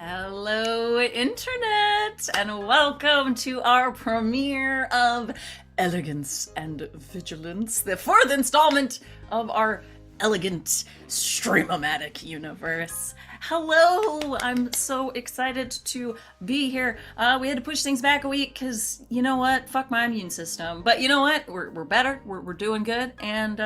Hello, Internet, and welcome to our premiere of Elegance and Vigilance, the fourth installment of our elegant stream-o-matic universe. Hello! I'm so excited to be here. We had to push things back a week because, you know what? Fuck my immune system. But you know what? We're better. We're doing good, and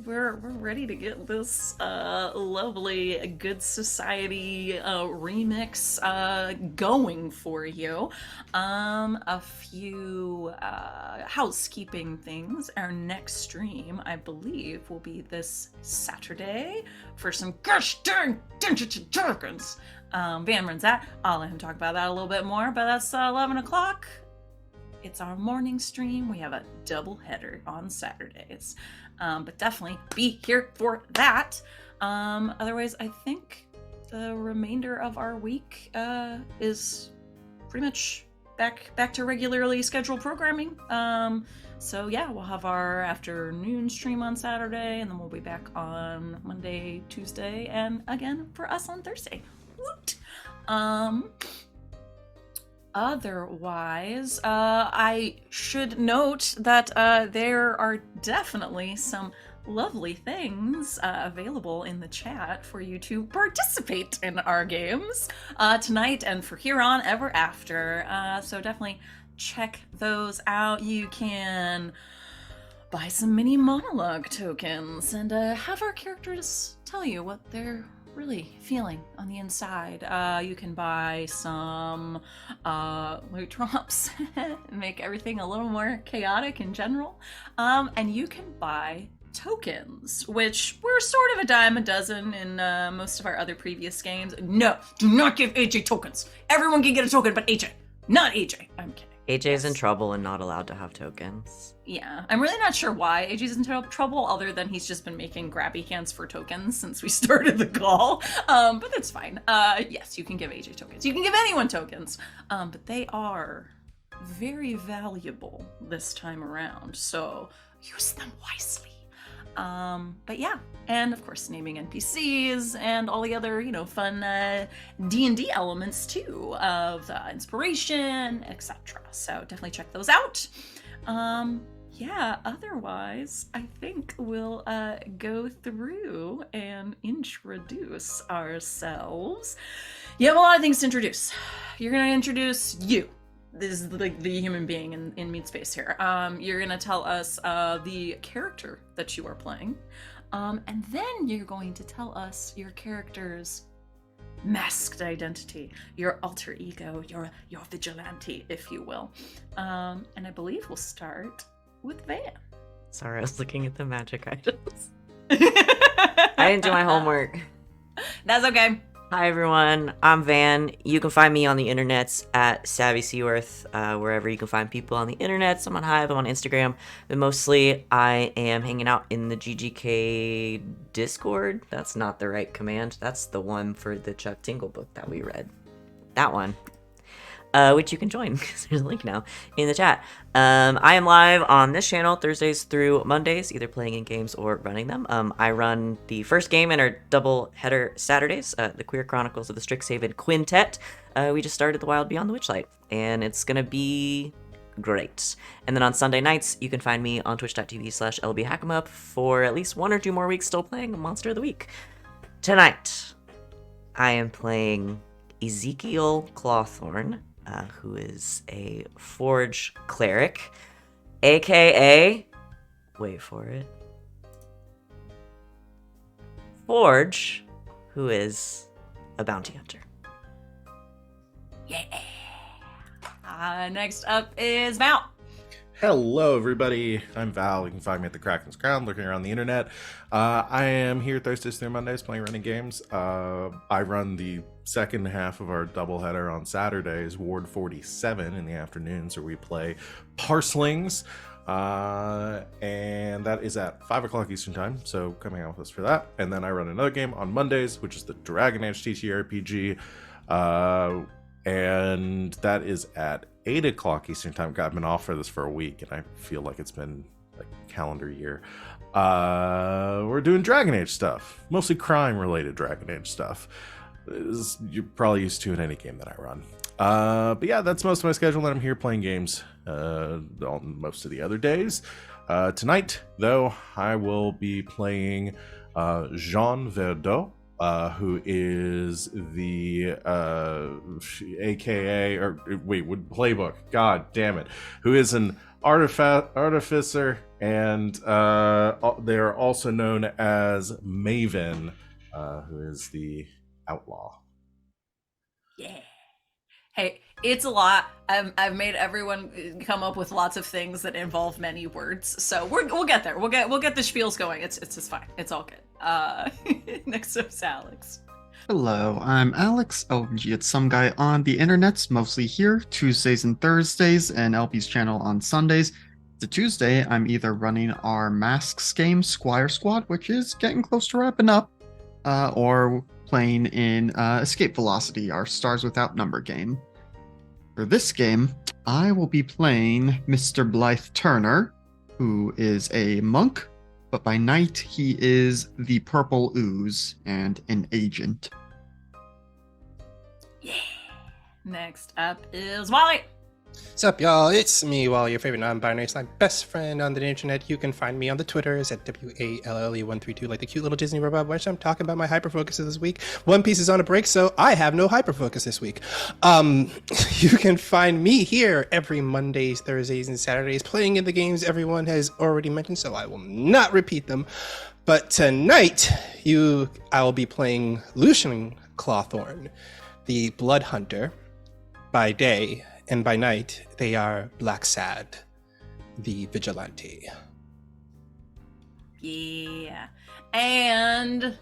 we're ready to get this lovely Good Society remix going for you. A few housekeeping things. Our next stream, I believe, will be this Saturday for some gosh dang Dungeons and Dragons. Van runs that. I'll let him talk about that a little bit more, but that's 11 o'clock. It's our morning stream. We have a double header on Saturdays. But definitely be here for that. Otherwise, I think the remainder of our week is pretty much back to regularly scheduled programming. So yeah, we'll have our afternoon stream on Saturday, and then we'll be back on Monday, Tuesday, and again for us on Thursday. Woot! Otherwise, I should note that there are definitely some lovely things available in the chat for you to participate in our games tonight and for here on ever after. So definitely check those out. You can buy some mini monologue tokens and have our characters tell you what they're really feeling on the inside. You can buy some loot drops and make everything a little more chaotic in general. And you can buy tokens, which were sort of a dime a dozen in most of our other previous games. No, do not give AJ tokens. Everyone can get a token but AJ. Not AJ. I'm kidding. AJ's in trouble and not allowed to have tokens. Yeah, I'm really not sure why AJ's in trouble, other than he's just been making grabby hands for tokens since we started the call. But that's fine. Yes, you can give AJ tokens. You can give anyone tokens. But they are very valuable this time around, so use them wisely. But yeah, and of course naming NPCs and all the other, fun D&D elements too of inspiration, etc. So definitely check those out. Yeah, otherwise, I think we'll go through and introduce ourselves. You have a lot of things to introduce. You're going to introduce you. This is the human being in meat space here. You're gonna tell us the character that you are playing, and then you're going to tell us your character's masked identity, your alter ego, your vigilante, if you will. And I believe we'll start with Van. Sorry, I was looking at the magic items. I didn't do my homework. That's okay. Hi everyone, I'm Van. You can find me on the internets at Savvy Seaworth, wherever you can find people on the internets. I'm on Hive, I'm on Instagram, but mostly I am hanging out in the GGK Discord. That's not the right command. That's the one for the Chuck Tingle book that we read. That one. Which you can join, because there's a link now in the chat. I am live on this channel Thursdays through Mondays, either playing in games or running them. I run the first game in our double header Saturdays, the Queer Chronicles of the Strixhaven Quintet. We just started The Wild Beyond the Witchlight, and it's gonna be great. And then on Sunday nights, you can find me on twitch.tv/lbhackemup for at least 1 or 2 more weeks still playing Monster of the Week. Tonight, I am playing Ezekiel Clawthorn, who is a Forge cleric, aka, wait for it, Forge, who is a bounty hunter. Yeah. Next up is Val. Hello, everybody. I'm Val. You can find me at the Kraken's Crown, looking around the internet. I am here Thursdays through Mondays playing running games. I run the second half of our doubleheader on Saturdays, Ward 47 in the afternoons, where we play Parslings. And that is at 5 o'clock Eastern Time, so come hang out with us for that. And then I run another game on Mondays, which is the Dragon Age TTRPG. And that is at 8 o'clock Eastern Time. God, I've been off for this for a week, and I feel like it's been like a calendar year. We're doing Dragon Age stuff, mostly crime-related Dragon Age stuff. you're probably used to in any game that I run. But yeah, that's most of my schedule, and I'm here playing games on most of the other days. Tonight, though, I will be playing Jean Verdot, who is the AKA, or wait, playbook, god damn it, who is an artificer, and they're also known as Maven, who is the outlaw. Yeah. Hey, it's a lot. I've made everyone come up with lots of things that involve many words, so we'll get there. We'll get the spiels going. It's just fine. It's all good. Next up's Alex. Hello, I'm Alex, LG It's Some Guy on the internets, mostly here, Tuesdays and Thursdays, and LP's channel on Sundays. The Tuesday, I'm either running our Masks game, Squire Squad, which is getting close to wrapping up, or playing in Escape Velocity, our Stars Without Number game. For this game, I will be playing Mr. Blythe Turner, who is a monk, but by night he is the Purple Ooze and an agent. Yeah. Next up is Wally. What's up, y'all? It's me, Wally, your favorite non-binary / best friend on the internet. You can find me on the Twitters at WALLE132, like the cute little Disney robot, which I'm talking about my hyperfocuses this week. One Piece is on a break, so I have no hyperfocus this week. You can find me here every Mondays, Thursdays, and Saturdays playing in the games everyone has already mentioned, so I will not repeat them. But tonight, I will be playing Lucien Clawthorn, the Blood Hunter, by day, and by night, they are Black Saad, the Vigilante. Yeah. And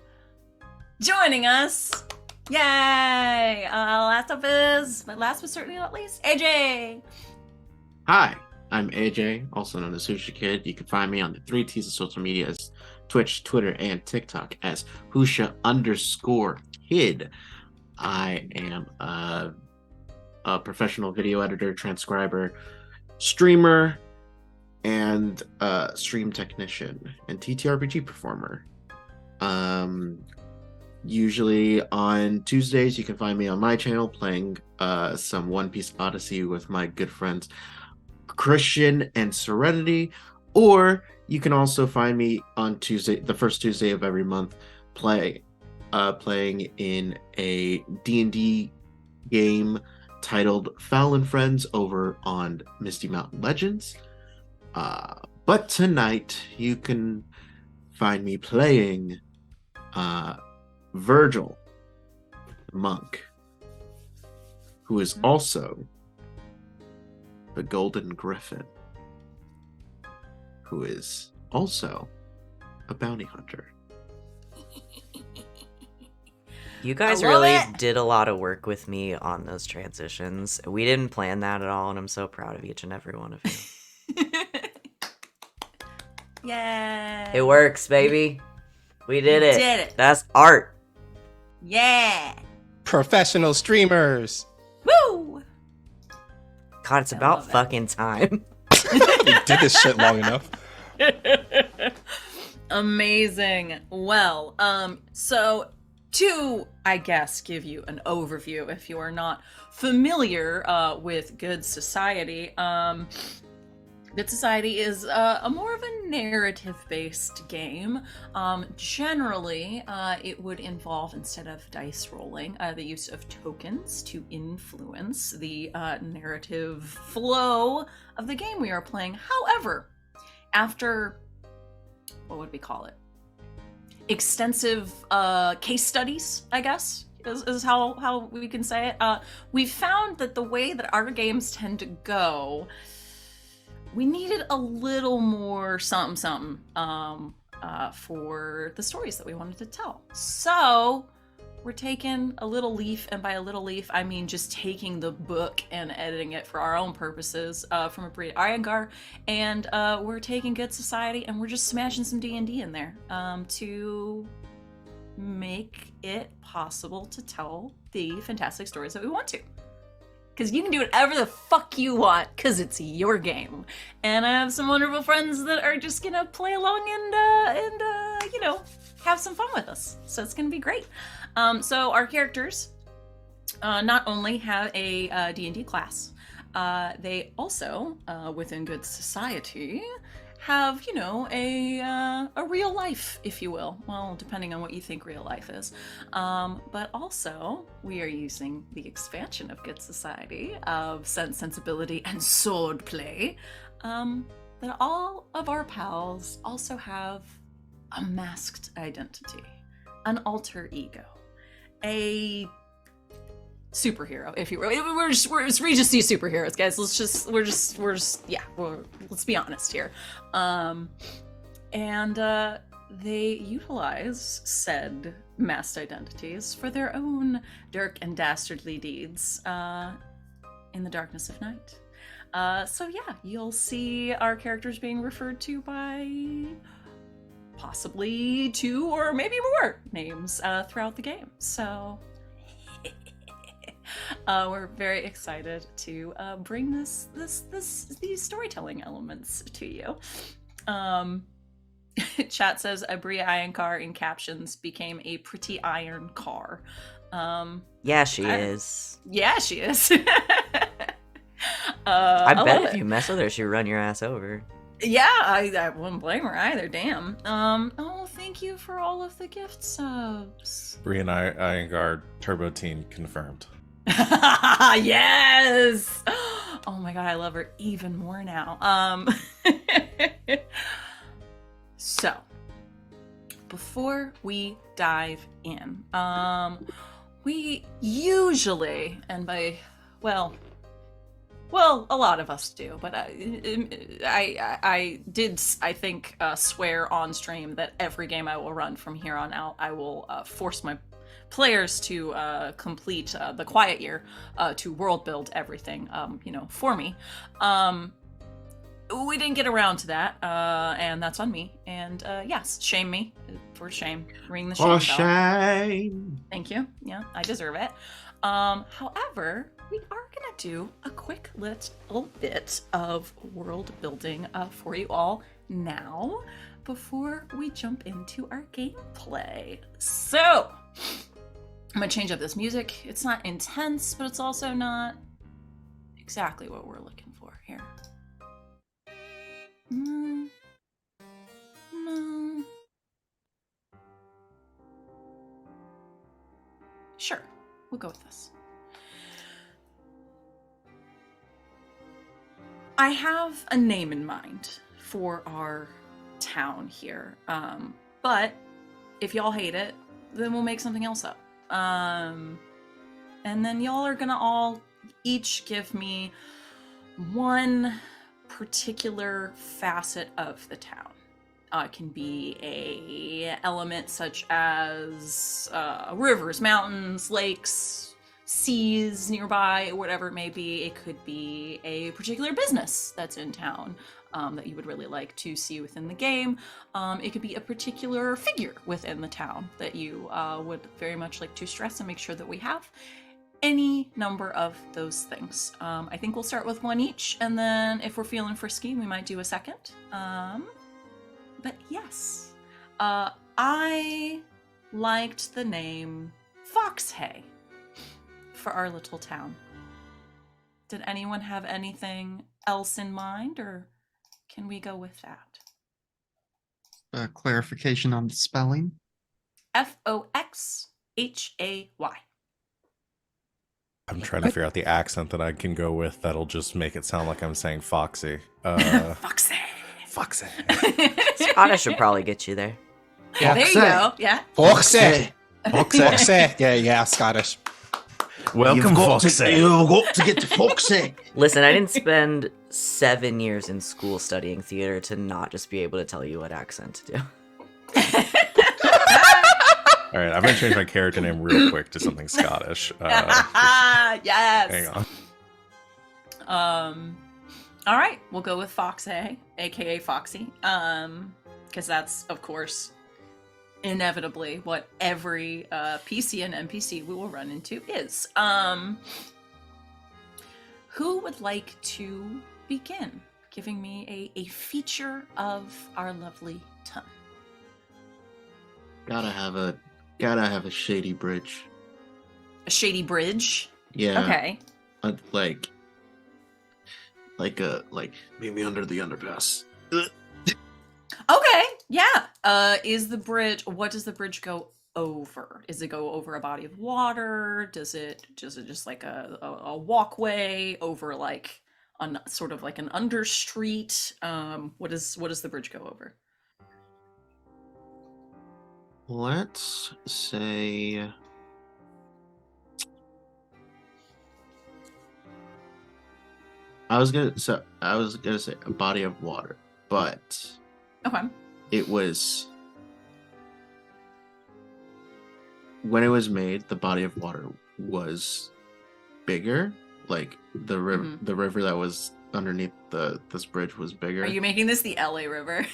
joining us, yay! Last up is, but last but certainly not least, AJ. Hi, I'm AJ, also known as Husha Kid. You can find me on the 3 T's of social media as Twitch, Twitter, and TikTok as Husha_Kid. I am a professional video editor, transcriber, streamer, and stream technician and TTRPG performer. Usually on Tuesdays, you can find me on my channel playing some One Piece Odyssey with my good friends Christian and Serenity, or you can also find me on Tuesday, the first Tuesday of every month, playing in a D&D game titled Foul and Friends over on Misty Mountain Legends. But tonight you can find me playing Virgil, the monk, who is also the Golden Gryffin, who is also a bounty hunter. You guys really did a lot of work with me on those transitions. We didn't plan that at all, and I'm so proud of each and every one of you. Yay. It works, baby. We did it. Did it. That's art. Yeah. Professional streamers. Woo! God, it's about fucking time. We did this shit long enough. Amazing. Well, so to, I guess, give you an overview if you are not familiar with Good Society, Good Society is a more of a narrative-based game. Generally, it would involve, instead of dice rolling, the use of tokens to influence the narrative flow of the game we are playing. However, after, what would we call it? Extensive case studies, I guess, is how we can say it. We found that the way that our games tend to go, we needed a little more something for the stories that we wanted to tell. So we're taking a little leaf, and by a little leaf, I mean just taking the book and editing it for our own purposes from a Brit Iyengar, and we're taking Good Society and we're just smashing some D&D in there to make it possible to tell the fantastic stories that we want to. Because you can do whatever the fuck you want, because it's your game. And I have some wonderful friends that are just gonna play along and have some fun with us. So it's going to be great. So our characters not only have a D&D class, they also, within good society, have, you know, a real life, if you will. Well, depending on what you think real life is. But also, we are using the expansion of good society, of sense, sensibility, and sword play, that all of our pals also have a masked identity, an alter ego, a superhero, if you will. We're Regency superheroes, guys. Let's be honest here. And they utilize said masked identities for their own dark and dastardly deeds in the darkness of night. So yeah, you'll see our characters being referred to by possibly 2 or maybe more names throughout the game. So we're very excited to bring these storytelling elements to you. Chat says a Bria Iron car in captions became a pretty iron car. Yeah, she is. Yeah, she is. I bet if it. you mess with her, she'll run your ass over. Yeah, I wouldn't blame her either. Damn. Oh, thank you for all of the gift subs. Brian Iyengar Turbo Teen confirmed. Yes. Oh my god, I love her even more now. So, before we dive in, we usually, and by well, a lot of us do, but I did, I think, swear on stream that every game I will run from here on out, I will force my players to complete the Quiet Year, to world build everything, for me. We didn't get around to that, and that's on me. And yes, shame me for shame. Ring the shame bell. Shame. Thank you. Yeah, I deserve it. However, we are gonna do a quick little bit of world building for you all now, before we jump into our gameplay. So, I'm gonna change up this music. It's not intense, but it's also not exactly what we're looking for here. No. Sure, we'll go with this. I have a name in mind for our town here, but if y'all hate it, then we'll make something else up. And then y'all are gonna all each give me one particular facet of the town. It can be a element such as rivers, mountains, lakes, seas nearby, whatever it may be. It could be a particular business that's in town that you would really like to see within the game. It could be a particular figure within the town that you would very much like to stress and make sure that we have. Any number of those things. I think we'll start with one each, and then if we're feeling frisky, we might do a second. But yes, I liked the name Foxhay for our little town. Did anyone have anything else in mind, or can we go with that? Clarification on the spelling. Foxhay. I'm trying to figure out the accent that I can go with that'll just make it sound like I'm saying Foxy. Foxy. Foxy. Scottish would probably get you there. Yeah. There you go. Yeah. Foxy. Foxy. Yeah, Scottish. Welcome, You've got Foxy. You've got to get to Foxy. Listen, I didn't spend 7 years in school studying theater to not just be able to tell you what accent to do. All right, I'm going to change my character name real quick to something Scottish. Yes. Hang on. All right, we'll go with Foxhay, aka Foxy, because that's, of course, inevitably what every PC and NPC we will run into is. Who would like to begin giving me a feature of our lovely town? Gotta have a shady bridge. A shady bridge. Yeah. Okay. Like maybe under the underpass. Okay. Yeah. What does the bridge go over? Does it go over a body of water? Does it just like a walkway over like sort of like an understreet? What does the bridge go over? Let's say I was gonna say a body of water, but Okay. it was when it was made, the body of water was bigger. Like the river, Mhm. the river that was underneath this bridge was bigger. Are you making this the LA River?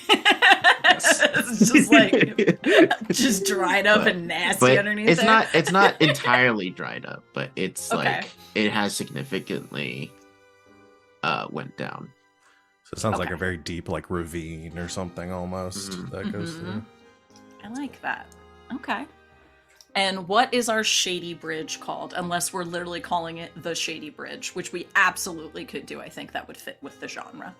Yes. It's just like just dried up But- and nasty But underneath it's there. not it's not entirely dried up, but it's Okay. like it has significantly went down. So it sounds like Okay. a very deep, like ravine or something almost Mhm. that goes Mhm. through. I like that. Okay. And what is our shady bridge called? Unless we're literally calling it the shady bridge, which we absolutely could do. I think that would fit with the genre.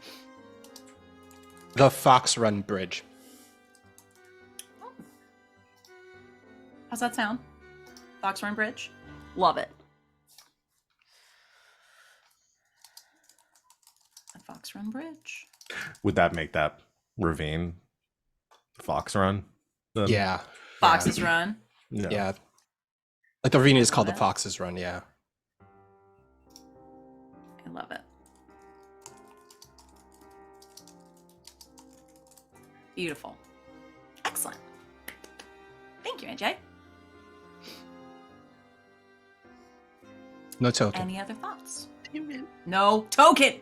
The Fox Run Bridge. How's that sound? Fox Run Bridge? Love it. The Fox Run Bridge. Would that make that ravine Fox Run? then? Yeah. Fox's Run. Yeah. Like the arena is called the Love it. Fox's Run, yeah. I love it. Beautiful. Excellent. Thank you, AJ. No token. Any other thoughts? No token.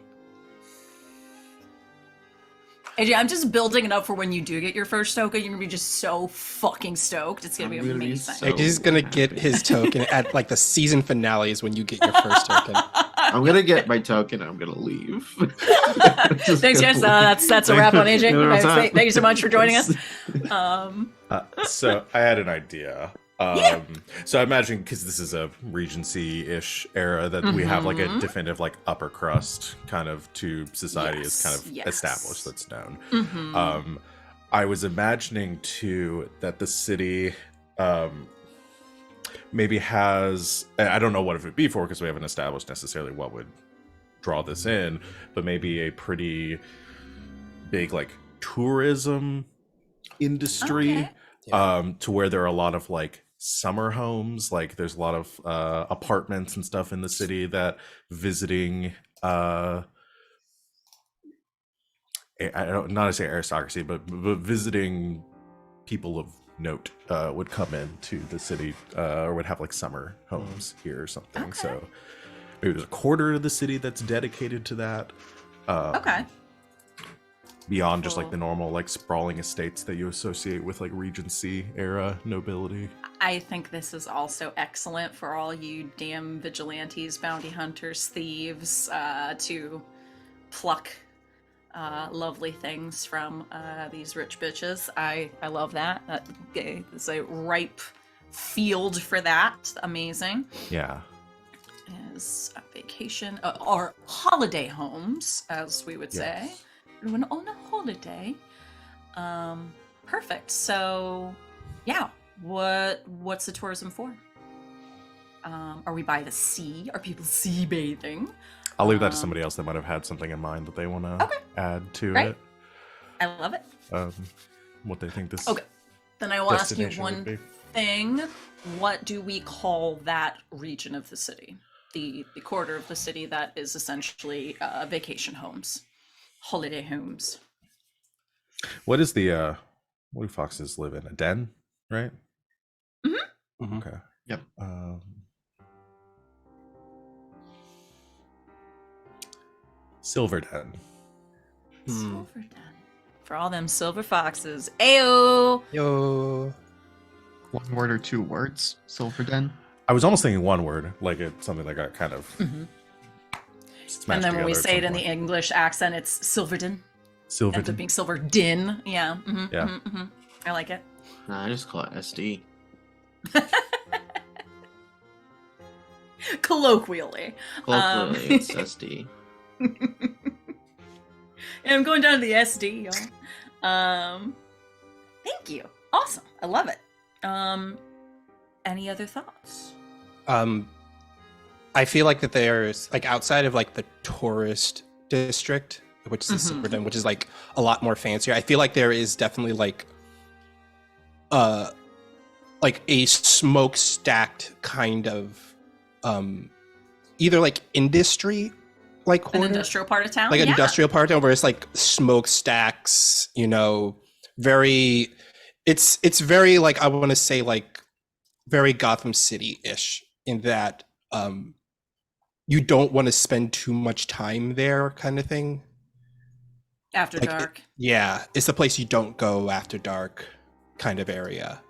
AJ, I'm just building it up for when you do get your first token. You're gonna be just so fucking stoked. It's gonna be I'm gonna be amazing. so- He's gonna get his token at like the season finales when you get your first token. I'm gonna get my token. I'm gonna leave. Thanks, guys. That's a wrap on AJ. No, it's not. Thank you so much for joining us. So I had an idea. Yeah. So I imagine because this is a Regency-ish era that we have like a Mhm. definitive like upper crust kind of to society is kind of Yes. established, that's known. Mhm. I was imagining too that the city maybe has, I don't know what it would be for because we haven't established necessarily what would draw this in, but maybe a pretty big like tourism industry. Okay. To where there are a lot of like summer homes, like there's a lot of apartments and stuff in the city that visiting I don't not to say aristocracy, but visiting people of note would come into the city or would have like summer homes here or something. Okay. So maybe there's a quarter of the city that's dedicated to that. Okay. Beyond just like Cool. the normal like sprawling estates that you associate with like Regency era nobility. I think this is also excellent for all you damn vigilantes, bounty hunters, thieves, to pluck lovely things from these rich bitches. I love that. It's a ripe field for that. Amazing. Yeah. Is a vacation or holiday homes, as we would say. Yes. When on a holiday. Perfect. So, yeah. What's the tourism for? Are we by the sea? Are people sea bathing? I'll leave that to somebody else that might have had something in mind that they want to Okay. add to Great. it. I love it. What they think this Okay. Then I will ask you destination would one be. thing. What do we call that region of the city? The quarter of the city that is essentially vacation homes, holiday homes. What is the what do foxes live in? A den, right? Mhm. Okay. Yep. Silver Den. Silver Den. For all them silver foxes. Ayo! Yo. One word or two words. Silver Den. I was almost thinking one word, like it's something that got kind of smashed And then when we together at say some it in the point. English accent, it's Silverden. Silver Ends up Den. being Silver Din. Yeah. Yeah. I like it. Nah, I just call it SD. Colloquially. Colloquially, it's SD. And I'm going down to the SD, y'all. Thank you. Awesome. I love it. Any other thoughts? I feel like that there's like outside of like the tourist district, which is the Mhm. Silverton, which is like a lot more fancier. I feel like there is definitely like a smokestacked kind of either like industry like An quarter, industrial part of town? like an Yeah. industrial part of town where it's like smokestacks, you know, very it's very like I want to say like very Gotham City-ish in that you don't want to spend too much time there kind of thing. After Like, dark. Yeah, it's the place you don't go after dark kind of area.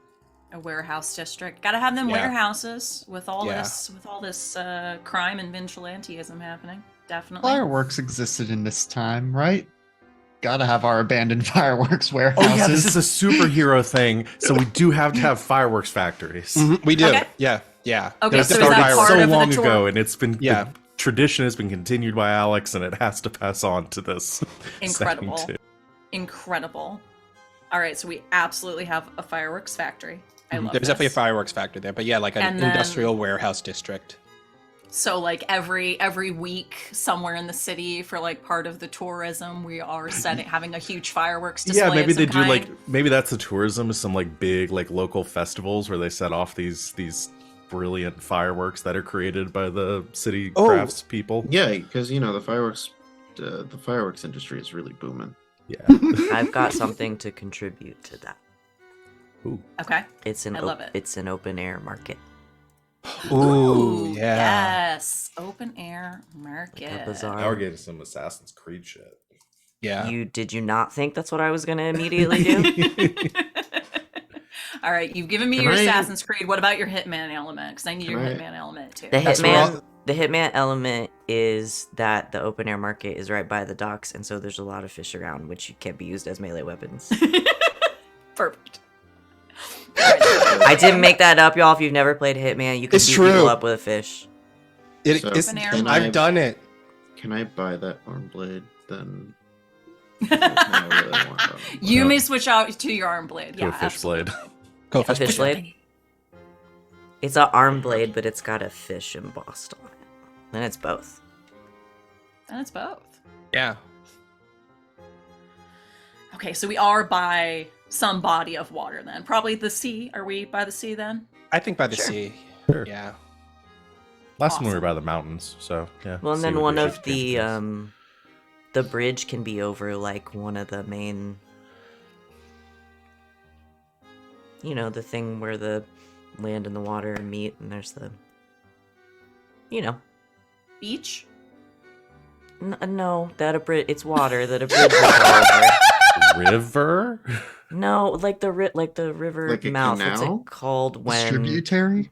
A warehouse district. Gotta have them Yeah. warehouses with all Yeah. this crime and vigilantism happening. Definitely. Fireworks existed in this time, right? Gotta have our abandoned fireworks Oh warehouses. yeah, this is a superhero thing, so we do have to have fireworks factories. We do. Okay. Yeah. Yeah. Okay, There's so is definitely that fireworks. part so of the long tour? ago, and it's been Yeah. the tradition has been continued by Alex, and it has to pass on to this. Incredible. setting, too. Incredible. All right, so we absolutely have a fireworks factory. I love There's this. definitely a fireworks factor there, but yeah, like an And then- industrial warehouse district. So like every week somewhere in the city for like part of the tourism, we are having a huge fireworks display. Yeah, maybe of they some do kind. maybe that's the tourism, some like big like local festivals where they set off these brilliant fireworks that are created by the city Oh. crafts people. Yeah, because you know the fireworks industry is really booming. Yeah. I've got something to contribute to that. Ooh. Okay. It's an I love it. It's an open air market. Ooh, yeah. Yes. Open air market. Like a bazaar. Now we're getting some Assassin's Creed shit. Yeah. Did you not think that's what I was gonna immediately do? All right, you've given me Can your I- Assassin's Creed. What about your Hitman element? Because I need your Can I- Hitman element too. The That's hitman what the hitman element is that the open air market is right by the docks, and so there's a lot of fish around which can't be used as melee weapons. Perfect. I didn't make that up, y'all. If you've never played Hitman, you can It's beat true. people up with a fish. So, It's, Open air can I've I- done it. Can I buy that arm blade then? I really want that. You may switch out to your arm blade. To Yeah, a fish blade. Go A fish fish blade. blade? It's an arm blade, but it's got a fish embossed on it. And it's both. And it's both. Yeah. Okay, so we are by some body of water then. Probably the sea. Are we by the sea then? I think by the Sure. sea. Sure. Yeah. Last one we were Awesome. by the mountains, so yeah. Well, and see then what one we of should the change the bridge can be over like one of the main, you know, the thing where the land and the water meet, and there's the, you know, Beach? no, that a bridge, it's water that a bridge will go over. River? No, like the river Like a mouth. What's canal? it called when? Distributary?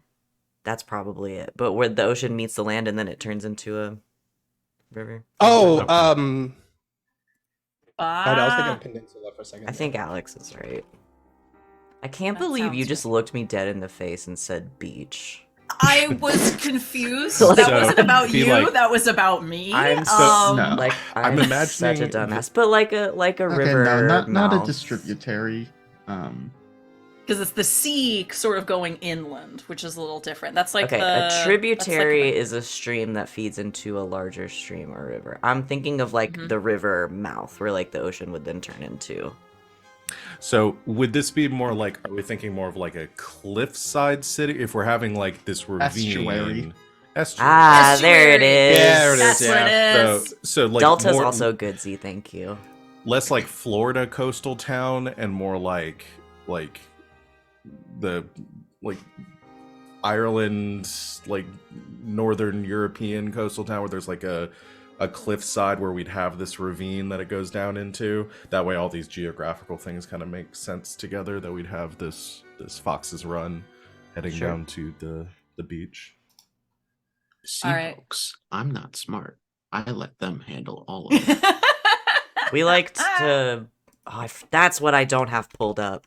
That's probably it. But where the ocean meets the land and then it turns into a river. Oh, Okay. I was thinking of peninsula for a second. I think Alex is right. I can't That believe you sounds just looked me dead in the face and said beach. I was confused. So, That wasn't about be you. like- that was about me. I'm so- No. Like I'm I'm such a imagining- dumbass, but like a Okay, river. no, not a mouth. distributary. Because it's the sea sort of going inland, which is a little different. That's like Okay, the, a tributary that's is a stream that feeds into a larger stream or river. I'm thinking of like Mhm. the river mouth, where like the ocean would then turn into. So would this be more like, are we thinking more of like a cliffside city? If we're having like this ravine. Estuary. Estuary. Ah, there it Estuary. is. Yeah, there it is, That's what it is. So like Delta's more, also goodsy, thank you. less like Florida coastal town and more like the like Ireland, like Northern European coastal town where there's like a cliffside where we'd have this ravine that it goes down into. That way all these geographical things kind of make sense together, that we'd have this Fox's Run heading Sure. down to the beach. See, All right. folks, I'm not smart. I let them handle all of it. We liked to. Oh, that's what I don't have pulled up.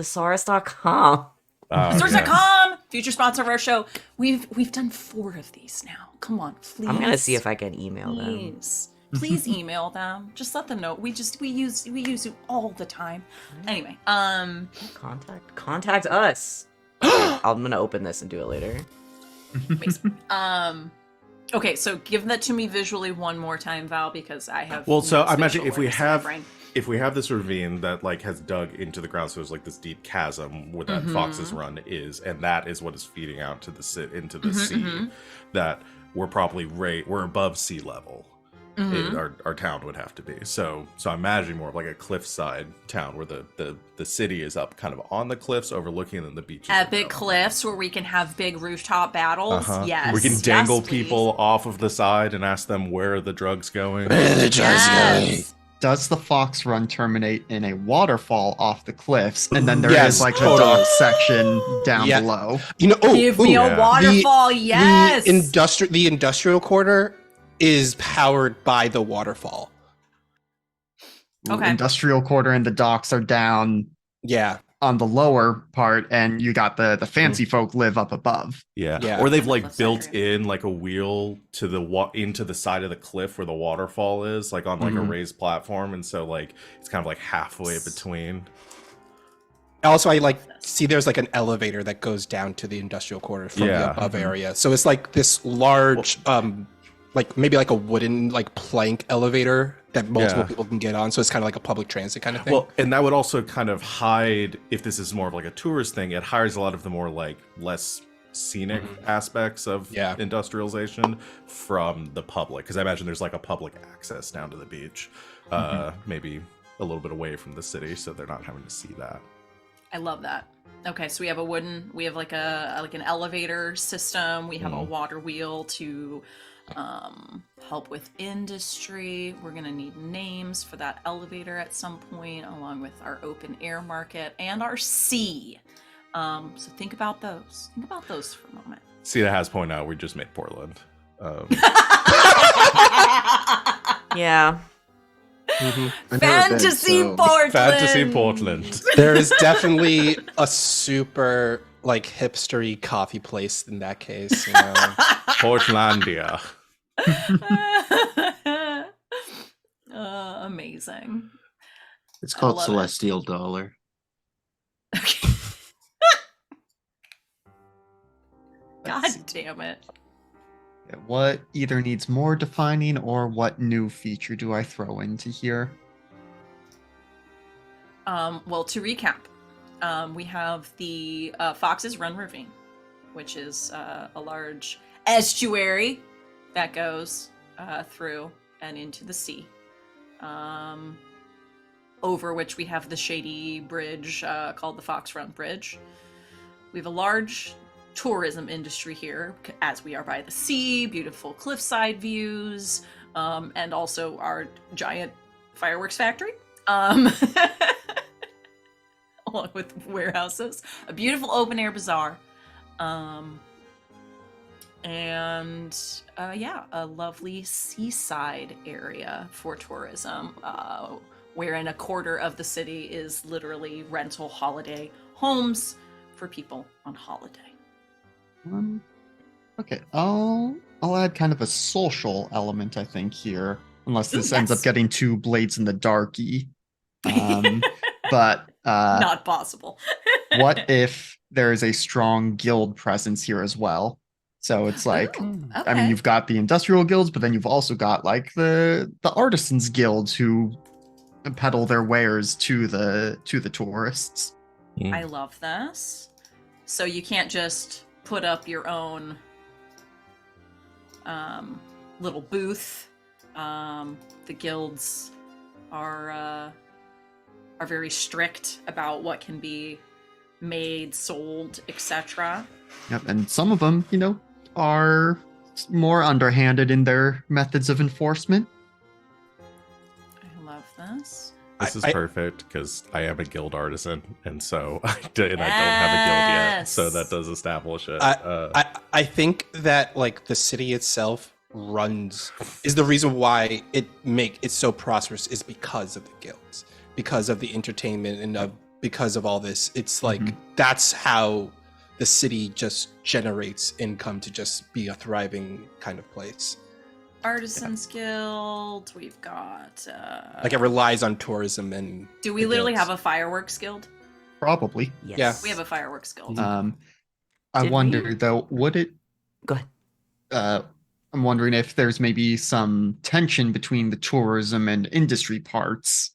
Thesaurus.com. Source.com, future sponsor of our show. We've done 4 of these now. Come on, please. I'm gonna see if I can email them. Please email them. Just let them know. We use you all the time. Anyway, Contact us. Okay, I'm gonna open this and do it later. amazing. Okay, so give that to me visually one more time, Val, because I have. Well, so no I imagine spatial if we awareness in my have brain. if we have this ravine that like has dug into the ground, so there's like this deep chasm where that Fox's Run is, and that is what is feeding out to the into the sea. That we're probably we're above sea level. Our town would have to be. So I'm imagining more of like a cliffside town where the city is up kind of on the cliffs overlooking, and then the beaches. Epic cliffs where we can have big rooftop battles. Yes, we can dangle yes, people off of the side and ask them where are the drugs going. Where the drugs Yes. Does the Fox Run terminate in a waterfall off the cliffs, and then there is Yes, like totally. the dock section down Yeah. below? You know, Give me yeah. a waterfall. Yes. The industrial quarter is powered by the waterfall. Okay. Industrial quarter and the docks are down Yeah. on the lower part, and you got the fancy folk live up above. Yeah. Or they've like Cliffside built area. in like a wheel to the into the side of the cliff where the waterfall is, like on like a raised platform, and so like it's kind of like halfway between. Also, I like see there's like an elevator that goes down to the industrial quarter from Yeah. the above area. So it's like this large, like maybe like a wooden like plank elevator that multiple Yeah. people can get on. So it's kind of like a public transit kind of thing. Well, and that would also kind of hide, if this is more of like a tourist thing, it hides a lot of the more like less scenic aspects of Yeah. industrialization from the public, because I imagine there's like a public access down to the beach, maybe a little bit away from the city, so they're not having to see that. I love that. Okay, so we have like an elevator system. We have a water wheel to help with industry. We're gonna need names for that elevator at some point, along with our open air market and our sea. So think about those. Think about those for a moment. See, that has point out we just made Portland. Yeah. Fantasy Portland. Fantasy Portland. There is definitely a super like hipstery coffee place in that case. You know? Portlandia. Amazing. It's I called love it. Celestial Dollar. Okay. God damn it. What either needs more defining, or what new feature do I throw into here? Well, to recap, we have the Fox's Run Ravine, which is a large estuary that goes through and into the sea, over which we have the shady bridge called the Fox Run Bridge. We have a large tourism industry here, as we are by the sea, beautiful cliffside views, and also our giant fireworks factory. Along with warehouses, a beautiful open air bazaar, and a lovely seaside area for tourism, wherein a quarter of the city is literally rental holiday homes for people on holiday. Okay, I'll add kind of a social element, I think, here, unless Ooh, this ends yes. up getting too Blades in the Darky. But Not possible. what if there is a strong guild presence here as well? So it's like, Ooh, I okay. mean, you've got the industrial guilds, but then you've also got like the artisans guilds who peddle their wares to the tourists. I love this. So you can't just put up your own little booth. The guilds are very strict about what can be made, sold, etc. Yep, and some of them, are more underhanded in their methods of enforcement. I love this. This is I- perfect because I am a guild artisan, and so I don't have a guild yet, Yes. so that does establish it. I think that like the city itself is the reason why it's so prosperous is because of the guilds, because of the entertainment and of because of all this. It's like that's how the city just generates income to just be a thriving kind of place. Artisans Guild. We've got. Like it relies on tourism and. Do we literally have a fireworks guild? Probably. Yes. Yeah. We have a fireworks guild. I Did wonder we? though, would it? Go ahead. I'm wondering if there's maybe some tension between the tourism and industry parts.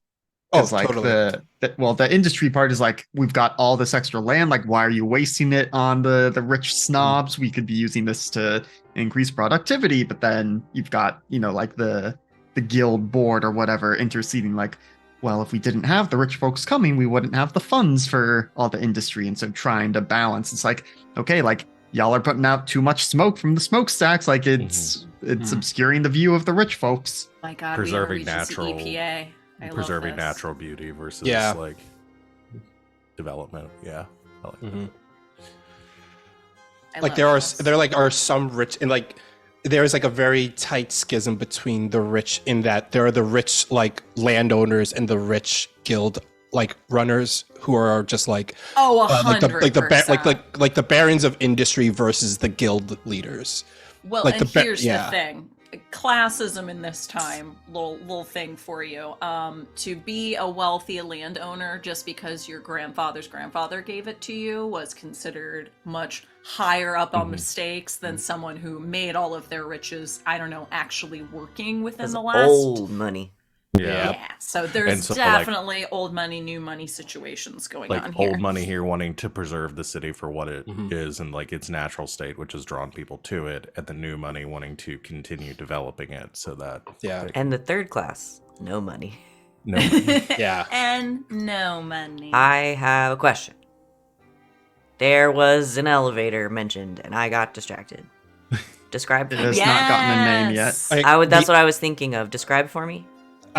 Oh, Like totally. the industry part is like, we've got all this extra land. Like, why are you wasting it on the rich snobs? We could be using this to increase productivity. But then you've got, like the guild board or whatever interceding. Like, well, if we didn't have the rich folks coming, we wouldn't have the funds for all the industry. And so trying to balance, it's like, okay, like y'all are putting out too much smoke from the smokestacks. Like it's obscuring the view of the rich folks. My God, Preserving we never reached natural- the EPA. I Preserving love this. natural beauty versus Yeah. like development. Yeah. I like that. I Like love this. there are some rich and like there's like a very tight schism between the rich in that there are the rich like landowners and the rich guild like runners who are just like Oh, like the 100%. like the barons of industry versus the guild leaders. Well, like and the here's yeah. the thing. Classism in this time, little thing for you. To be a wealthy landowner just because your grandfather's grandfather gave it to you was considered much higher up on the stakes than someone who made all of their riches, I don't know, actually working within That's the last. old money. Yeah. Yeah, so there's And so, like- definitely old money, new money situations going on Like here. old money here wanting to preserve the city for what it is and like its natural state, which has drawn people to it, and the new money wanting to continue developing it so that Yeah. they- And the third class, no money. no money. Yeah. And no money. I have a question. There was an elevator mentioned, and I got distracted. Describe It it. has not gotten a name yet. Yes. That's what I was thinking of. Describe it for me.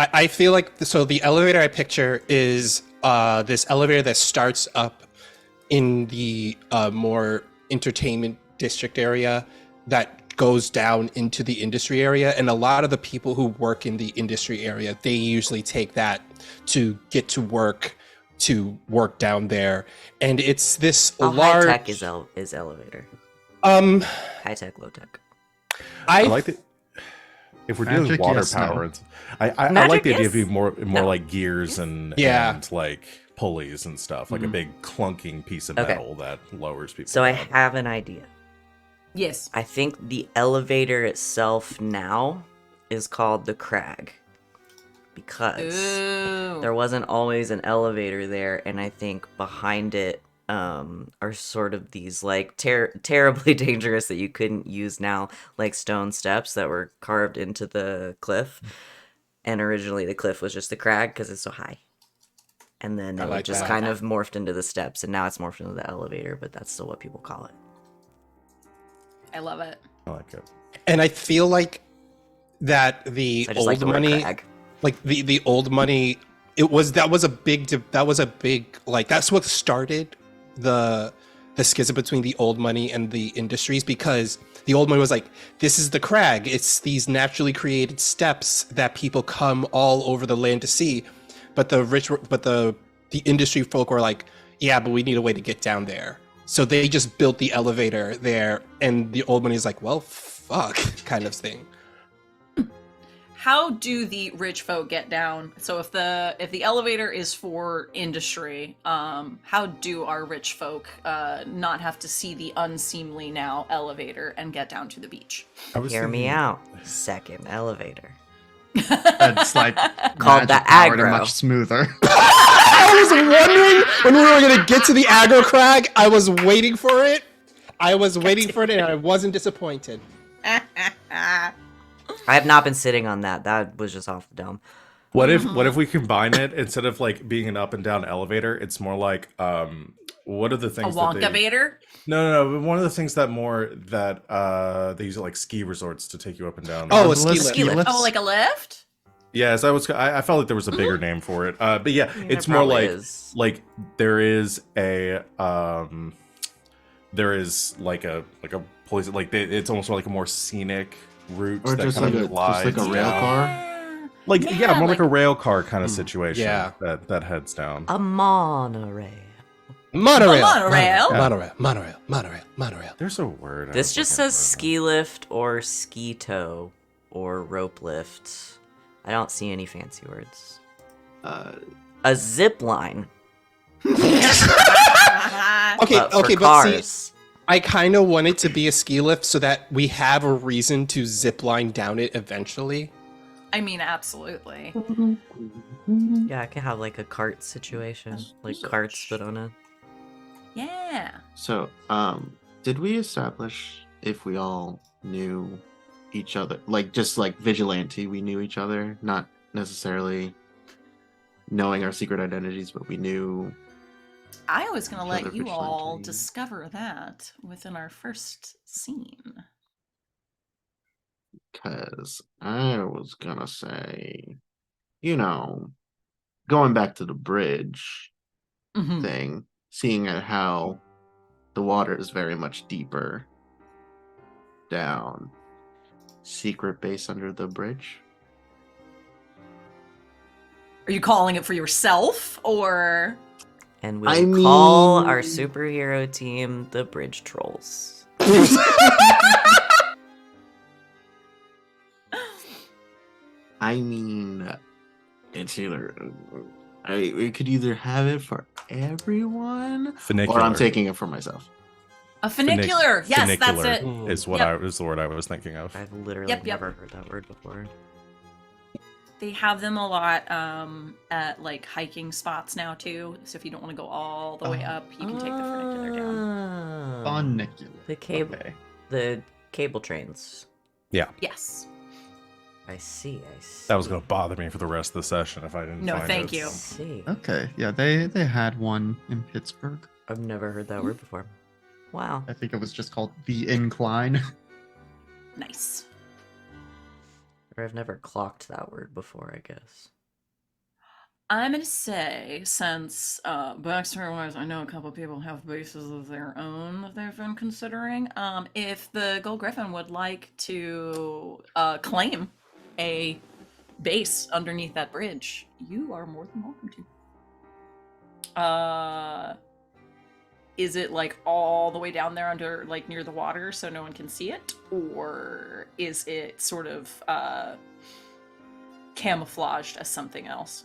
I feel like so the elevator I picture is this elevator that starts up in the more entertainment district area that goes down into the industry area, and a lot of the people who work in the industry area, they usually take that to get to work down there, and it's this How large high tech is elevator? um High tech, low tech. I like it. If we're doing Magic, water yes, no. power, I Magic, like the idea of yes. being more No. like gears and like pulleys and stuff, like a big clunking piece of Okay. metal that lowers people. So I down. have an idea. Yes. I think the elevator itself now is called the Crag. Because Ooh. there wasn't always an elevator there, and I think behind it are sort of these like terribly dangerous that you couldn't use now, like stone steps that were carved into the cliff. And originally the cliff was just the crag because it's so high. And then I it like just that. kind of morphed into the steps, and now it's morphed into the elevator, but that's still what people call it. I love it. I like it. and I feel like that the I just like old the word money crag. like the old money that was a big like that's what started the schism between the old money and the industries, because the old money was like, this is the crag, it's these naturally created steps that people come all over the land to see, but the industry folk were like, yeah, but we need a way to get down there, so they just built the elevator there, and the old money is like, well, fuck, kind of thing. How do the rich folk get down? So if the elevator is for industry, how do our rich folk not have to see the unseemly now elevator and get down to the beach? I was Hear me thinking- out. Second elevator. It's like Called the magic powered and aggro. much smoother. I was wondering when we were gonna get to the aggro crag. I was waiting for it. And I wasn't disappointed. I have not been sitting on that. That was just off the dome. What if we combine it, instead of like being an up and down elevator, it's more like what are the A things that they Wonkavator? No, but one of the things that they use at like ski resorts to take you up and down. Oh, a Ski ski lift. lifts. Oh, like a lift? Yes, I felt like there was a bigger name for it. But yeah, Yeah, it's it more probably like is. like there is like a place, like it's almost like a more scenic route Or that just kind like of a glides rail down. car. Like, yeah, more like like- a rail car kind of situation. Yeah. That heads down. A monorail. Monorail. Monorail. Monorail. There's a word. I This was just looking says for. ski lift or ski tow or rope lift. I don't see any fancy words. A zip line. Okay, But for okay, but cars. see, I kind of want it to be a ski lift so that we have a reason to zip line down it eventually. I mean, absolutely. Yeah, I can have like a cart situation, like carts but on a. Yeah. So, did we establish if we all knew each other? Like, just like vigilante, we knew each other, not necessarily knowing our secret identities, but we knew. I was going to let Other you all vigilante. discover that within our first scene. Because I was gonna say, going back to the bridge Mhm. thing, seeing at how the water is very much deeper down. Secret base under the bridge. Are you calling it for yourself or? And we'll I call mean- our superhero team the Bridge Trolls. I mean, it's either we could either have it for everyone, Funicular. or I'm taking it for myself. A funicular. Yes, Funicular that's it. is what Yep. is the word I was thinking of. I've literally Yep. never heard that word before. They have them a lot at like hiking spots now too. So if you don't want to go all the way up, you can take the funicular down. Ah. Funicular. The cable, Okay. the cable trains. Yes. I see. I see. That was going to bother me for the rest of the session if I didn't. No, find thank it. you. I see. Okay. Yeah, they had one in Pittsburgh. I've never heard that word before. Wow. I think it was just called the Incline. Nice. Or I've never clocked that word before, I guess. I'm gonna say, since backstory-wise, I know a couple people have bases of their own that they've been considering. If the Gold Gryphon would like to claim a base underneath that bridge, you are more than welcome to. Is it like all the way down there under, like near the water, so no one can see it, or is it sort of camouflaged as something else?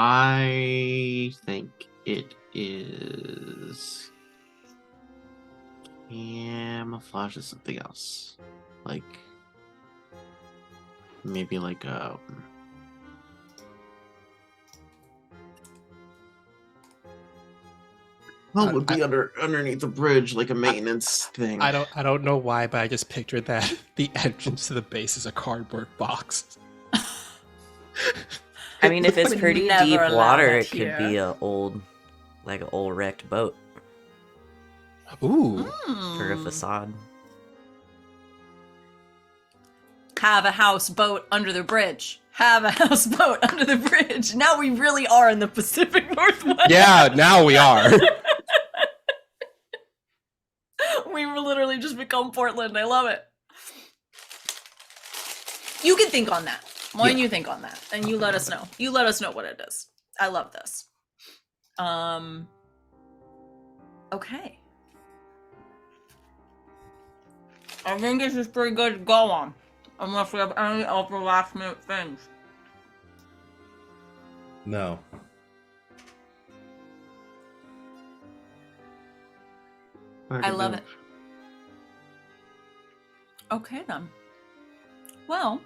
I think it is camouflage is something else. Like maybe like what would be underneath the bridge, like a maintenance thing. I don't know why, but I just pictured that the entrance to the base is a cardboard box. I mean, if it's Would pretty never deep allow water, that it could here. be a old, like an old wrecked boat Ooh. for a Hmm. facade. Have a houseboat under the bridge. Have a houseboat under the bridge. Now we really are in the Pacific Northwest. Yeah, now we are. We've literally just become Portland. I love it. You can think on that. Why don't you think on that? And you let us know. You let us know what it is. I love this. Okay. I think this is pretty good to go on. Unless we have any other last minute things. No. I love it. Okay then. Well,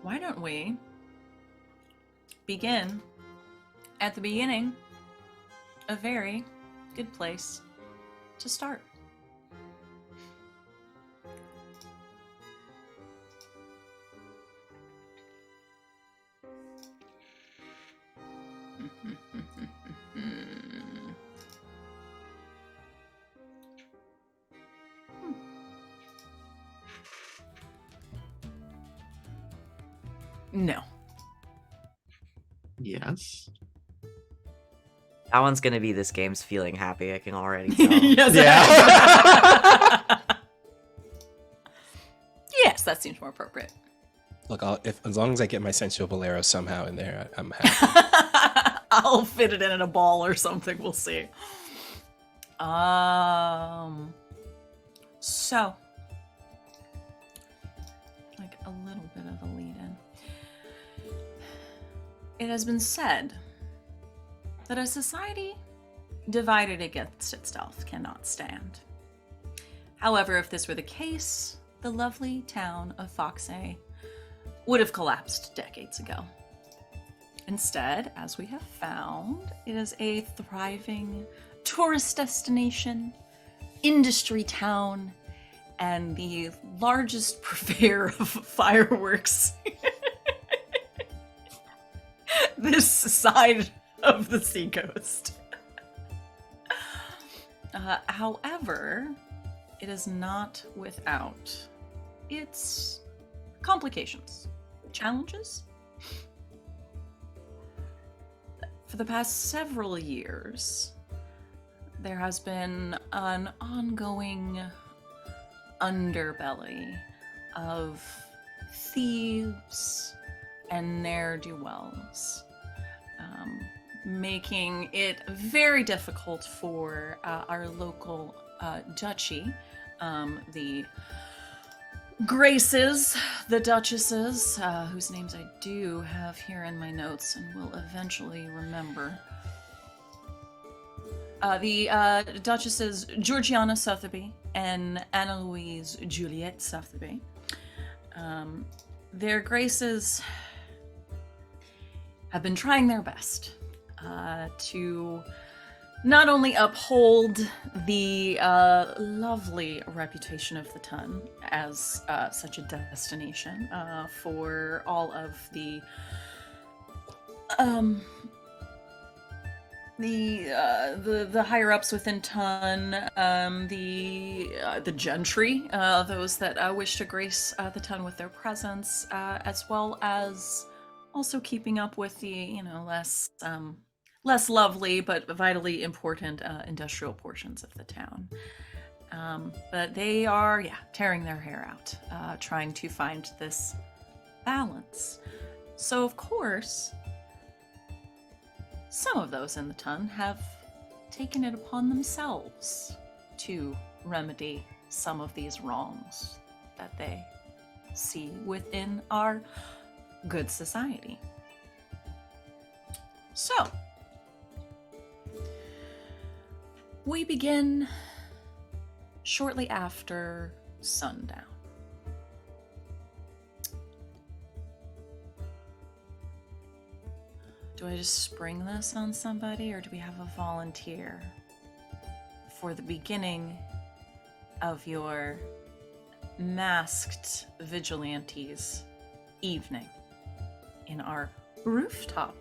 why don't we begin at the beginning? A very good place to start. No. Yes. That one's gonna be this game's feeling happy. I can already tell. Yes. Yeah. Yes. that seems more appropriate. Look, as long as I get my sensual bolero somehow in there, I'm happy. I'll fit it in a ball or something. We'll see. So, like a little bit of a lead-in. It has been said that a society divided against itself cannot stand. However, if this were the case, the lovely town of Fae would have collapsed decades ago. Instead, as we have found, it is a thriving tourist destination, industry town, and the largest purveyor of fireworks this side of the seacoast. However, it is not without its complications, challenges. For the past several years, there has been an ongoing underbelly of thieves and ne'er-do-wells, making it very difficult for our local duchy, the Graces, the Duchesses, whose names I do have here in my notes and will eventually remember. The Duchesses Georgiana Sotheby and Anna Louise Juliette Sotheby. Their Graces have been trying their best to not only uphold the lovely reputation of the Ton as such a destination for all of the higher ups within Ton, the gentry, those that wish to grace the Ton with their presence, as well as also keeping up with the less lovely but vitally important industrial portions of the town. But they are, tearing their hair out, trying to find this balance. So, of course, some of those in the Ton have taken it upon themselves to remedy some of these wrongs that they see within our good society. So, we begin shortly after sundown. Do I just spring this on somebody, or do we have a volunteer for the beginning of your masked vigilantes evening in our rooftop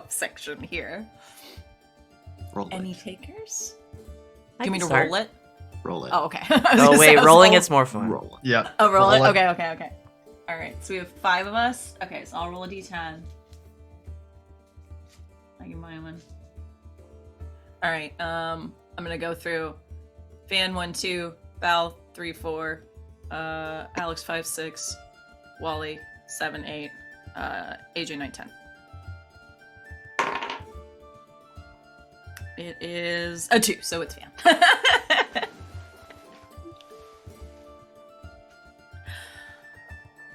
section here? Roll Any it. takers? I Do you can mean to start. roll it? Roll it. Oh, okay. Oh wait, rolling it's more fun. Roll it. Yeah. Oh, roll it? it. Okay. All right, so we have 5 of us. Okay, so I'll roll a d10. I can buy one. All right, I'm gonna go through Van 1, 2, Val 3, 4, Alex 5, 6, Wally 7, 8, AJ 9, 10. It is a 2, so it's Van.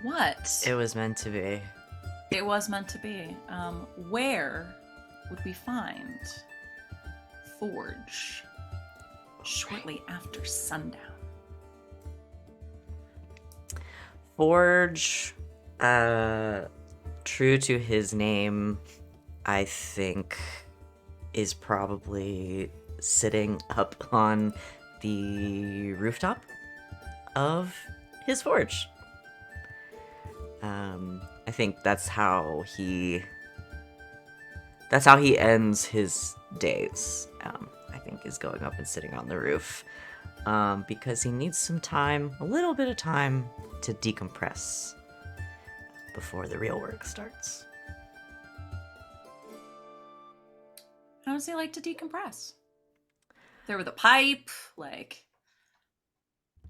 What? It was meant to be. It was meant to be. Where would we find Forge shortly after sundown? Forge, true to his name, I think, is probably sitting up on the rooftop of his forge. I think that's how he ends his days. I think is going up and sitting on the roof, because he needs some time, a little bit of time, to decompress before the real work starts. How does he like to decompress? There with a pipe, like.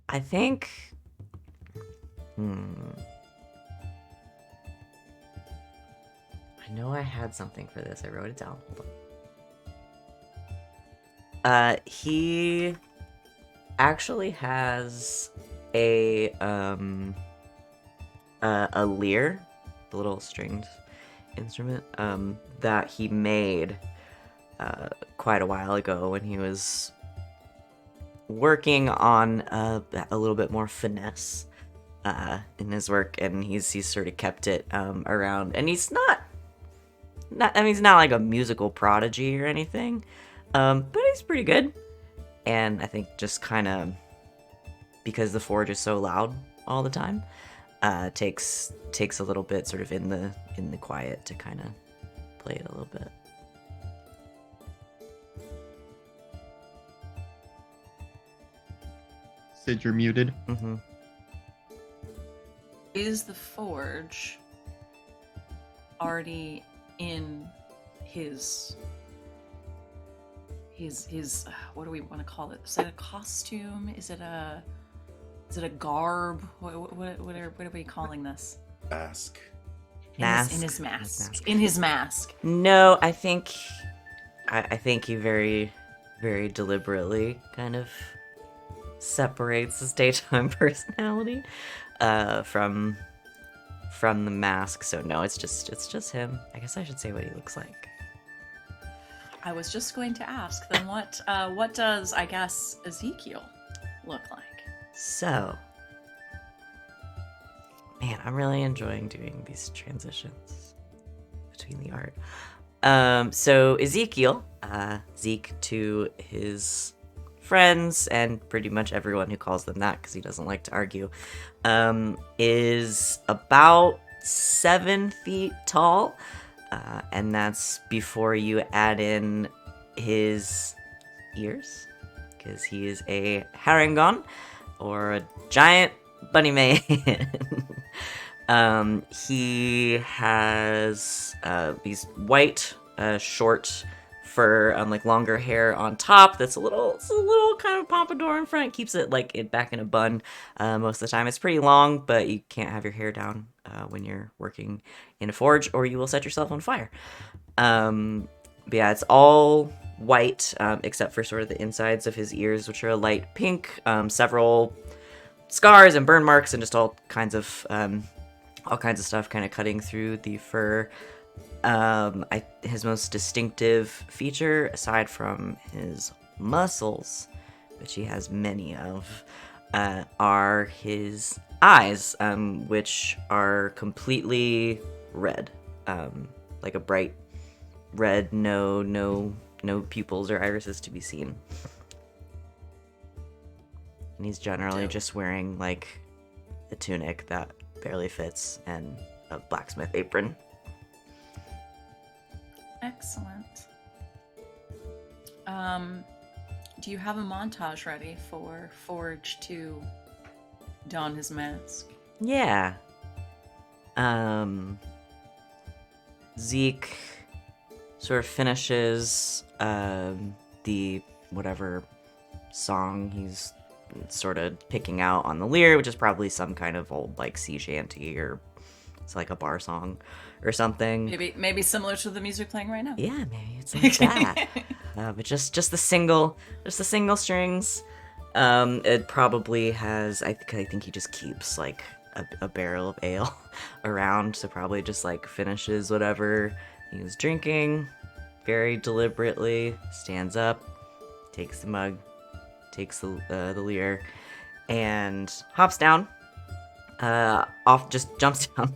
I think I know I had something for this. I wrote it down. Hold on. He actually has a lyre, the little stringed instrument, that he made quite a while ago when he was working on a little bit more finesse in his work, and he's sort of kept it around. And he's not I mean, he's not like a musical prodigy or anything, but he's pretty good. And I think just kind of because the forge is so loud all the time, takes a little bit sort of in the quiet to kind of play it a little bit. Sid, you're muted. Mm-hmm. Is the forge already in his what do we want to call it? Is it a costume? Is it a garb? What are we calling this? Mask. Mask. In his mask. In his mask. No, I think he very, very deliberately kind of separates his daytime personality from the mask. So no, it's just him. I guess I should say what he looks like. I was just going to ask. Then what does, I guess, Ezekiel look like? So, man, I'm really enjoying doing these transitions between the art. So Ezekiel, Zeke to his friends and pretty much everyone who calls them that because he doesn't like to argue, is about 7 feet tall, and that's before you add in his ears, because he is a Harangon, or a giant bunny man. He has these white, short fur, like longer hair on top. It's a little kind of pompadour in front. Keeps it like it back in a bun. Most of the time, it's pretty long, but you can't have your hair down when you're working in a forge, or you will set yourself on fire. But yeah, it's all white, except for sort of the insides of his ears, which are a light pink. Several scars and burn marks, and just all kinds of stuff kind of cutting through the fur. His most distinctive feature, aside from his muscles, which he has many of, are his eyes, which are completely red, like a bright red, no pupils or irises to be seen. And he's generally just wearing like a tunic that barely fits and a blacksmith apron. Excellent. Do you have a montage ready for Forge to don his mask? Yeah. Zeke sort of finishes the whatever song he's sort of picking out on the lyre, which is probably some kind of old like sea shanty, or it's like a bar song or something. Maybe similar to the music playing right now. Yeah, maybe it's like that. But just the single strings. It probably has. I think he just keeps like a barrel of ale around, so probably just like finishes whatever he was drinking very deliberately. Stands up, takes the mug, takes the lyre, and hops down. Just jumps down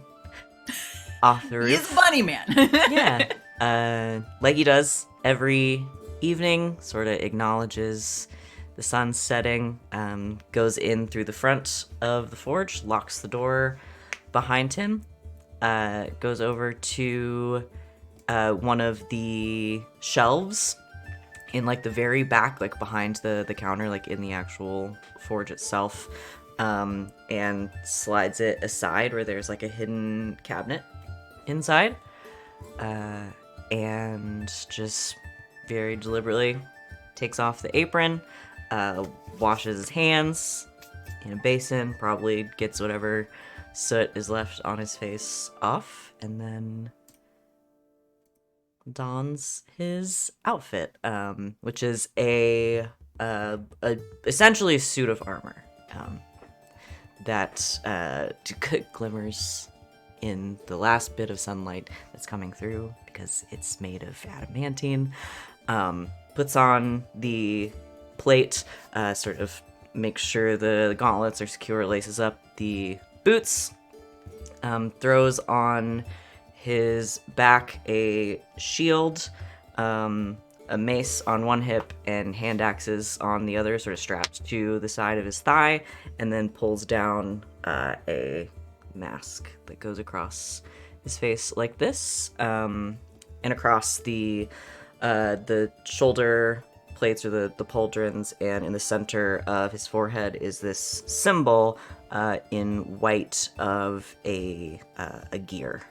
off the roof. He's Bunny Man. Yeah. Like he does every evening, sort of acknowledges the sun setting, goes in through the front of the forge, locks the door behind him, goes over to one of the shelves in like the very back, like behind the counter, like in the actual forge itself, and slides it aside where there's like a hidden cabinet inside, and just very deliberately takes off the apron, washes his hands, in a basin, probably gets whatever soot is left on his face off, and then dons his outfit, which is a essentially a suit of armor that glimmers in the last bit of sunlight that's coming through because it's made of adamantine. Puts on the plate, sort of makes sure the gauntlets are secure, laces up the boots, throws on his back a shield, a mace on one hip, and hand axes on the other, sort of strapped to the side of his thigh, and then pulls down a mask that goes across his face like this, and across the shoulder plates, or the pauldrons, and in the center of his forehead is this symbol in white of a gear.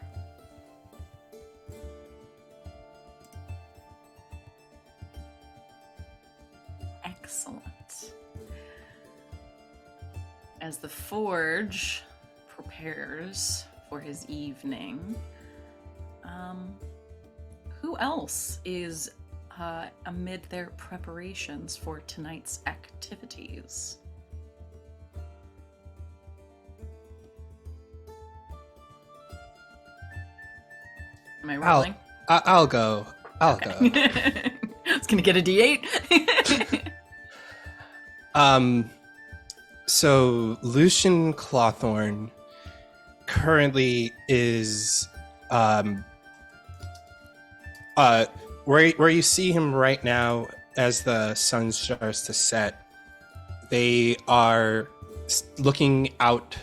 Excellent. As the forge prepares for his evening, who else is amid their preparations for tonight's activities? Am I rolling? I'll go. I'll go. It's gonna get a D8. So Lucien Clawthorn currently is where you see him right now as the sun starts to set. They are looking out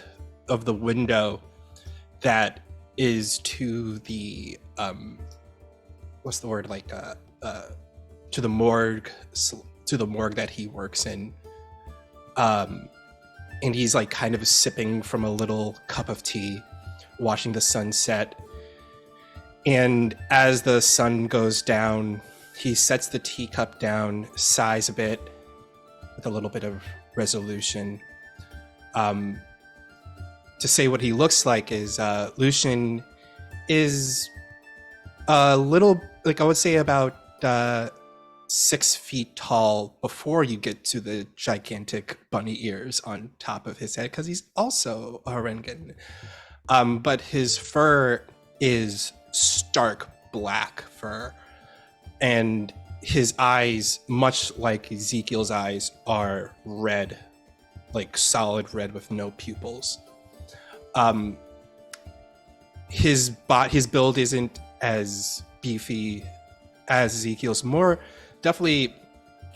of the window that is to the what's the word, like to the morgue that he works in, and he's like kind of sipping from a little cup of tea, watching the sunset. And as the sun goes down, he sets the teacup down, sighs a bit with a little bit of resolution. To say what he looks like is Lucien is a little, like I would say about 6 feet tall before you get to the gigantic bunny ears on top of his head, because he's also a Rengen. But his fur is stark black fur, and his eyes, much like Ezekiel's eyes, are red, like solid red with no pupils. His build isn't as beefy as Ezekiel's, definitely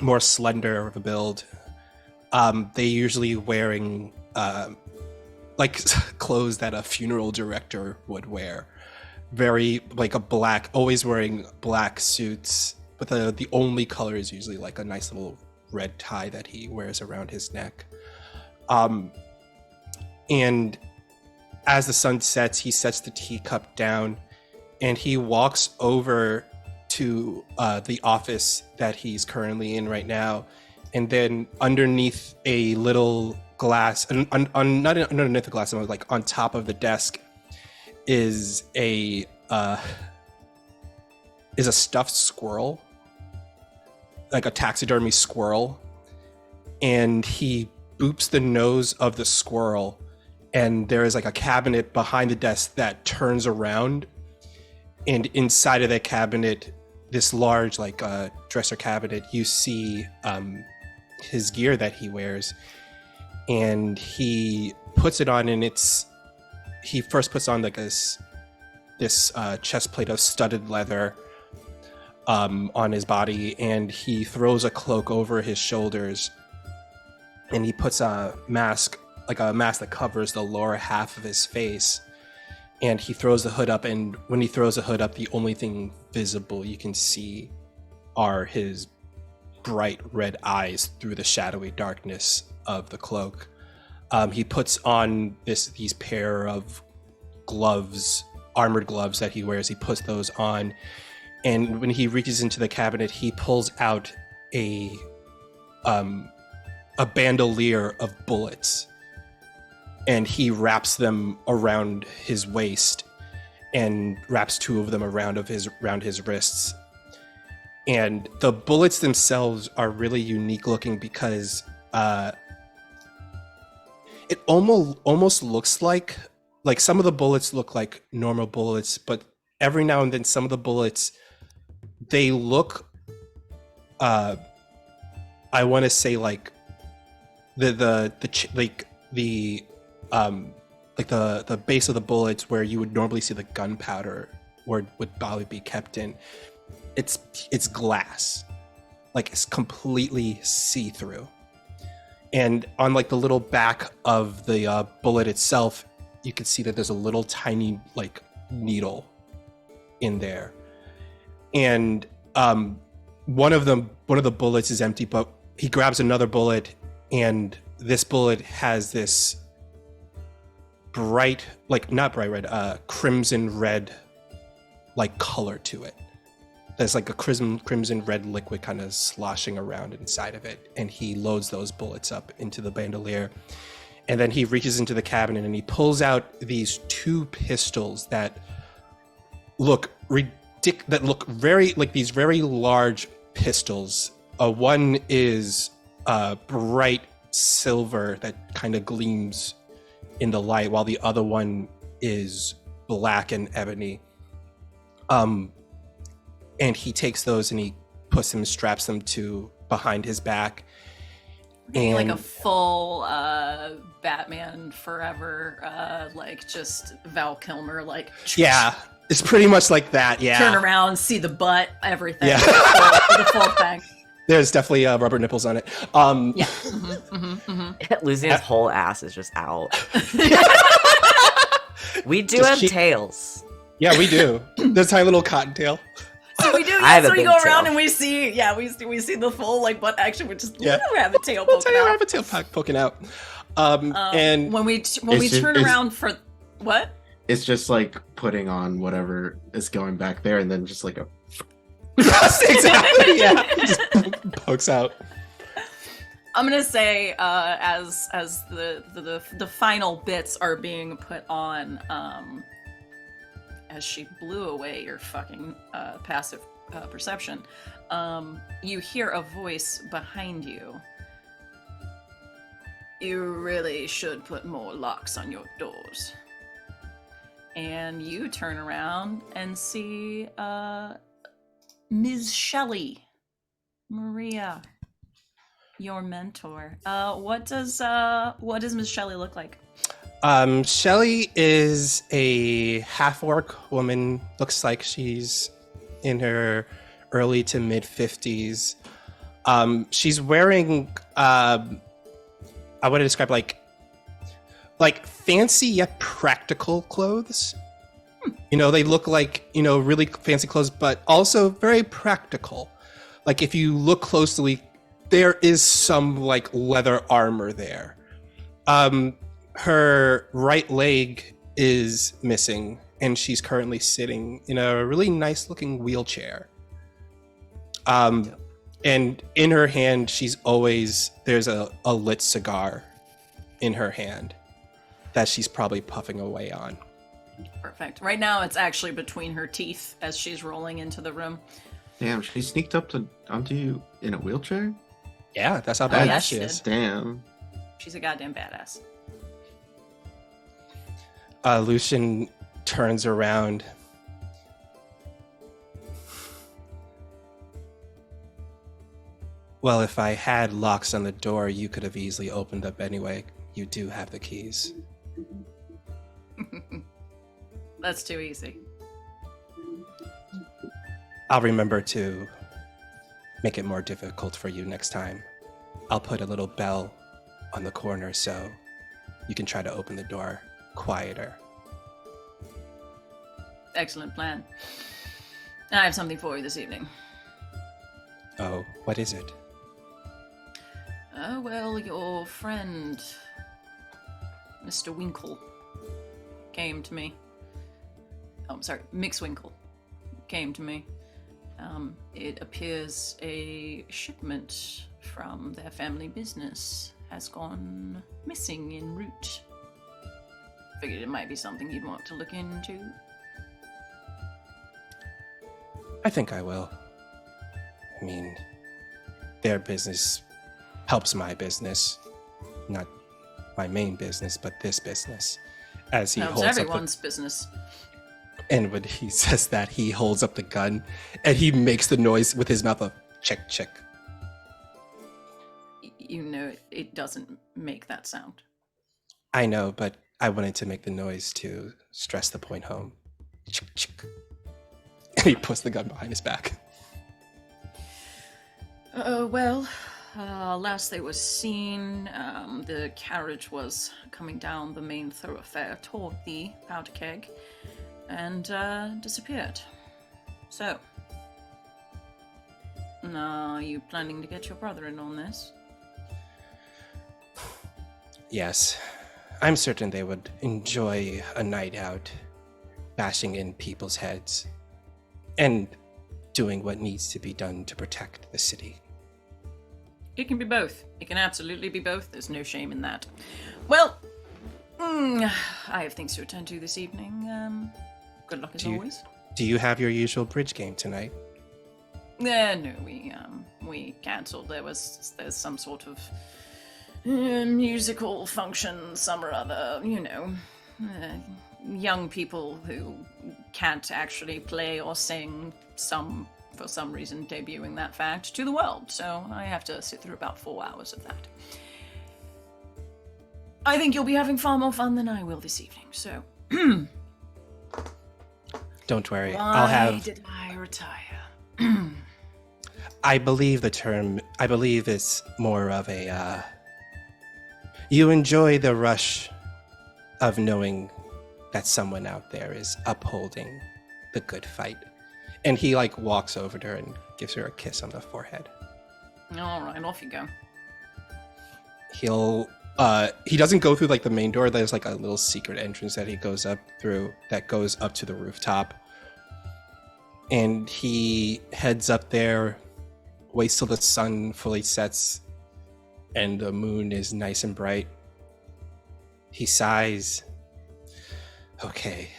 more slender of a build. They usually wearing like clothes that a funeral director would wear. Very like a black, always wearing black suits, but the only color is usually like a nice little red tie that he wears around his neck. And as the sun sets, he sets the teacup down and he walks over to the office that he's currently in right now. And then underneath a little glass, not underneath the glass, like on top of the desk, is a stuffed squirrel, like a taxidermy squirrel. And he boops the nose of the squirrel, and there is like a cabinet behind the desk that turns around, and inside of that cabinet, this large like dresser cabinet, you see his gear that he wears, and he puts it on, and he first puts on like this chest plate of studded leather on his body, and he throws a cloak over his shoulders, and he puts a mask that covers the lower half of his face, and he throws the hood up, and when he throws the hood up, the only thing visible you can see are his bright red eyes through the shadowy darkness of the cloak. He puts on these pair of gloves, armored gloves that he wears. He puts those on, and when he reaches into the cabinet, he pulls out a a bandolier of bullets, and he wraps them around his waist and wraps 2 of them around his wrists. And the bullets themselves are really unique looking because it almost looks like some of the bullets look like normal bullets, but every now and then some of the bullets, they look I want to say like the base of the bullets where you would normally see the gunpowder where it would probably be kept in. It's glass, like it's completely see-through. And on like the little back of the bullet itself, you can see that there's a little tiny like needle in there. And one of the bullets is empty, but he grabs another bullet, and this bullet has this bright, like not bright red, crimson red like color to it. There's like a crimson red liquid kind of sloshing around inside of it, and he loads those bullets up into the bandolier. And then he reaches into the cabinet and he pulls out these 2 pistols that look very like these very large pistols. One is bright silver that kind of gleams in the light, while the other one is black and ebony. And he takes those and he puts them, straps them to behind his back. And like a full Batman Forever, like just Val Kilmer, like yeah, it's pretty much like that. Yeah, turn around, see the butt, everything. Yeah, the full thing. There's definitely rubber nipples on it. Yeah. Lucien's whole ass is just out. We do have tails. Yeah, we do. There's a tiny little cottontail. So we do. I have so a we big go tail. around and we see the full like butt action, which is Yeah. little rabbit tail poking out. Rabbit tail poking out. And when we It's turn just- around for what? It's just like putting on whatever is going back there, and then just like a. exactly, yeah, just pokes out. I'm gonna say as the final bits are being put on, as she blew away your fucking passive perception, you hear a voice behind you. You really should put more locks on your doors. And you turn around and see Ms. Shelley, Maria, your mentor. What does Ms. Shelley look like? Shelley is a half-orc woman. Looks like she's in her early to mid 50s. She's wearing I want to describe like fancy yet practical clothes. You know, they look like, you know, really fancy clothes, but also very practical. Like if you look closely, there is some like leather armor there. Her right leg is missing, and she's currently sitting in a really nice looking wheelchair. And in her hand, there's a lit cigar in her hand that she's probably puffing away on. Perfect. Right now, it's actually between her teeth as she's rolling into the room. Damn, she sneaked onto you in a wheelchair? Yeah, that's how Oh, bad yeah, she she is. Damn. She's a goddamn badass. Lucien turns around. Well, if I had locks on the door, you could have easily opened up anyway. You do have the keys. That's too easy. I'll remember to make it more difficult for you next time. I'll put a little bell on the corner so you can try to open the door quieter. Excellent plan. I have something for you this evening. Oh, what is it? Oh, well, your friend, Mr. Winkle, came to me. Oh, I'm sorry, Mixwinkle came to me. It appears a shipment from their family business has gone missing en route. Figured it might be something you'd want to look into. I think I will. I mean, their business helps my business. Not my main business, but this business. As he No, it's holds up everyone's business. and when he says that, he holds up the gun and he makes the noise with his mouth of check, check. You know, it doesn't make that sound. I know, but I wanted to make the noise to stress the point home. Chick, chick. And he puts the gun behind his back. Last they were seen, the carriage was coming down the main thoroughfare toward the powder keg and disappeared. So, are you planning to get your brother in on this? Yes, I'm certain they would enjoy a night out, bashing in people's heads, and doing what needs to be done to protect the city. It can be both. It can absolutely be both. There's no shame in that. Well, I have things to attend to this evening. Good luck as always. Do you have your usual bridge game tonight? No, we cancelled. There's some sort of musical function, some or other, young people who can't actually play or sing, for some reason debuting that fact to the world, so I have to sit through about 4 hours of that. I think you'll be having far more fun than I will this evening, so... Don't worry, Why did I retire? I believe it's more of a, you enjoy the rush of knowing that someone out there is upholding the good fight. And he, walks over to her and gives her a kiss on the forehead. All right, off you go. He doesn't go through, the main door. There's, a little secret entrance that he goes up through that goes up to the rooftop. And he heads up there, waits till the sun fully sets and the moon is nice and bright. He sighs. Okay,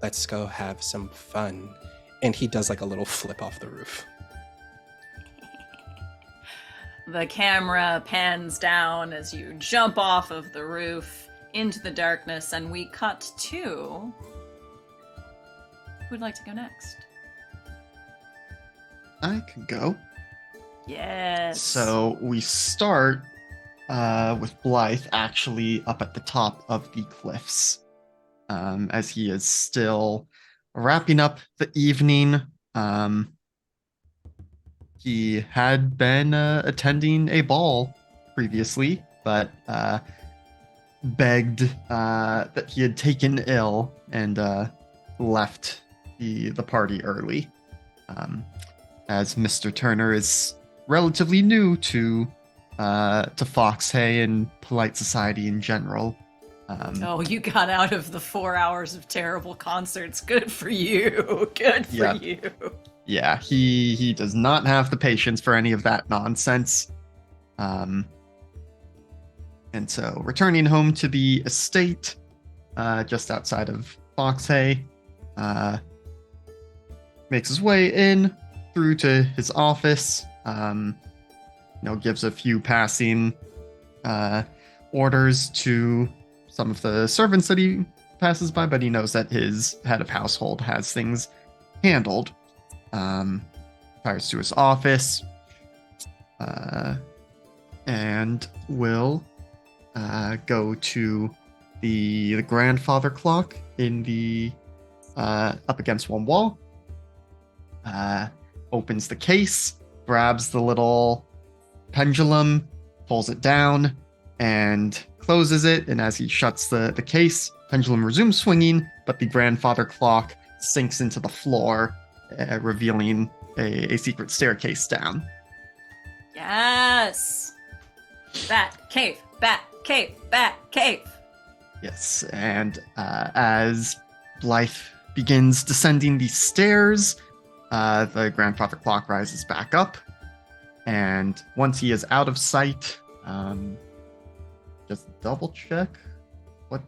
let's go have some fun. And he does a little flip off the roof. The camera pans down as you jump off of the roof into the darkness, and we cut to... Who'd like to go next? I could go. Yes. So we start with Blythe actually up at the top of the cliffs, as he is still wrapping up the evening. He had been attending a ball previously, but begged that he had taken ill and left the party early. As Mr. Turner is relatively new to Foxhay and polite society in general. You got out of the 4 hours of terrible concerts. Good for you. Good for you. Yeah, he does not have the patience for any of that nonsense. And so returning home to the estate, just outside of Foxhay, makes his way in through to his office, gives a few passing orders to some of the servants that he passes by, but he knows that his head of household has things handled. Retires to his office, and will go to the grandfather clock in the up against one wall. Opens the case, grabs the little pendulum, pulls it down, and closes it. And as he shuts the case, pendulum resumes swinging, but the grandfather clock sinks into the floor, revealing a secret staircase down. Yes. Bat cave, bat cave, bat cave. Yes, and as Blythe begins descending the stairs, the grandfather clock rises back up, And once he is out of sight, just double check. What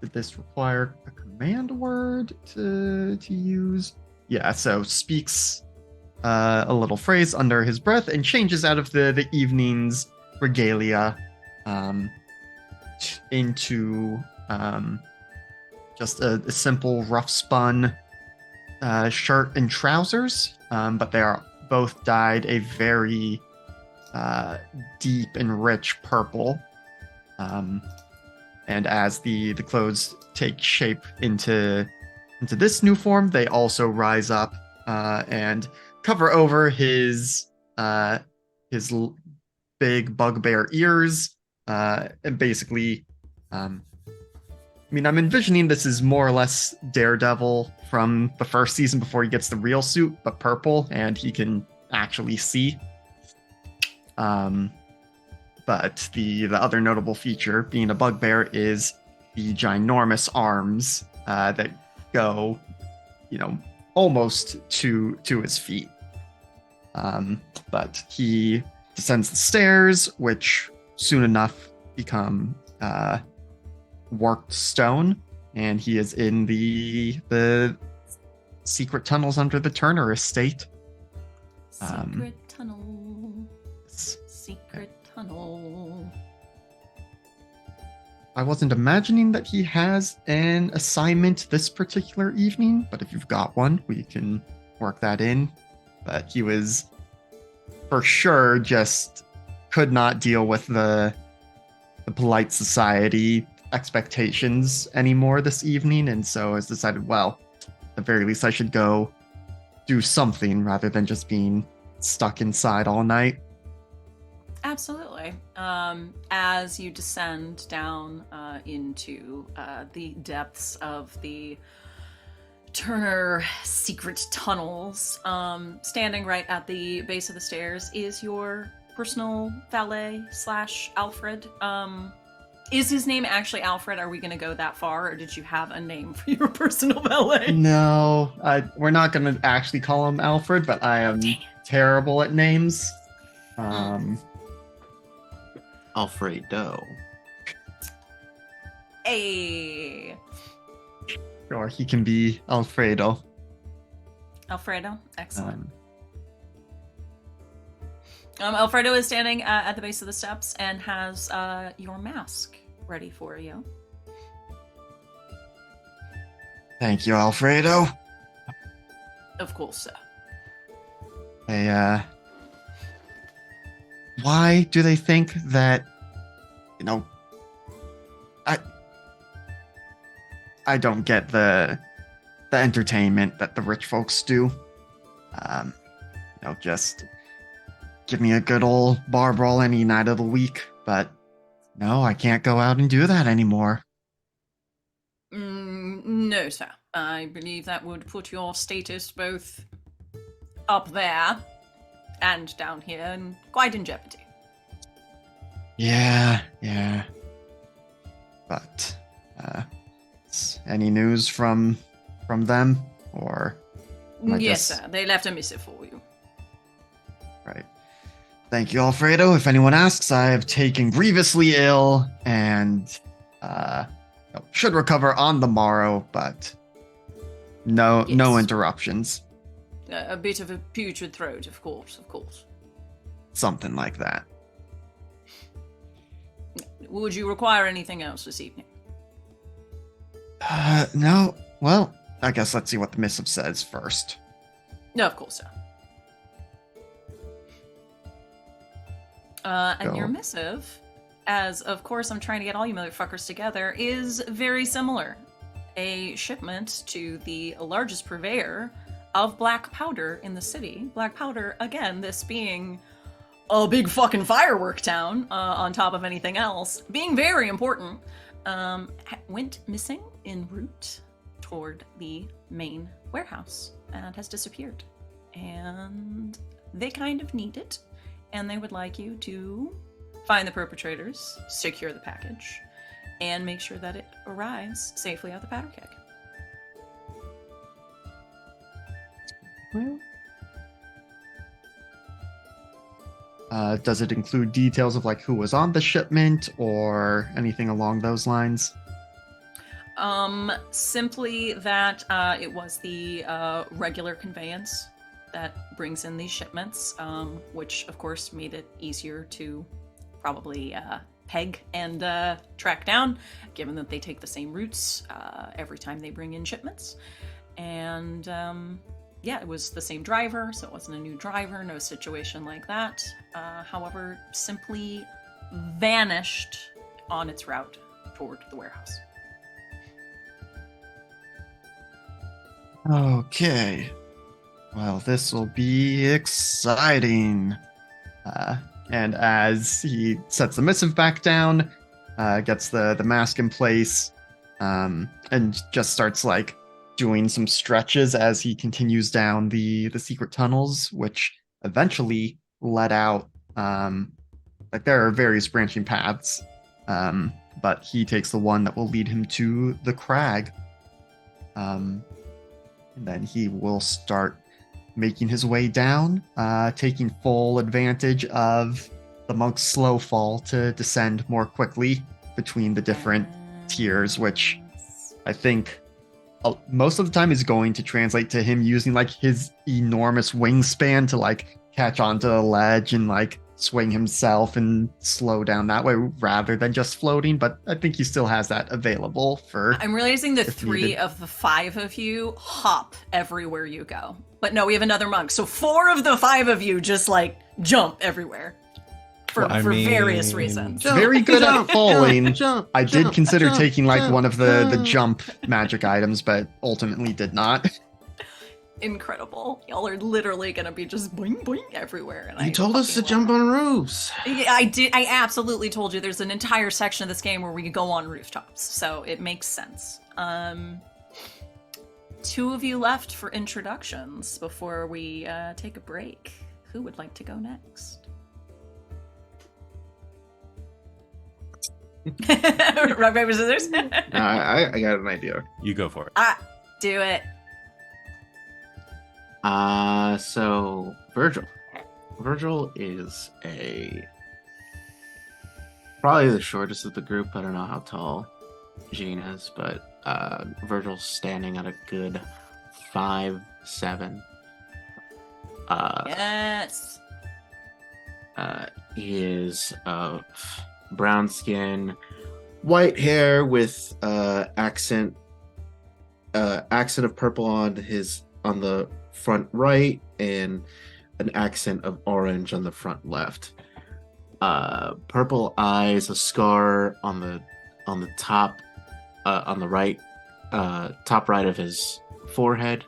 did this require? A command word to use? Yeah, so speaks a little phrase under his breath and changes out of the evening's regalia into just a simple rough spun shirt and trousers, but they are both dyed a very deep and rich purple. And as the clothes take shape into this new form, they also rise up and cover over his big bugbear ears, and basically, I mean, I'm envisioning this is more or less Daredevil from the first season before he gets the real suit, but purple, and he can actually see. But the other notable feature, being a bugbear, is the ginormous arms that go, almost to his feet. But he descends the stairs, which soon enough become worked stone, and he is in the secret tunnels under the Turner estate. Secret tunnel. Secret tunnel. I wasn't imagining that he has an assignment this particular evening, but if you've got one, we can work that in. But he was, for sure, just could not deal with the polite society expectations anymore this evening, and so has decided, well, at the very least I should go do something rather than just being stuck inside all night. Absolutely. As you descend down into the depths of the Turner secret tunnels, standing right at the base of the stairs is your personal valet / Alfred. Is his name actually Alfred? Are we going to go that far, or did you have a name for your personal valet? No, we're not going to actually call him Alfred, but I am terrible at names. Alfredo. Hey. Or he can be Alfredo. Alfredo, excellent. Alfredo is standing at the base of the steps and has your mask ready for you. Thank you, Alfredo. Of course, sir. Hey, why do they think that, I don't get the entertainment that the rich folks do. Just give me a good old bar brawl any night of the week, but no, I can't go out and do that anymore. No, sir. I believe that would put your status both up there and down here and quite in jeopardy. Yeah. But, any news from them, or? Yes, sir. They left a missive for you. Right. Thank you, Alfredo. If anyone asks, I have taken grievously ill and should recover on the morrow, but no interruptions. A bit of a putrid throat, of course. Something like that. Would you require anything else this evening? No. Well, I guess let's see what the missive says first. No, of course, sir. And your missive, as of course I'm trying to get all you motherfuckers together, is very similar. A shipment to the largest purveyor of black powder in the city. Black powder, again, this being a big fucking firework town, on top of anything else, being very important, went missing en route toward the main warehouse and has disappeared. And they kind of need it, and they would like you to find the perpetrators, secure the package, and make sure that it arrives safely at the powder keg. Well, Does it include details of like who was on the shipment or anything along those lines? Simply that it was the regular conveyance that brings in these shipments, which of course made it easier to probably peg and track down, given that they take the same routes every time they bring in shipments. And yeah, it was the same driver, so it wasn't a new driver, no situation like that. However, simply vanished on its route toward the warehouse. Okay. Well, this will be exciting. And as he sets the missive back down, gets the mask in place, and just starts like doing some stretches as he continues down the secret tunnels, which eventually let out. Like there are various branching paths, but he takes the one that will lead him to the crag. And then he will start making his way down, taking full advantage of the monk's slow fall to descend more quickly between the different tiers, which I think most of the time is going to translate to him using like his enormous wingspan to like catch onto the ledge and like swing himself and slow down that way rather than just floating. But I think he still has that available for. I'm realizing the if 3 needed. of the 5 of you hop everywhere you go. But no, we have another monk. So 4 of the 5 of you just like jump everywhere for various reasons. Very good at falling. Jump, I did jump, consider jump, taking like jump, one of the jump magic items, but ultimately did not. Incredible. Y'all are literally gonna be just boing boing everywhere. And You I told us to fucking jump love on roofs. it. Yeah, I did. I absolutely told you there's an entire section of this game where we could go on rooftops. So it makes sense. 2 of you left for introductions before we take a break. Who would like to go next? Rock, paper, scissors? I got an idea. You go for it. Do it. So Virgil. Virgil is probably the shortest of the group. I don't know how tall Jean is, but Virgil's standing at a good 5'7". Yes. He is of brown skin, white hair with accent of purple on the front right and an accent of orange on the front left. Purple eyes, a scar on the top on the right top right of his forehead.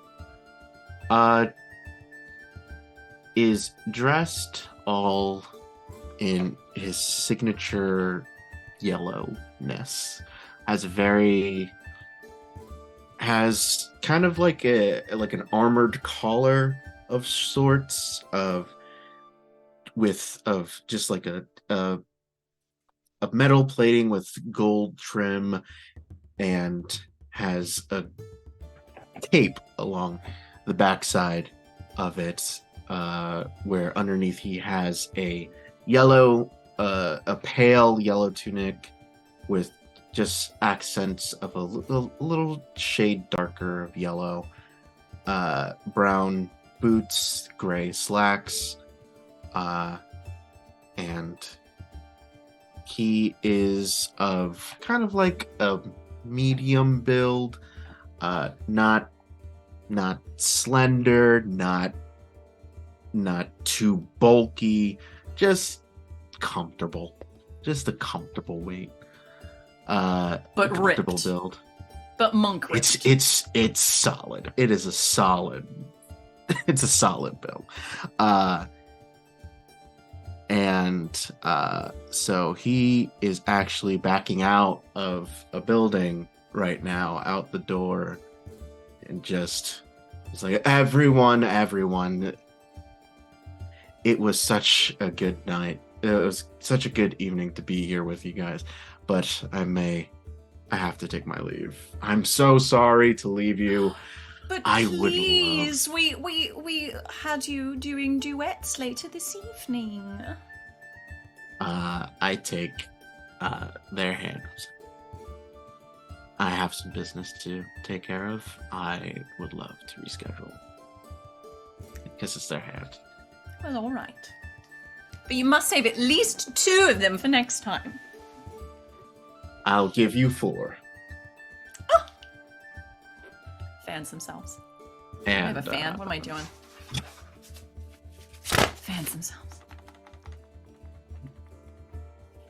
Is dressed all in his signature yellowness. Has kind of like an armored collar of sorts of just like a metal plating with gold trim, and has a tape along the backside of it, where underneath he has a pale yellow tunic with just accents of a little shade darker of yellow, brown boots, gray slacks, and he is of kind of like a medium build, not slender, not too bulky, just comfortable, just a comfortable weight, But comfortable ripped. build. But monk ripped. It's solid. It is a solid. It's a solid build. So he is actually backing out of a building right now, out the door, and it's like, everyone, it was such a good night. It was such a good evening to be here with you guys, but I have to take my leave. I'm so sorry to leave you. But I would please, we had you doing duets later this evening. I take their hand. I have some business to take care of. I would love to reschedule. Kisses their hand. Well, all right. But you must save at least 2 of them for next time. I'll give you 4. Fans themselves. And I have a fan. What am I doing? Fans themselves.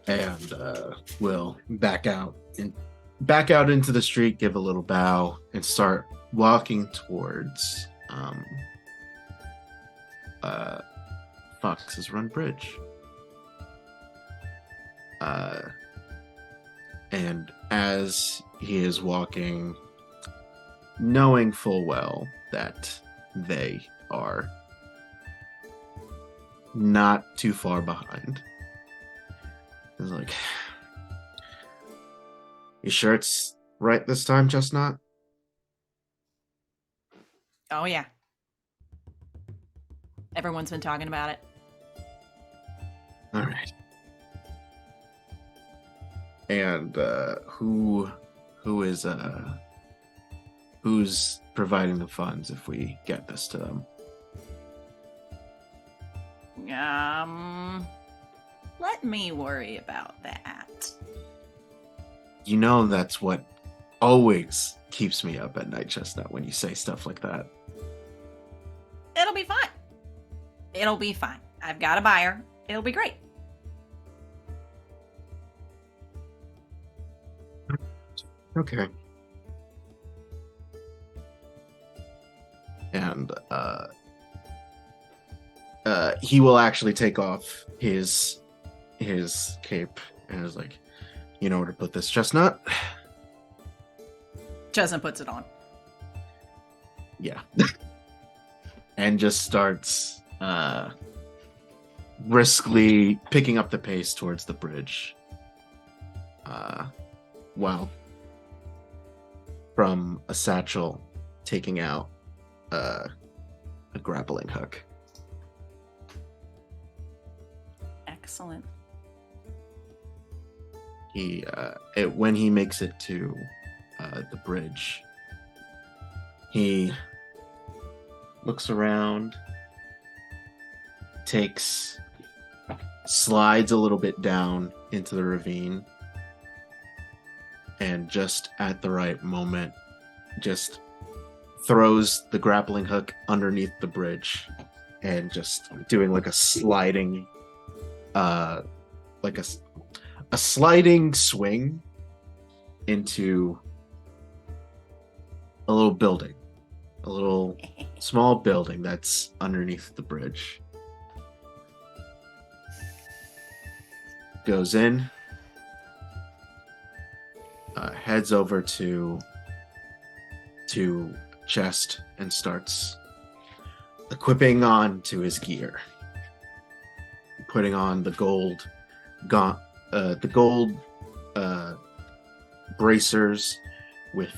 And we'll back out into the street, give a little bow, and start walking towards Fox's Run Bridge. And as he is walking, knowing full well that they are not too far behind, he's like, "You sure it's right this time, Chestnut?" Oh, yeah. Everyone's been talking about it. All right. And who's providing the funds if we get this to them? Let me worry about that. You know that's what always keeps me up at night, Chestnut, when you say stuff like that. It'll be fine. It'll be fine. I've got a buyer. It'll be great. Okay. And he will actually take off his cape and is like, "You know where to put this, Chestnut?" Chestnut puts it on. Yeah. And just starts briskly picking up the pace towards the bridge. While from a satchel taking out a grappling hook. Excellent. When he makes it to the bridge, he looks around, slides a little bit down into the ravine, and just at the right moment, just throws the grappling hook underneath the bridge and just doing like a sliding, like a sliding swing into a little building, a little small building that's underneath the bridge. Goes in, heads over to chest and starts equipping on to his gear, putting on the gold bracers with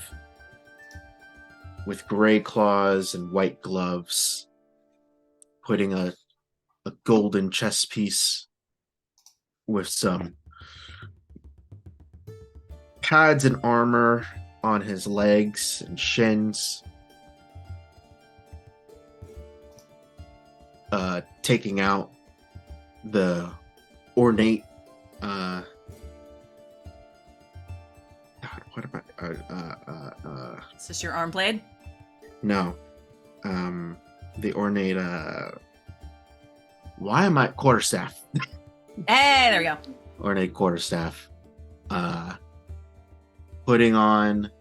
gray claws and white gloves, putting a golden chest piece with some pads and armor on his legs and shins, taking out the ornate God, what am I Is this your arm blade? no the ornate why am I quarterstaff? Hey, there we go. Ornate quarterstaff, putting on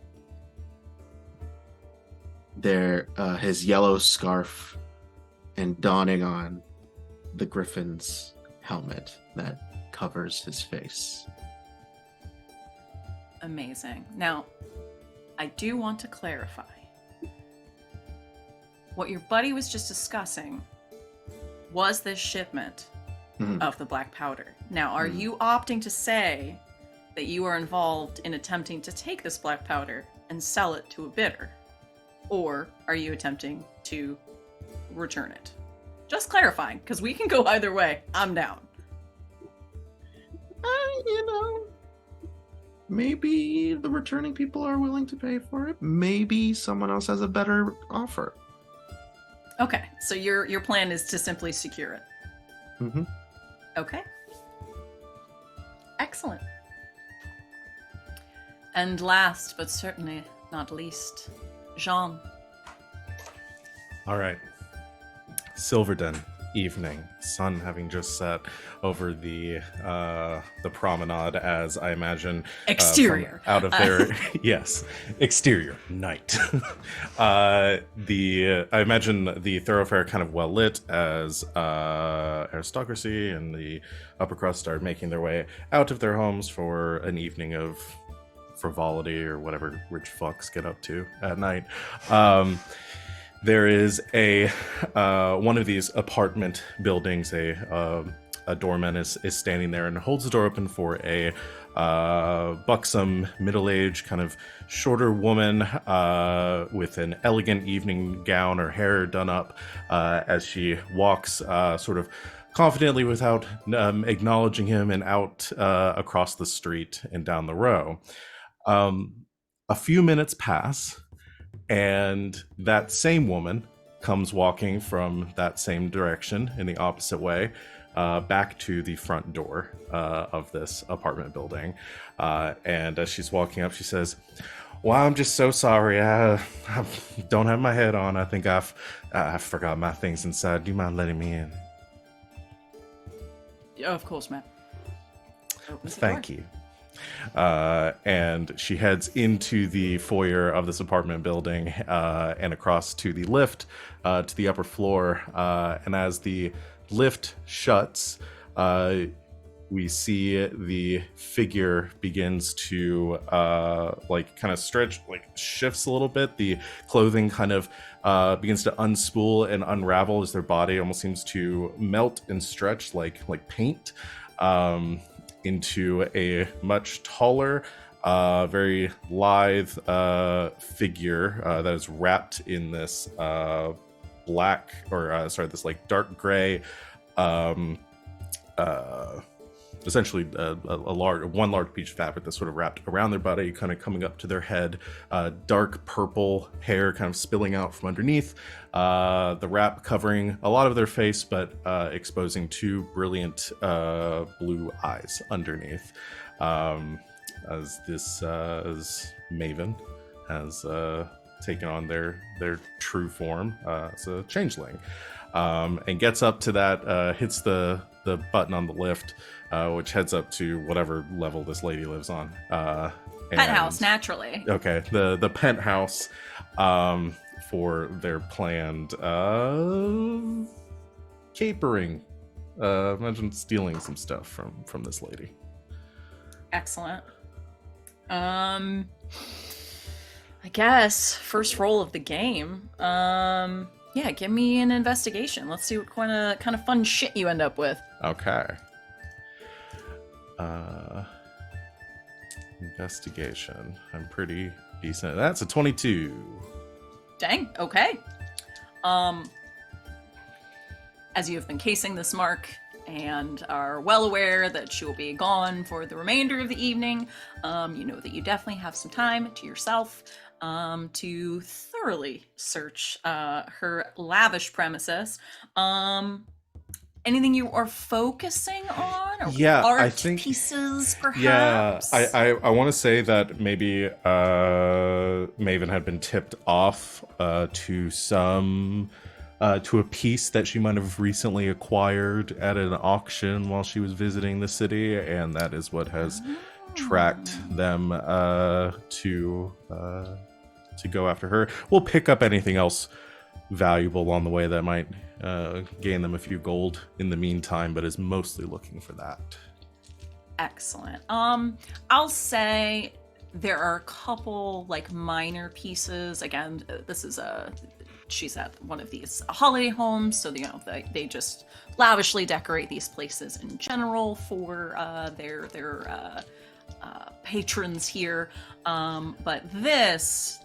his yellow scarf and donning on the Griffin's helmet that covers his face. Amazing. Now, I do want to clarify. What your buddy was just discussing was this shipment of the black powder. Now, are you opting to say that you are involved in attempting to take this black powder and sell it to a bidder? Or are you attempting to return it? Just clarifying, because we can go either way. I'm down. you know, maybe the returning people are willing to pay for it. Maybe someone else has a better offer. Okay, so your plan is to simply secure it. Mm-hmm. Okay. Excellent. And last, but certainly not least, Jean. All right. Silverden evening, sun having just set over the promenade, as I imagine Exterior out of their yes, exterior night. I imagine the thoroughfare kind of well lit as aristocracy and the upper crust are making their way out of their homes for an evening of frivolity or whatever rich fucks get up to at night. There is a one of these apartment buildings. A doorman is standing there and holds the door open for a buxom, middle-aged, kind of shorter woman with an elegant evening gown, her hair done up as she walks sort of confidently without acknowledging him and out across the street and down the row. A few minutes pass, and that same woman comes walking from that same direction in the opposite way back to the front door of this apartment building. And as she's walking up, she says, "Well, I'm just so sorry. I don't have my head on. I think I forgot my things inside. Do you mind letting me in?" Yeah, of course, ma'am. Thank you. And she heads into the foyer of this apartment building and across to the lift to the upper floor. And as the lift shuts, we see the figure begins to kind of stretch, shifts a little bit. The clothing kind of begins to unspool and unravel as their body almost seems to melt and stretch like paint. Into a much taller, very lithe figure that is wrapped in this black, or this dark gray, essentially one large piece of fabric that's sort of wrapped around their body, kind of coming up to their head, dark purple hair kind of spilling out from underneath, the wrap covering a lot of their face, but exposing two brilliant blue eyes underneath, as Maven has taken on their true form as a changeling, and gets up to that, hits the button on the lift, which heads up to whatever level this lady lives on. Penthouse, naturally. Okay, the penthouse for their planned capering. Imagine stealing some stuff from this lady. Excellent. I guess first roll of the game. Yeah, give me an investigation. Let's see what kind of fun shit you end up with. Okay. Investigation. I'm pretty decent. That's a 22. Dang, okay. As you have been casing this mark and are well aware that she will be gone for the remainder of the evening, you know that you definitely have some time to yourself to thoroughly search her lavish premises. Anything you are focusing on? Or art I think pieces, perhaps? Yeah, I want to say that maybe Maven had been tipped off to a piece that she might have recently acquired at an auction while she was visiting the city, and that is what has tracked them to go after her. We'll pick up anything else valuable on the way that might gain them a few gold in the meantime, but is mostly looking for that. Excellent. I'll say there are a couple minor pieces. Again, this is she's at one of these holiday homes, so they just lavishly decorate these places in general for their patrons here. But this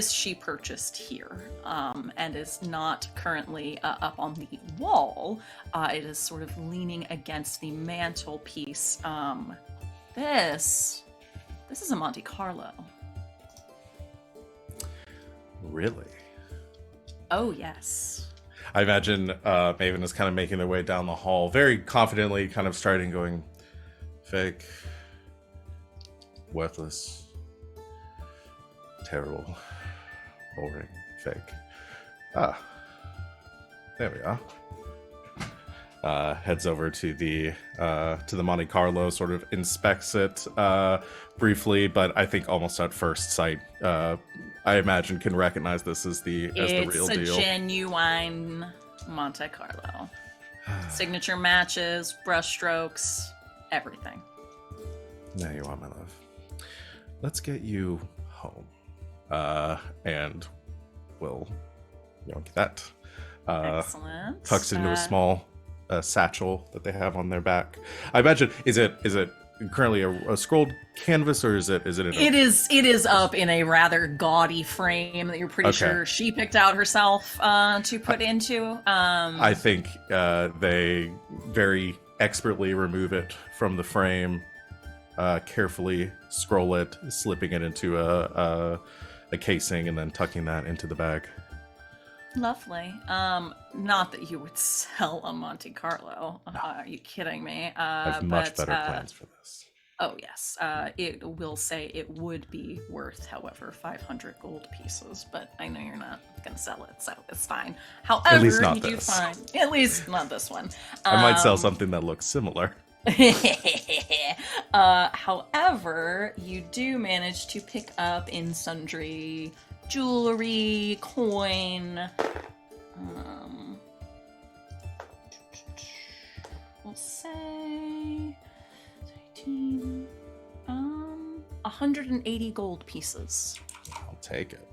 she purchased here, and is not currently up on the wall. It is sort of leaning against the mantelpiece This is a Monte Carlo. Really? Oh, yes. I imagine Maven is kind of making their way down the hall, very confidently, kind of striding, going, fake, worthless, terrible, boring, fake. Ah, there we are. Heads over to the Monte Carlo, sort of inspects it briefly, but I think almost at first sight, I imagine can recognize this as the real deal. It's a genuine Monte Carlo. Signature matches, brushstrokes, everything. There you are, my love. Let's get you home, and we'll yoink that. Excellent. Tucks into a small satchel that they have on their back. I imagine is it currently a scrolled canvas, or is it in It is up in a rather gaudy frame that you're pretty sure she picked out herself to put into. I think they very expertly remove it from the frame, carefully scroll it, slipping it into a casing, and then tucking that into the bag. Lovely. Not that you would sell a Monte Carlo. Are you kidding me? I have much better plans for this. Oh, yes. It will say it would be worth, however, 500 gold pieces, but I know you're not going to sell it, so it's fine. However, at least not you do this. find... At least not this one. I might sell something that looks similar. However, you do manage to pick up in sundry jewelry, coin, we'll say 13, 180 gold pieces. I'll take it.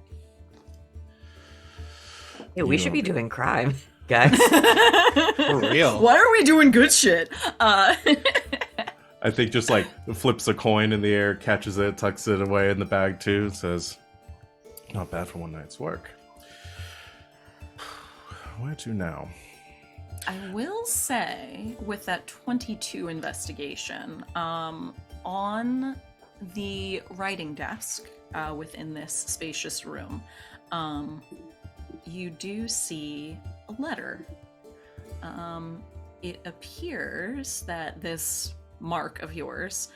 Yeah, we should be doing crime, guys. For real. Why are we doing good shit? I think just like flips a coin in the air, catches it, tucks it away in the bag too, and says, not bad for one night's work. Where to now? I will say, with that 22 investigation, on the writing desk within this spacious room, you do see a letter. It appears that this mark of yours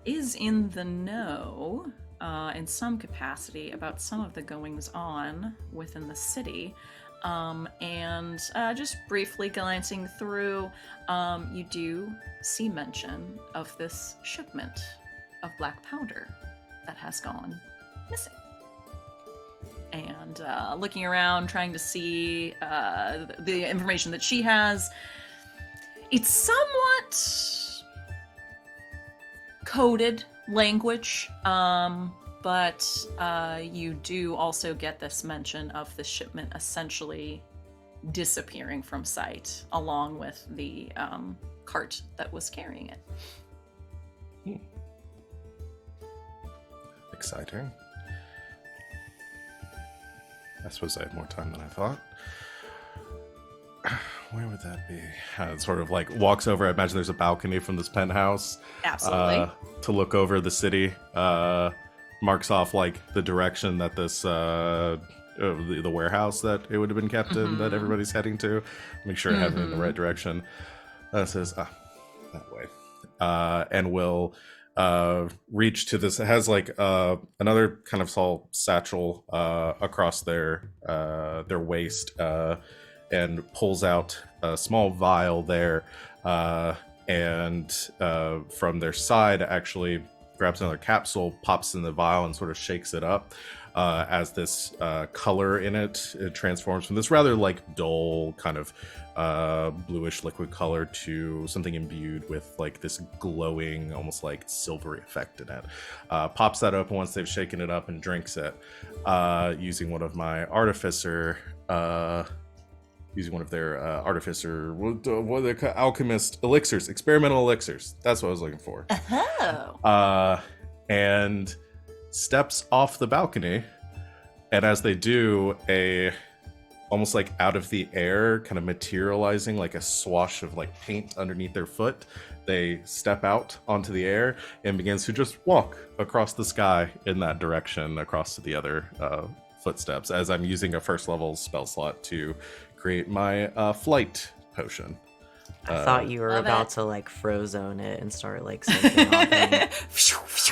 is in the know in some capacity about some of the goings on within the city. And just briefly glancing through, you do see mention of this shipment of black powder that has gone missing. And looking around, trying to see the information that she has, it's somewhat coded language, but you do also get this mention of the shipment essentially disappearing from sight, along with the cart that was carrying it. Exciting. I suppose I had more time than I thought. Where would that be? It sort of like walks over. I imagine there's a balcony from this penthouse. Absolutely. To look over the city. Marks off like the direction that this the warehouse that it would have been kept in, that everybody's heading to. Make sure it has it in the right direction. Says that way, and will reach to this. It has like another kind of small satchel across their waist, and pulls out a small vial there, and from their side actually grabs another capsule, pops in the vial, and sort of shakes it up as this color in it transforms from this rather like dull kind of bluish liquid color to something imbued with like this glowing, almost like silvery effect in it. Pops that open once they've shaken it up and drinks it, using one of my artificer using one of their artificer, what they call alchemist elixirs, experimental elixirs. That's what I was looking for. And steps off the balcony, and as they do, a almost like out of the air, kind of materializing like a swash of like paint underneath their foot. They step out onto the air and begins to just walk across the sky in that direction, across to the other footsteps, as I'm using a first level spell slot to create my flight potion. I thought you were love about it. to like frozone it and start like surfing off him.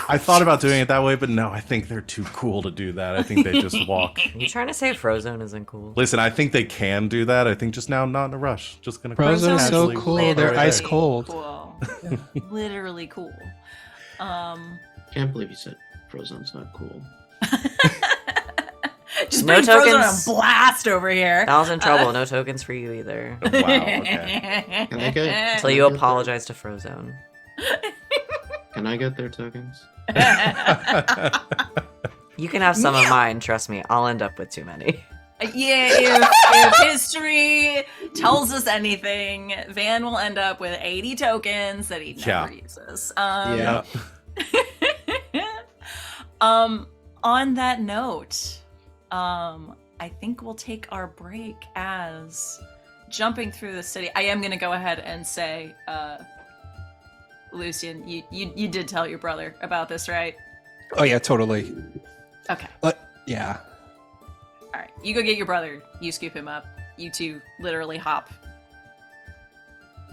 I thought about doing it that way, but no, I think they're too cool to do that. I think they just walk. Are you trying to say frozone isn't cool? Listen, I think they can do that. I think just now, not in a rush. Just gonna Frozone's so casually cool. throw They're it ice in. cold. Cool. Literally cool. Can't believe you said Frozone's not cool. Just No putting Frozen on a tokens. blast over here. I was in trouble. No tokens for you either. Wow. Okay. Can I get? Until you apologize to Frozone. Can I get their tokens? You can have some of mine, trust me. I'll end up with too many. Yeah, if history tells us anything, Van will end up with 80 tokens that he never uses. Yeah. On that note, I think we'll take our break as jumping through the city. I am going to go ahead and say, Lucien, you did tell your brother about this, right? Oh yeah, totally. Okay. Yeah. All right. You go get your brother. You scoop him up. You two literally hop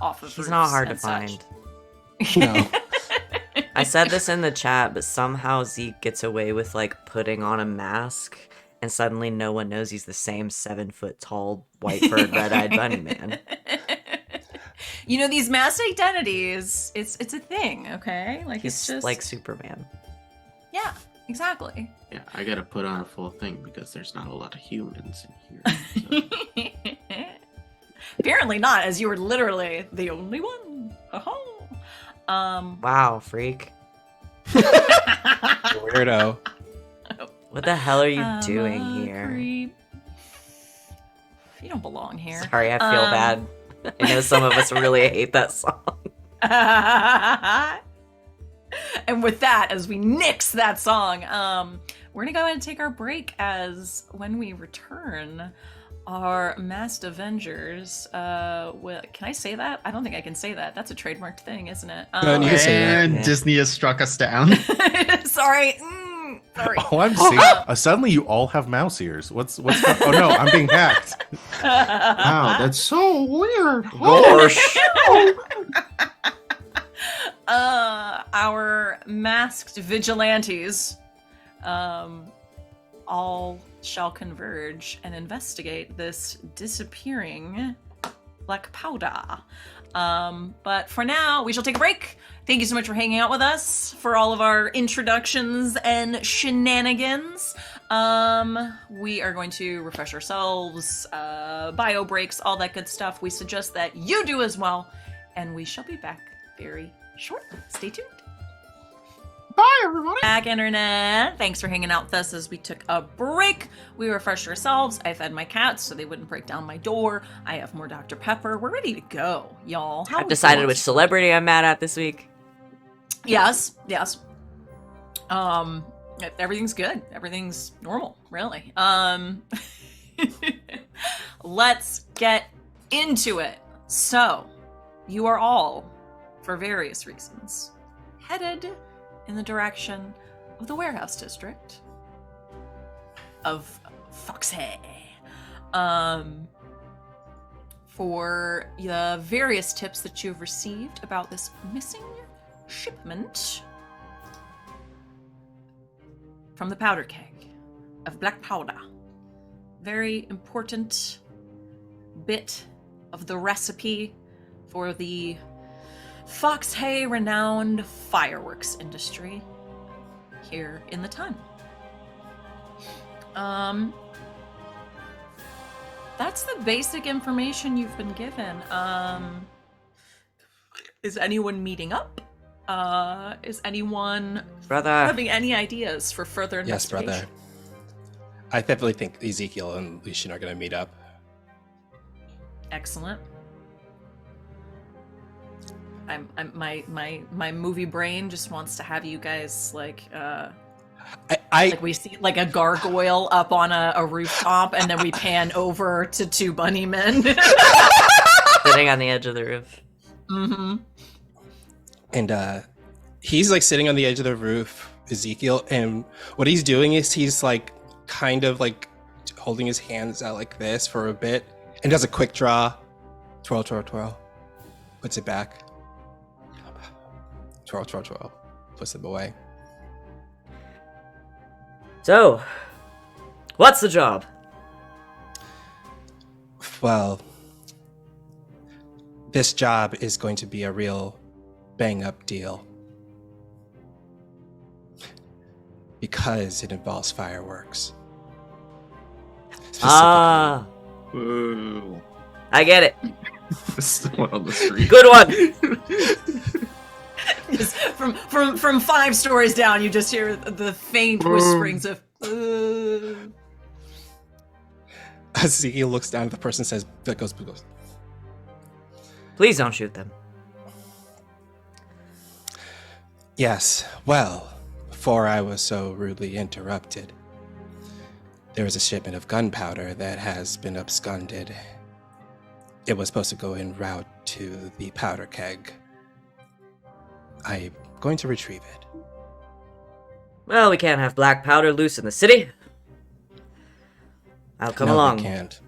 off of He's roofs not hard to and such. find. No. I said this in the chat, but somehow Zeke gets away with like putting on a mask, and suddenly no one knows he's the same 7-foot tall, white-furred, red-eyed bunny man. You know, these masked identities, it's a thing, okay? Like He's it's just like Superman. yeah, exactly. Yeah, I gotta put on a full thing because there's not a lot of humans in here. So. Apparently not, as you were literally the only one. Oh. Wow, freak. Weirdo. What the hell are you I'm doing a here? creep. You don't belong here. Sorry, I feel bad. I know some of us really hate that song. And with that, as we nix that song, we're gonna go ahead and take our break. As when we return, our masked Avengers. Can I say that? I don't think I can say that. That's a trademarked thing, isn't it? No, you can say that. And Yeah. Disney has struck us down. Sorry. Sorry. Oh, I'm seeing. Suddenly, you all have mouse ears. What's? Oh no, I'm being hacked. Wow, that's so weird. Gosh. Our masked vigilantes, all shall converge and investigate this disappearing black powder. But for now, we shall take a break. Thank you so much for hanging out with us for all of our introductions and shenanigans. We are going to refresh ourselves, bio breaks, all that good stuff. We suggest that you do as well, and we shall be back very shortly. Stay tuned. Bye, everybody. Back, internet. Thanks for hanging out with us as we took a break. We refreshed ourselves. I fed my cats so they wouldn't break down my door. I have more Dr. Pepper. We're ready to go, y'all. How I've decided was- which celebrity I'm mad at this week. Yes. Everything's good. Everything's normal, really. Let's get into it. So, you are all, for various reasons, headed in the direction of the warehouse district of Fae-cilitator. For the various tips that you've received about this missing shipment from the powder keg of black powder. Very important bit of the recipe for the Fae-cilitator renowned fireworks industry here in the ton. That's the basic information you've been given. Is anyone meeting up? Is anyone Brother. having any ideas for further Yes, investigation? brother. I definitely think Ezekiel and Lucien are going to meet up. Excellent. My movie brain just wants to have you guys like Like we see like a gargoyle up on a rooftop, and then we pan over to two bunny men. Sitting on the edge of the roof. Mm-hmm. And he's like sitting on the edge of the roof, Ezekiel, and what he's doing is he's like kind of like holding his hands out like this for a bit and does a quick draw. Twirl, twirl, twirl. Puts it back. Twirl, twirl, twirl. Puts them away. So, what's the job? Well, this job is going to be a real bang-up deal. Because it involves fireworks. Ah, Ooh. I get it. This is the one on the street. Good one. Just from 5 stories down, you just hear the faint whisperings of. Ezekiel looks down at the person, says, "That goes." Please don't shoot them. Yes. Well, before I was so rudely interrupted, there was a shipment of gunpowder that has been absconded. It was supposed to go en route to the powder keg. I'm going to retrieve it. Well, we can't have black powder loose in the city. I'll come No, along. we can't.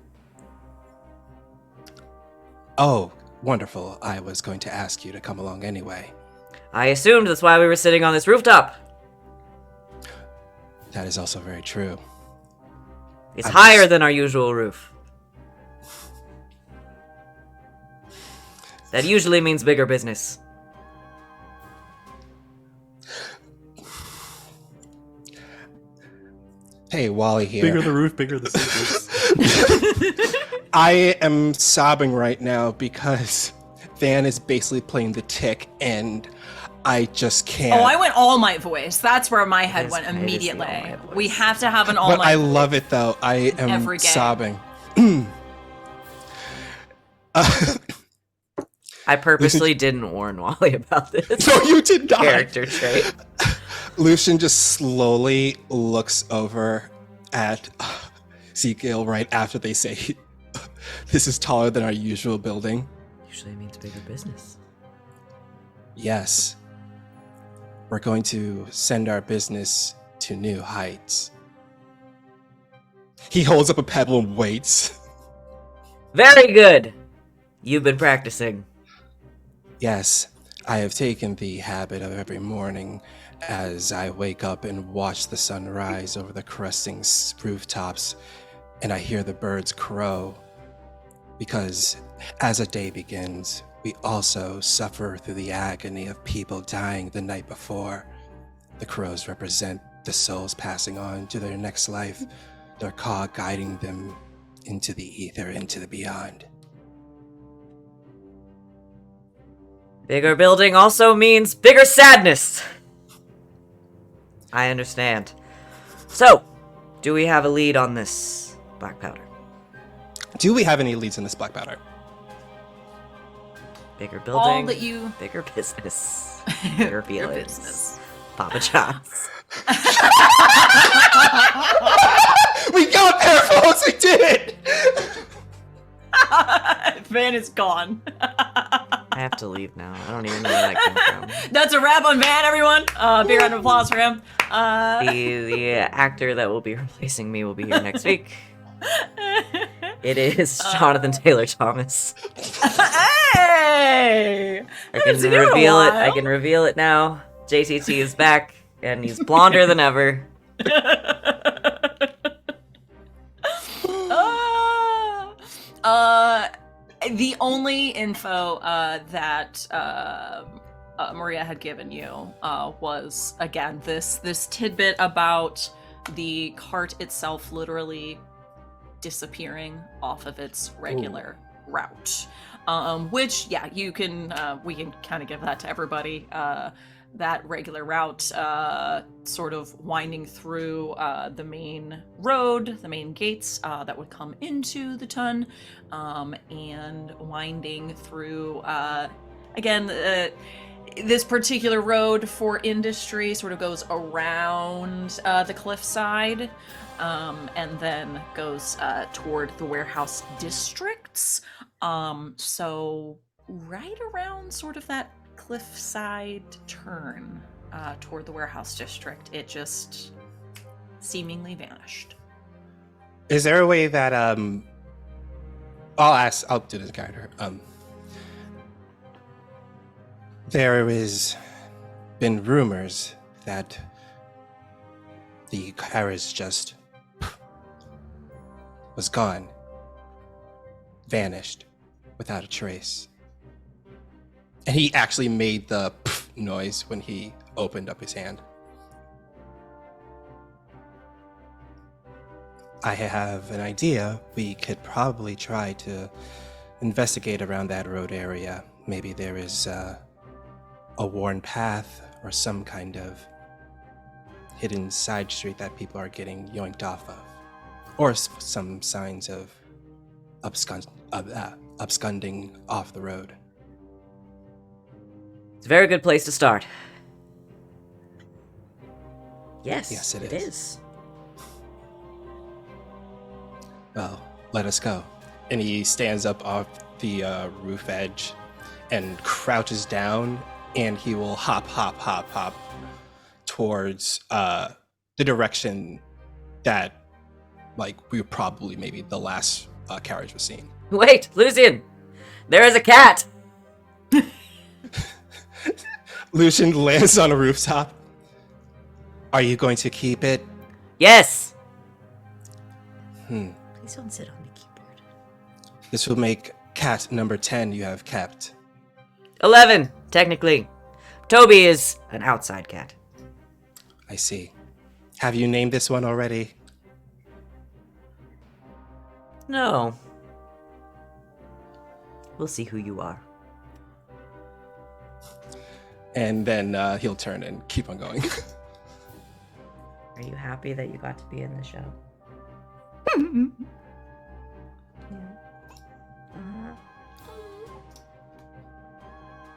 Oh, wonderful. I was going to ask you to come along anyway. I assumed that's why we were sitting on this rooftop. That is also very true. It's I higher was- than our usual roof. That usually means bigger business. Hey, Wally here. Bigger the roof, bigger the secrets. I am sobbing right now because Van is basically playing the tick and I just can't. Oh, I went All Might voice. That's where my head It is- went it is the immediately. All Might voice. We have to have an All But Might I voice. love it though. I am Every game. sobbing. I purposely didn't warn Wally about this No, you did not. character trait. Lucien just slowly looks over at Ezekiel right after they say, "This is taller than our usual building." Usually means bigger business. Yes. We're going to send our business to new heights. He holds up a pebble and waits. Very good. You've been practicing. Yes, I have taken the habit of every morning as I wake up and watch the sun rise over the crusting rooftops, and I hear the birds crow. Because as a day begins, we also suffer through the agony of people dying the night before. The crows represent the souls passing on to their next life, their caw guiding them into the ether, into the beyond. Bigger building also means bigger sadness. I understand. So, do we have a lead on this black powder? Do we have any leads in this black powder? Bigger All building, that you. bigger business, bigger Your feelings. business. Papa John's. We got there, folks! We did it! Van is gone. I have to leave now. I don't even know where that came from. That's a wrap on Van, everyone. Big round of applause for him. The actor that will be replacing me will be here next week. It is Jonathan Taylor Thomas. Hey! I can It's been a reveal it. while. I can reveal it now. JTT is back, and he's blonder than ever. The only info that Maria had given you was again this tidbit about the cart itself literally disappearing off of its regular route. Which, yeah, you can we can kind of give that to everybody. That regular route sort of winding through the main road, the main gates that would come into the ton, and winding through again this particular road for industry sort of goes around the cliffside, and then goes toward the warehouse districts. So right around sort of that cliffside turn toward the warehouse district, it just seemingly vanished. Is there a way that I'll do this character. There has been rumors that the carriage just was gone, vanished, without a trace. And he actually made the noise when he opened up his hand. I have an idea. We could probably try to investigate around that road area. Maybe there is a worn path or some kind of hidden side street that people are getting yoinked off of, or some signs of absconding off the road. It's a very good place to start. Yes, it it is. Well, let us go. And he stands up off the roof edge and crouches down, and he will hop towards the direction that, like, we were probably maybe the last carriage was seen. Wait, Lucien! There is a cat! Lucien lands on a rooftop. Are you going to keep it? Yes! Hmm. Please don't sit on the keyboard. This will make cat number 10 you have kept. 11, technically. Toby is an outside cat. I see. Have you named this one already? No. We'll see who you are. And then he'll turn and keep on going. Are you happy that you got to be in the show?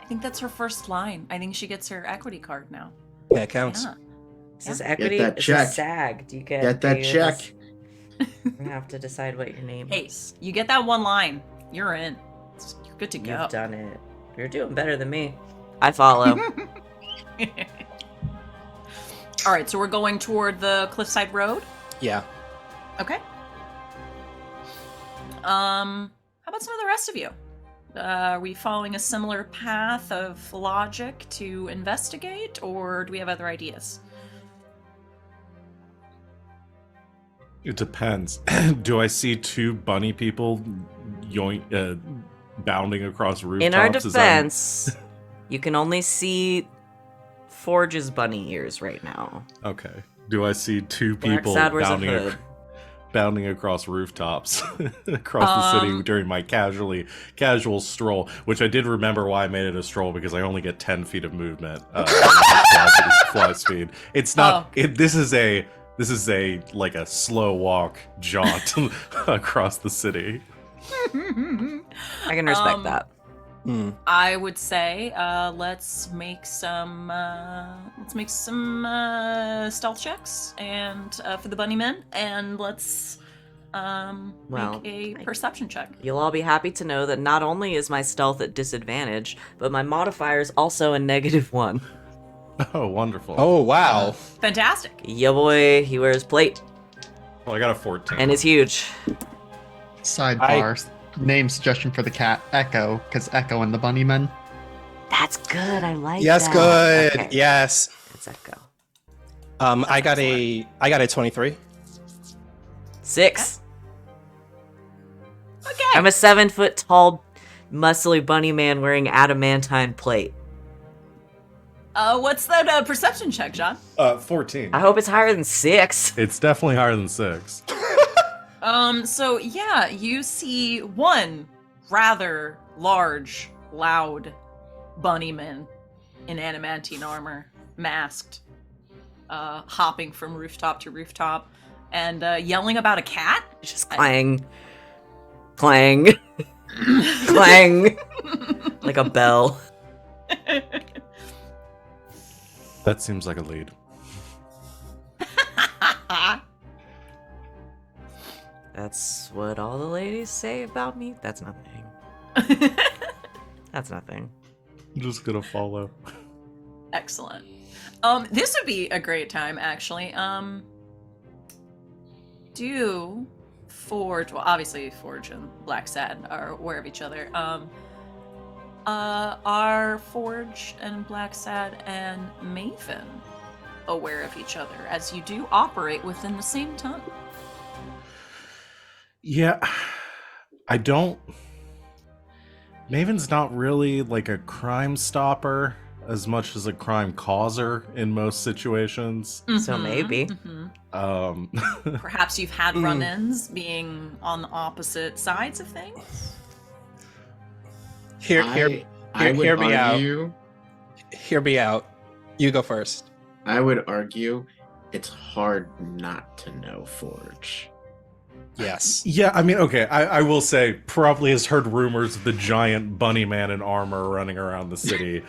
I think that's her first line. I think she gets her equity card now. That counts. Yeah. This is equity. Get that It's check. a SAG. Do you Get that do you check. You have to decide what your name Hey, is. you get that one line, you're in. You're good to go. You've done it. You're doing better than me. I follow. All right, so we're going toward the cliffside road. Yeah. Okay. How about some of the rest of you? Are we following a similar path of logic to investigate, or do we have other ideas? It depends. Do I see two bunny people bounding across rooftops? In our as I'm- defense, you can only see Forge's bunny ears right now. Okay. Do I see two Black people Saad wears a bounding hood. bounding across rooftops across the city during my casual stroll, which I did remember why I made it a stroll, because I only get 10 feet of movement fly speed. It's not this is a like a slow walk jaunt across the city. I can respect that. I would say let's make some stealth checks and for the bunny men, and let's make a perception check. You'll all be happy to know that not only is my stealth at disadvantage, but my modifier is also a -1. Oh, wonderful. Oh, wow. Fantastic. Yeah, boy, he wears plate Well, I got a 14. and is huge. Sidebar. Name suggestion for the cat, Echo, because Echo and the Bunnymen. That's good. I like Yes, that. good. Okay. Yes. It's Echo. I got a 23. 6. Okay. I'm a 7-foot tall, muscly bunny man wearing adamantine plate. What's that perception check, John? 14. I hope it's higher than 6. It's definitely higher than 6. So yeah, you see one rather large, loud bunnyman in adamantine armor, masked, hopping from rooftop to rooftop, and yelling about a cat. Just clang, clang, clang, like a bell. That seems like a lead. That's what all the ladies say about me. That's nothing. That's nothing. I'm just gonna follow. Excellent. This would be a great time, actually. Do Forge, well, obviously Forge and Black Sad are aware of each other. Are Forge and Black Sad and Maven aware of each other, as you do operate within the same tongue? Yeah, I don't. Maven's not really like a crime stopper as much as a crime causer in most situations. So maybe. Perhaps you've had run-ins being on the opposite sides of things? Hear me out. argue, Hear me out. You go first. I would argue it's hard not to know Forge. Yes. Yeah, I mean, okay, I will say, probably has heard rumors of the giant bunny man in armor running around the city,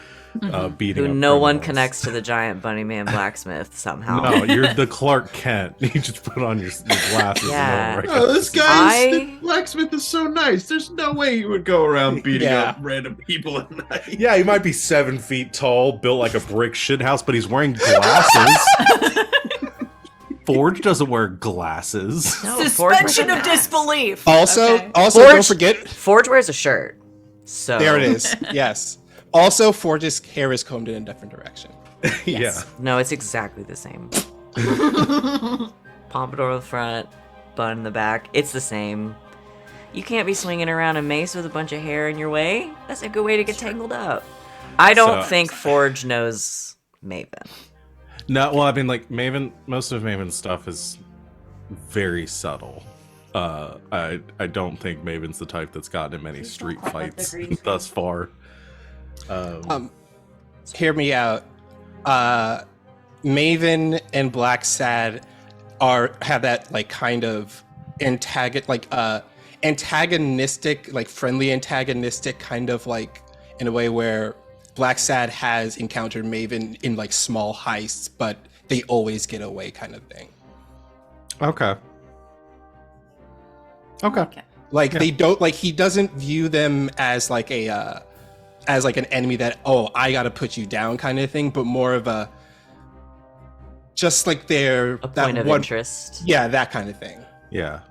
beating Who up no one criminals. connects to the giant bunny man blacksmith somehow. No, you're the Clark Kent. You just put on your glasses. Yeah. And Oh, this guy, I- the blacksmith is so nice. There's no way he would go around beating Yeah. up random people at night. Yeah, he might be 7 feet tall, built like a brick shithouse, but he's wearing glasses. Forge doesn't wear glasses. No, Forge Suspension wears a of mask. disbelief. Also, Okay. don't Forge- forget. Forge wears a shirt. So There it is. Yes. Also, Forge's hair is combed in a different direction. Yeah. No, it's exactly the same. Pompadour in the front, bun in the back. It's the same. You can't be swinging around a mace with a bunch of hair in your way. That's a good way to get tangled up. I don't So- think Forge knows Maven. No, well, I mean, like, most of Maven's stuff is very subtle. I don't think Maven's the type that's gotten in many street fights thus far. Hear me out. Maven and Black Sad have that like kind of antagonistic, like friendly antagonistic kind of like in a way where Black Sad has encountered Maven in like small heists, but they always get away kind of thing. Okay. Okay. Like they don't like he doesn't view them as like a as like an enemy that I gotta put you down kind of thing, but more of a just like their A point of interest. Yeah, that kind of thing. Yeah.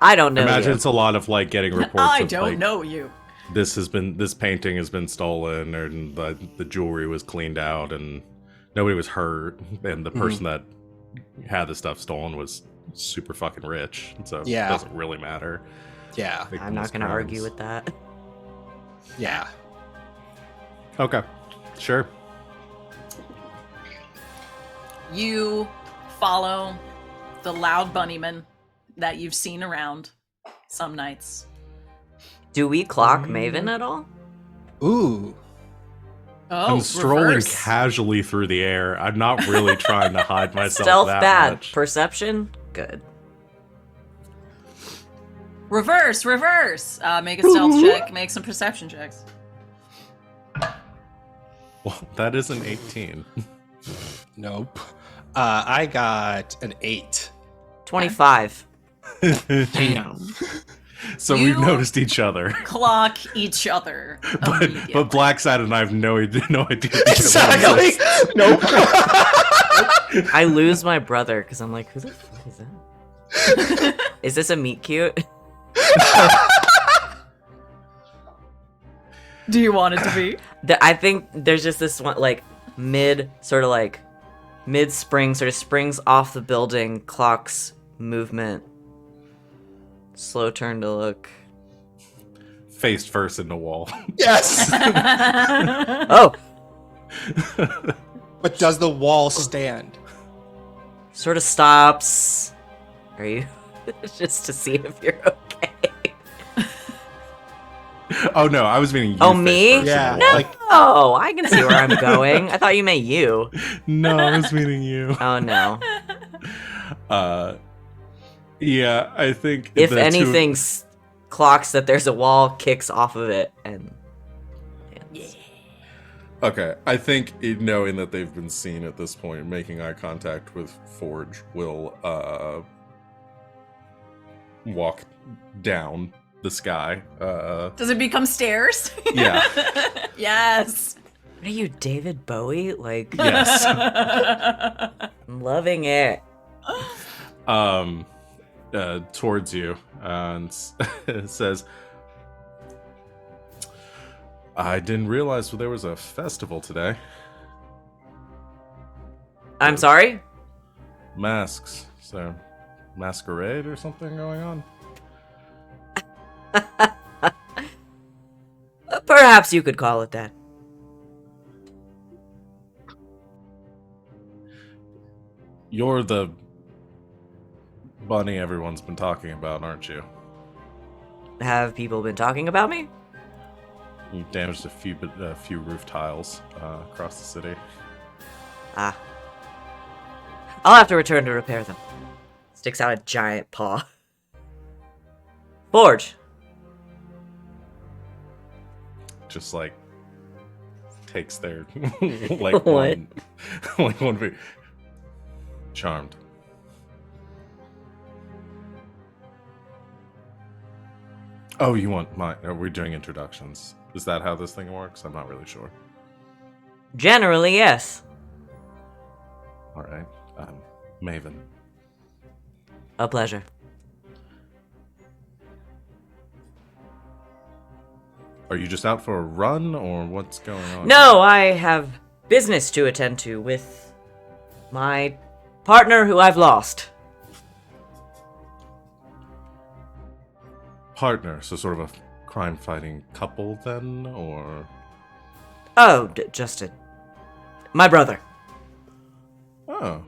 I don't know. Imagine you. it's a lot of, like, getting reports I of, don't like, know you. this painting has been stolen, and the jewelry was cleaned out, and nobody was hurt, and the person that had the stuff stolen was super fucking rich, so it Yeah. doesn't really matter. Yeah, I'm not going to argue with that. yeah. Okay, sure. You follow the loud bunnyman that you've seen around some nights. Do we clock Maven at all? Ooh. Oh, I'm strolling reverse. casually through the air. I'm not really trying to hide myself Stealth that bad. much. Perception good. Reverse. Make a stealth check. Make some perception checks. Well, that is an 18. Nope. I got an 8. 25. Damn. So You- we've noticed each other. Clock each other. But Black Side and I have no idea. Exactly. Nope. I lose my brother because I'm like, who the fuck is that? Is this a meet cute? Do you want it to be? I think there's just this one, like, mid-spring, sort of springs off the building, clocks movement. Slow turn to look. Faced first in the wall. Yes. Oh! But does the wall stand? Sort of stops. Are you? Just to see if you're okay. Oh no, I was meaning you. Oh, faced me? first in the Yeah, wall. like Oh, I can see where I'm going. I thought you meant you. No, I was meaning you. Oh, no. Yeah, I think If the two- anything clocks that there's a wall, kicks off of it, and Okay, I think knowing that they've been seen at this point, making eye contact with Forge will walk down the sky. Does it become stairs? Yeah. Yes. What are you, David Bowie? Like, Yes. I'm loving it. Towards you, and says, I didn't realize there was a festival today. I'm sorry? Masks. So, masquerade or something going on? Perhaps you could call it that. You're the bunny everyone's been talking about, aren't you? Have people been talking about me? You damaged a few roof tiles across the city. Ah. I'll have to return to repair them. Sticks out a giant paw. Forge. Just like takes their like What? one big charmed. Oh, you want my? Are we doing introductions? Is that how this thing works? I'm not really sure. Generally, yes. All right, Maven. A pleasure. Are you just out for a run, or what's going on? No, I have business to attend to with my partner who I've lost. Partner, so sort of a crime-fighting couple, then, or? Oh, just my brother. Oh.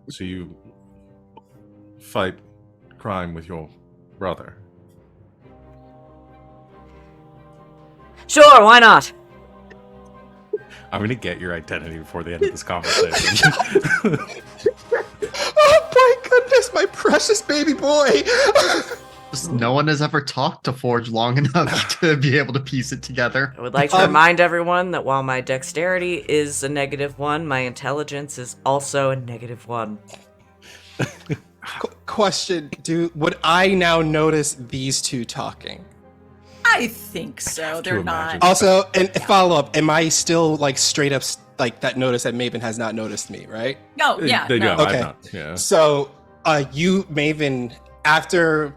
So you fight crime with your brother? Sure, why not? I'm gonna get your identity before the end of this conversation. Oh my goodness, my precious baby boy! Just no one has ever talked to Forge long enough to be able to piece it together. I would like to remind everyone that while my dexterity is a -1, my intelligence is also a -1. Question, would I now notice these two talking? I think so. They're not. imagine. Also, and follow up, am I still like straight up like that notice that Maven has not noticed me, right? No, yeah. They no. go. Okay. I'm not. Yeah. So, you, Maven, after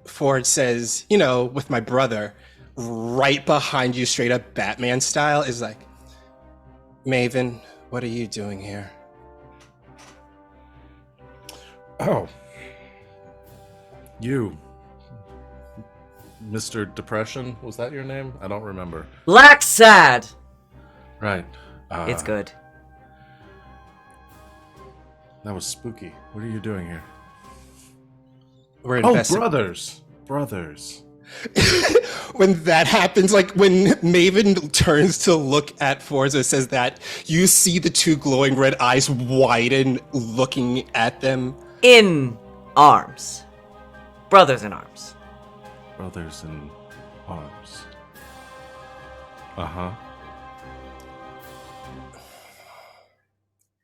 Ford says, with my brother, right behind you, straight up Batman style, is like, Maven, what are you doing here? Oh. You. Mr. Depression, was that your name? I don't remember. Black Saad! Right. It's good. That was spooky. What are you doing here? We're Oh, investing. brothers. When that happens, like when Maven turns to look at Forza, says that, you see the two glowing red eyes widen, looking at them. In arms. Brothers in arms. Brothers in arms. Uh-huh.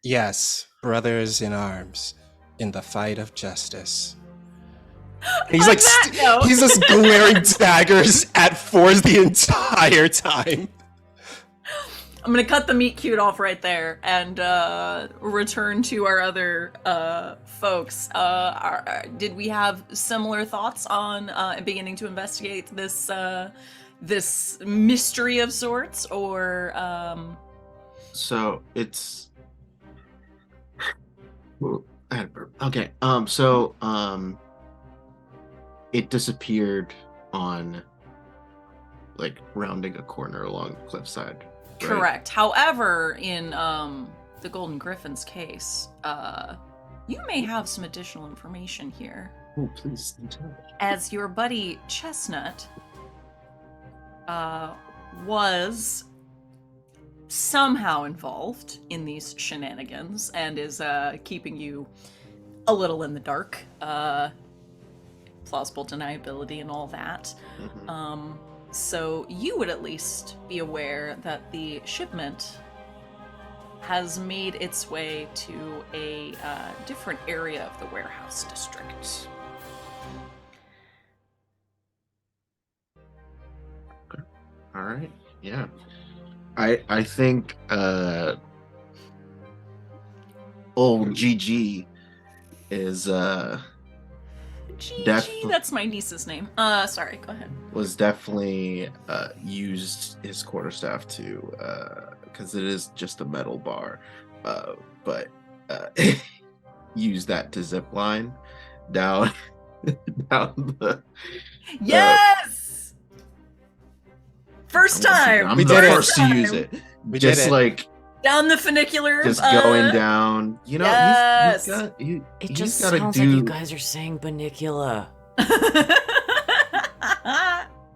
Yes, brothers in arms, in the fight of justice. He's like, he's just glaring daggers at Forza the entire time. I'm gonna cut the meat cute off right there and return to our other folks. Did we have similar thoughts on beginning to investigate this this mystery of sorts, or So it's okay. It disappeared on like rounding a corner along the cliffside. Right? Correct. However, in the Golden Griffin's case, you may have some additional information here. Oh, please tell me. As your buddy Chestnut was somehow involved in these shenanigans and is keeping you a little in the dark. Plausible deniability and all that. Mhm. So you would at least be aware that the shipment has made its way to a different area of the warehouse district. All right. Yeah. I think old GG is GG, that's my niece's name. Sorry, go ahead. was definitely used his quarterstaff to because it is just a metal bar, but use that to zip line down down the. Yes! First time! I'm We the did it. first to use it. We Just did it. like Down the funicular. just going down. You know, yes. he's It he's just gotta sounds do like you guys are saying Banicula.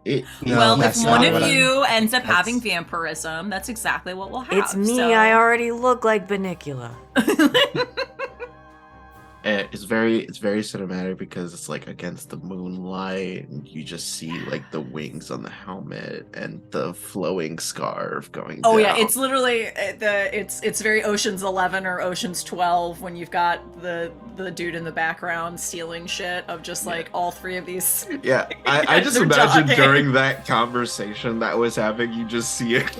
it. No, well, if that's one not of what I- you ends up That's- having vampirism, that's exactly what we'll have. It's me. so- I already look like Banicula. It's very cinematic because it's like against the moonlight, and you just see like the wings on the helmet and the flowing scarf going. Oh yeah, down. it's literally it's very Ocean's 11 or Ocean's 12 when you've got the dude in the background stealing shit of just like all three of these. Yeah, I just They're imagine talking. during that conversation that was happening, you just see it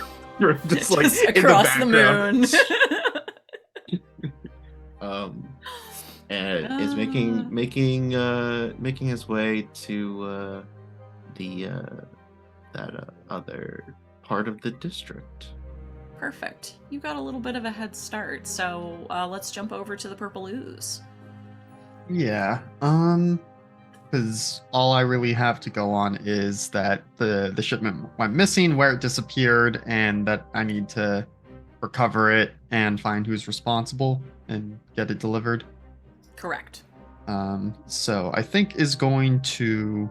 just like Just in across the background. moon. And is making his way to that other part of the district. Perfect. You got a little bit of a head start, so let's jump over to the purple ooze. Yeah. Because all I really have to go on is that the shipment went missing, where it disappeared, and that I need to recover it and find who's responsible and get it delivered. Correct. So I think is going to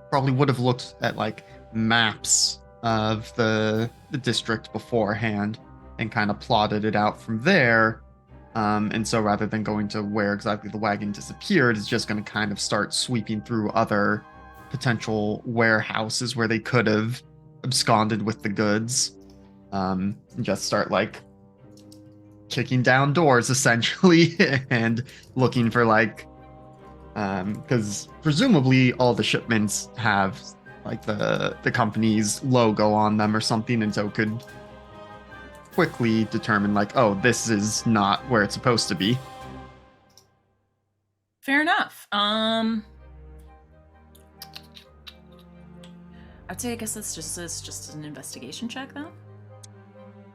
probably would have looked at like maps of the district beforehand and kind of plotted it out from there. And so rather than going to where exactly the wagon disappeared, it's just going to kind of start sweeping through other potential warehouses where they could have absconded with the goods. And just start like kicking down doors essentially and looking for like because presumably all the shipments have like the company's logo on them or something, and so could quickly determine like, oh, this is not where it's supposed to be. Fair enough. I'd say I guess this just an investigation check then.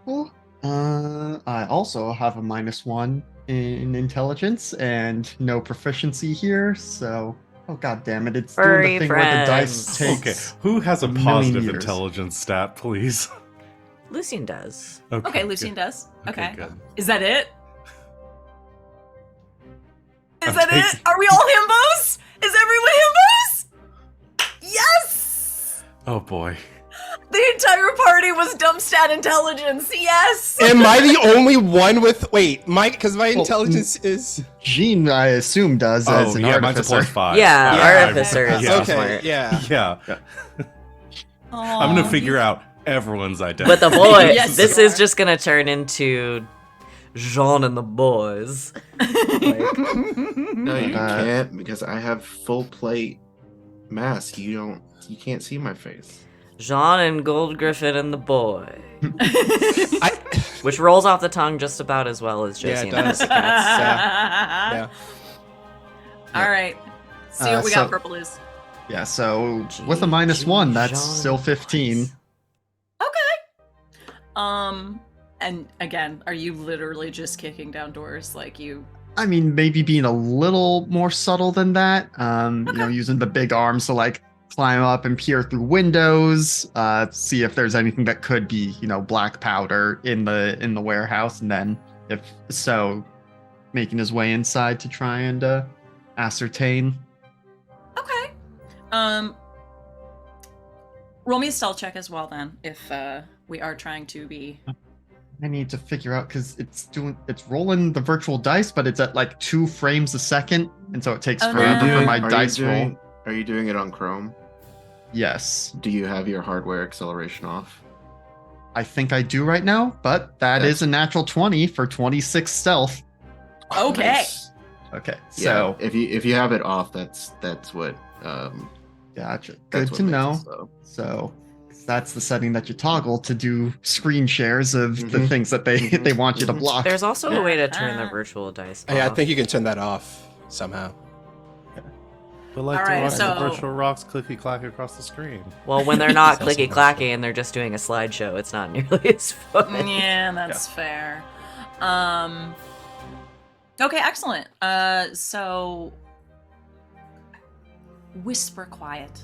Cool. I also have a -1 in intelligence and no proficiency here, so oh god damn it, it's doing Furry the thing where the dice friends. takes Okay, who has a million positive years. intelligence stat, please? Lucien does. Okay, Lucien good. does. Okay. good. Is that it? Is I'm that it? taking- Are we all himbos? Is everyone himbos? Yes! Oh boy. The entire party was dumb stat intelligence. Yes! Am I the only one with? Wait, Mike, because my Well, intelligence is. Jean, I assume, does as Oh an yeah, mine's a artificer. +5. Yeah, Yeah. artificer is Yeah. so Okay, smart. yeah. Yeah. I'm gonna figure out everyone's identity. But the boy, Yes, this you is are. just gonna turn into Jean and the boys. No, you Uh, can't because I have full plate mask. You can't see my face. Jean and Gold Gryffin and the boy. I, Which rolls off the tongue just about as well as Yeah, Josie it and the does. Pussycats. yeah. All right. See what we so- got, Purple Ooze. Yeah, so with a -1, that's still 15. And again, are you literally just kicking down doors like you? I mean, maybe being a little more subtle than that. You know, using the big arms to like climb up and peer through windows, see if there's anything that could be, you know, black powder in the warehouse, and then if so, making his way inside to try and ascertain. Okay. Roll me a stealth check as well then, if we are trying to be. I need to figure out because it's rolling the virtual dice, but it's at like 2 frames a second, and so it takes Oh, forever no. for my Are you dice roll. Are you doing it on Chrome? Yes. Do you have your hardware acceleration off? I think I do right now, but that is a natural 20 for 26 stealth. Okay. Nice. Okay, Yeah, so if you have it off, that's what gotcha. that's Good what to makes know. it so. So that's the setting that you toggle to do screen shares of the Mhm. things that they Mhm. they want you to Mhm. block. There's also a way to turn the Uh-huh. virtual dice Hey, I off. think you can turn that off somehow. But like All to right, watch the so- virtual rocks clicky clack across the screen. Well, when they're not That's also clicky clacky and they're just doing a slideshow, it's not nearly as fun. Yeah, that's fair. Okay, excellent. So whisper quiet.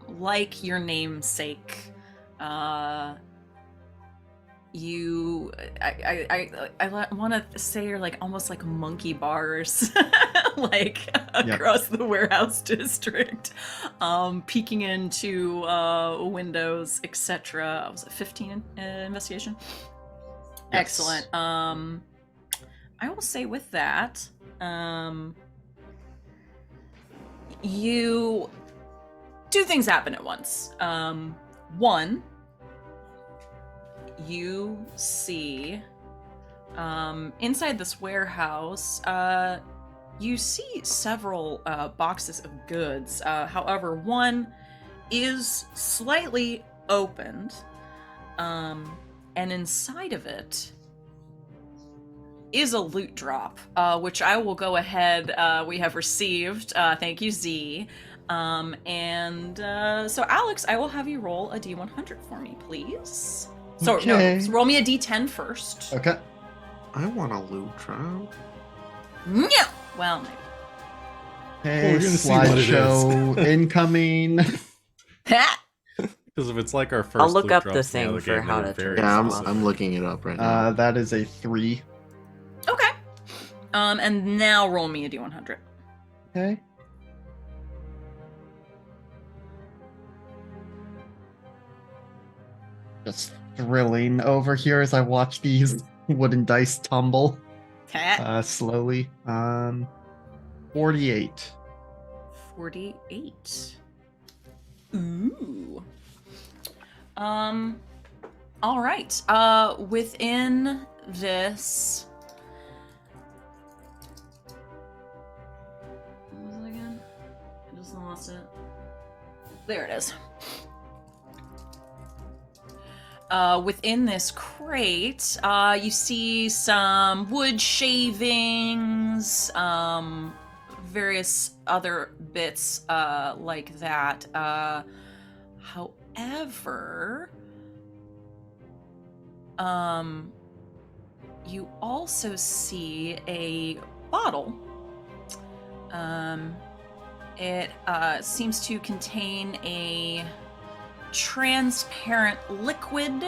Like your namesake. I want to say you're like almost like monkey bars, like across the warehouse district, peeking into windows, etc. Was it 15 investigation? Yes. Excellent. I will say with that, you two things happen at once. One, you see inside this warehouse, you see several boxes of goods. However, one is slightly opened, and inside of it is a loot drop, which I will go ahead. We have received. Thank you, Z. So Alex, I will have you roll a D100 for me, please. So Okay. no, so roll me a D10 first. Okay. I want a loot trial. No. Well, maybe. Okay, we're gonna see what it is. slideshow incoming. Ha! Because if it's like our first I'll look loot up the drops in thing other for game, how they're to very turn Yeah, this off. I'm looking it up right now. That is a 3. Okay. And now roll me a D100. Okay. Just thrilling over here as I watch these wooden dice tumble Ha! slowly. 48. 48. Ooh. All right. Within this. What was it again? I just lost it. There it is. Within this crate, you see some wood shavings, various other bits like that. However, you also see a bottle. It seems to contain a transparent liquid.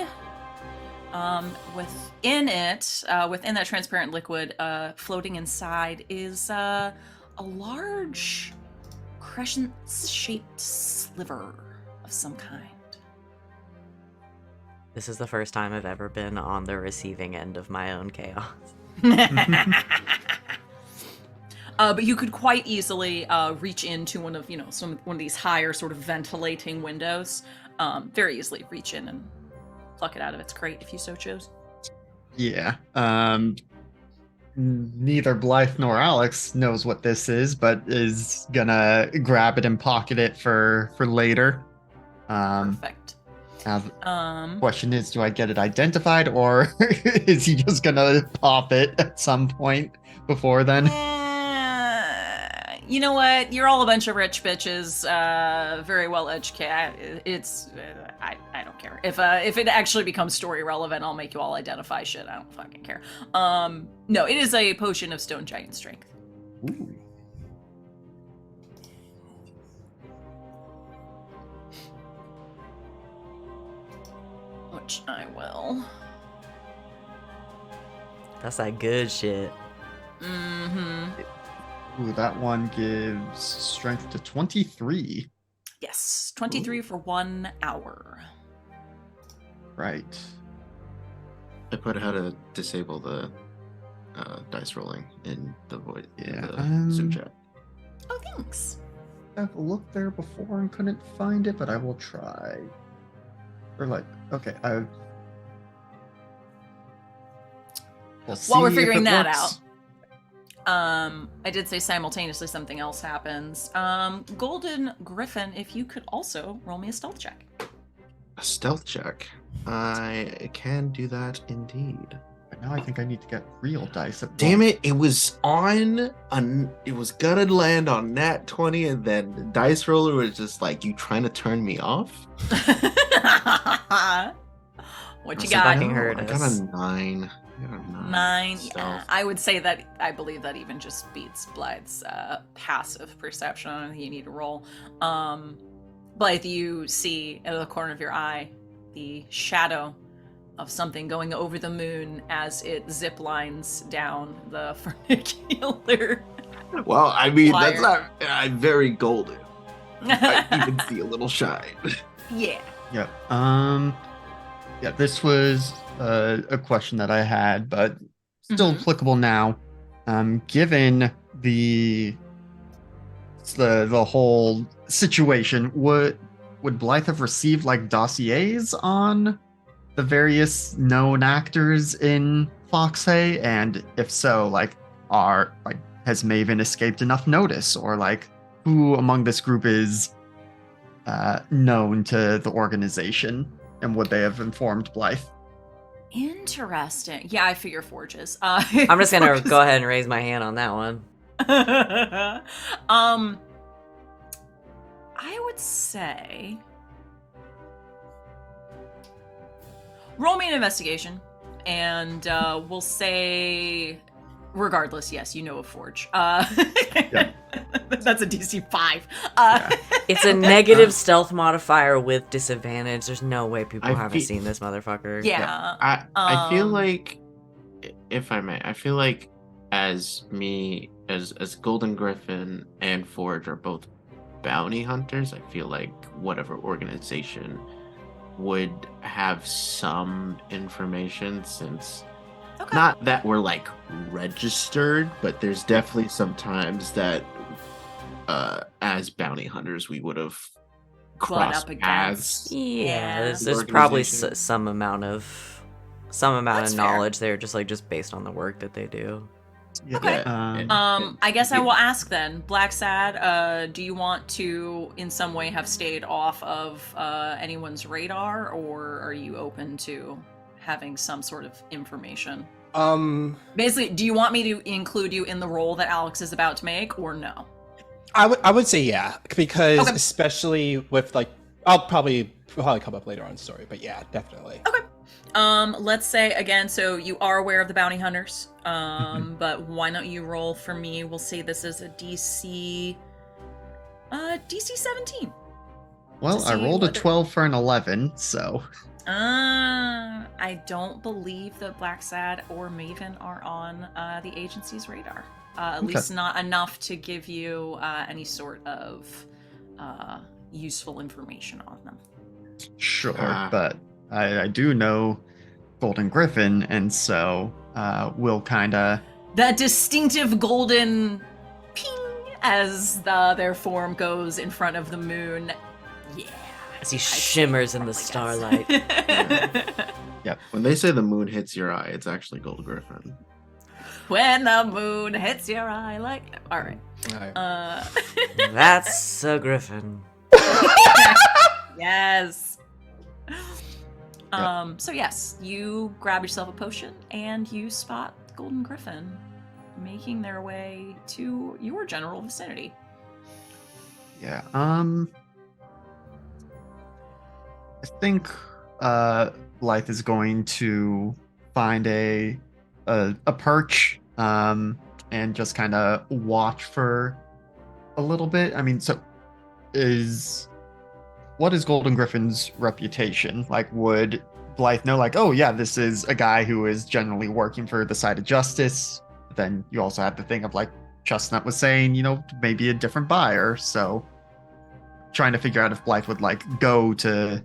Within that transparent liquid, floating inside is a large crescent-shaped sliver of some kind. This is the first time I've ever been on the receiving end of my own chaos. But you could quite easily reach into one of these higher sort of ventilating windows. Very easily reach in and pluck it out of its crate if you so chose. Yeah. Neither Blythe nor Alex knows what this is, but is gonna grab it and pocket it for later. Perfect. Now the question is, do I get it identified, or is he just gonna pop it at some point before then? You know what? You're all a bunch of rich bitches, very well educated. I don't care. If it actually becomes story relevant, I'll make you all identify shit. I don't fucking care. No, it is a potion of stone giant strength. Ooh. Which I will. That's that good shit. Mm-hmm. Ooh, that one gives strength to 23. Yes, 23 for 1 hour. Right. I put how to disable the dice rolling in the void in Yeah, the Zoom chat. Oh, thanks. I've looked there before and couldn't find it, but I will try. Or like, okay, we'll see While we're if figuring it that works. out, I did say simultaneously something else happens. Golden Gryphon, if you could also roll me a stealth check. A stealth check. I can do that indeed. But now I think I need to get real dice. Damn it! It was it was gonna land on nat 20, and then the dice roller was just like, "You trying to turn me off?" What you See, got? fucking No, heard I got us. a 9. I got a 9. 9. Stealth. Yeah, I would say that I believe that even just beats Blythe's passive perception. I don't think you need to roll. Blythe, you see out of the corner of your eye the shadow of something going over the moon as it zip lines down the funicular. Well, I mean, that's Wire. not. I'm very golden. I even see a little shine. Yeah. Yep. Yeah, this was a question that I had, but still Mhm. applicable now. Given the whole situation, would Blythe have received like dossiers on the various known actors in Foxhay? And if so, like, has Maven escaped enough notice, or like who among this group is known to the organization, and would they have informed Blythe? Interesting. Yeah, I figure forges. I'm just gonna Forges. go ahead and raise my hand on that one. I would say roll me an investigation, and we'll say, regardless, yes, you know a forge. That's a DC 5. It's a negative stealth modifier with disadvantage. There's no way people I haven't fe- seen this motherfucker. Yeah. I feel Um, like, if I may, I feel like as Golden Griffin and Forge are both bounty hunters, I feel like whatever organization would have some information, since Okay. not that we're like registered, but there's definitely some times that as bounty hunters we would have Butt crossed up paths. against. Yeah, Yeah. there's probably Organization. some amount of That's fair. knowledge there, just based on the work that they do. Yeah. Okay. and- I guess I yeah. will ask then, Black Sad, do you want to in some way have stayed off of anyone's radar, or are you open to having some sort of information? Basically, do you want me to include you in the role that Alex is about to make, or no? I would say yeah, because Okay. especially with like, I'll probably come up later on in the story, but yeah, definitely. Okay. Let's say again, so you are aware of the bounty hunters. But why don't you roll for me? We'll say this is a DC 17. Well, to I see rolled a whether- 12 for an 11, so I don't believe that Black Sad or Maven are on the agency's radar. At Okay. least not enough to give you any sort of useful information on them. sure. Ah. But I do know Golden Griffin, and so we'll kind of. That distinctive golden ping as their form goes in front of the moon. Yeah. As he I see shimmers in the probably starlight. guess. When they say the moon hits your eye, it's actually Gold Griffin. When the moon hits your eye like. All right. Alright. That's a griffin. Yes. So yes, you grab yourself a potion and you spot Golden Gryphon making their way to your general vicinity. Yeah. I think Blythe is going to find a perch and just kind of watch for a little bit. I mean, so what is Golden Griffin's reputation? Like, would Blythe know, like, oh yeah, this is a guy who is generally working for the side of justice? Then you also have the thing of, like, Chestnut was saying, maybe a different buyer. So trying to figure out if Blythe would, like, go to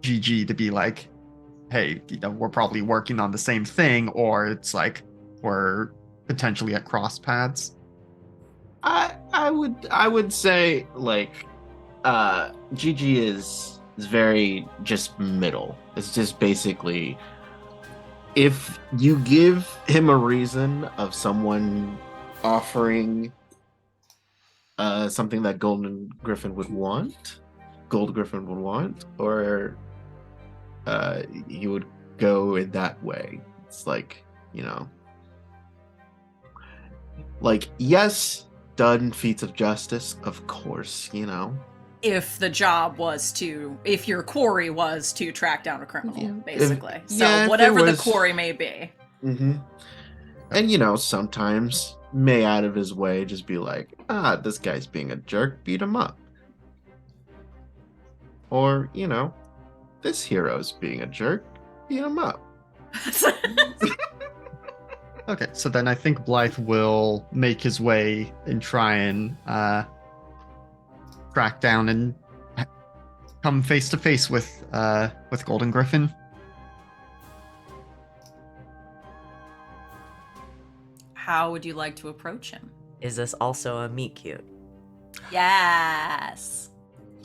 GG to be like, hey, we're probably working on the same thing, or it's like we're potentially at cross paths. I I would say like GG is very just middle. It's just basically if you give him a reason of someone offering something that Gold Griffin would want, or he would go in that way. It's like, like, yes, done feats of justice, of course, If the job was if your quarry was to track down a criminal, Yeah. basically. If So it whatever the was- quarry may be. Mm-hmm. And sometimes may out of his way just be like, this guy's being a jerk, beat him up. Or, this hero's being a jerk, beat him up. Okay, so then I think Blythe will make his way and try and track down and come face to face with Golden Griffin. How would you like to approach him? Is this also a meet cute? Yes.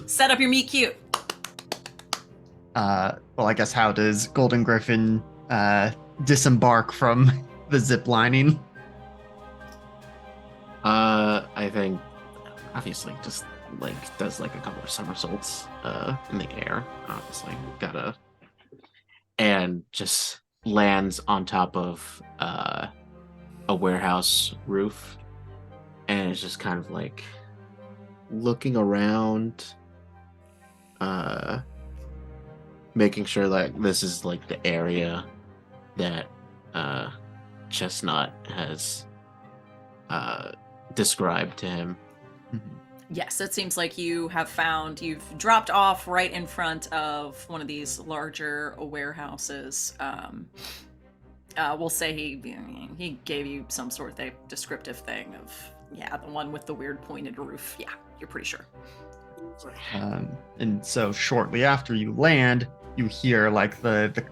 Set up your meet cute. Well, I guess how does Golden Griffin disembark from the zip lining? I think obviously just does a couple of somersaults in the air, obviously and just lands on top of a warehouse roof, and it's just kind of looking around, making sure this is the area that Chestnut has described to him. Yes, it seems like you've dropped off right in front of one of these larger warehouses. We'll say he gave you some sort of descriptive thing of, the one with the weird pointed roof. Yeah, you're pretty sure. And so shortly after you land, you hear the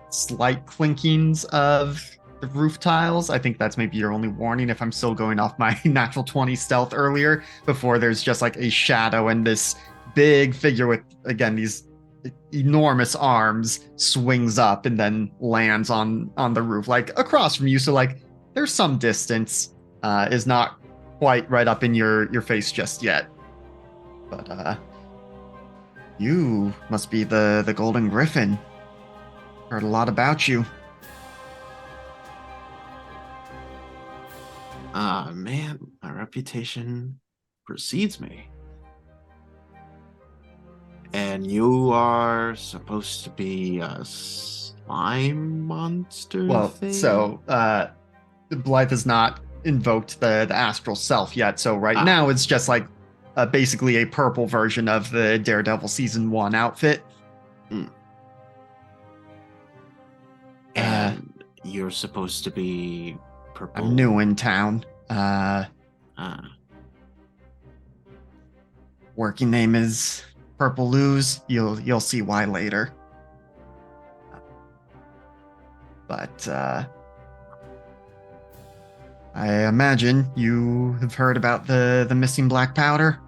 slight clinkings of the roof tiles. I think that's maybe your only warning if I'm still going off my natural 20 stealth earlier, before there's just a shadow and this big figure with, again, these enormous arms swings up and then lands on the roof, across from you. So there's some distance, is not quite right up in your face just yet. But you must be the Golden Griffin. Heard a lot about you. Man, my reputation precedes me. And you are supposed to be a slime monster thing? So Blythe has not invoked the astral self yet, so now it's just basically a purple version of the Daredevil Season 1 outfit. And you're supposed to be purple? I'm new in town. Working name is Purple Ooze. You'll see why later. But I imagine you have heard about the missing black powder.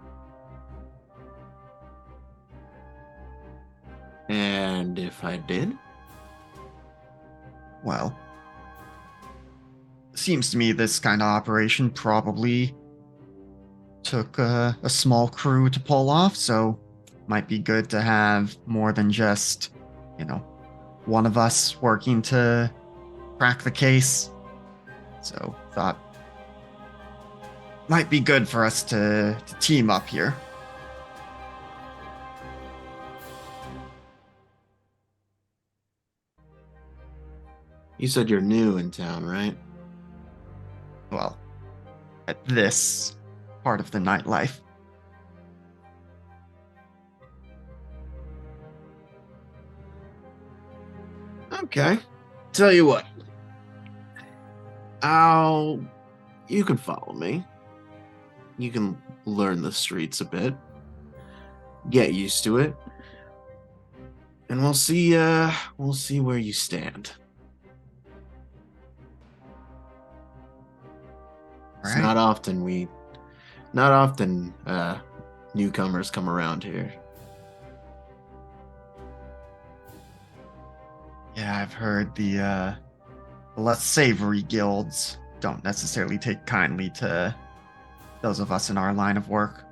And if I did? Well, seems to me this kind of operation probably took a small crew to pull off, so might be good to have more than just, one of us working to crack the case. So thought might be good for us to team up here. You said you're new in town, right? Well, at this part of the nightlife. Okay. Tell you what. You can follow me. You can learn the streets a bit. Get used to it. And we'll see where you stand. It's not often we not often newcomers come around here. Yeah, I've heard the less savory guilds don't necessarily take kindly to those of us in our line of work.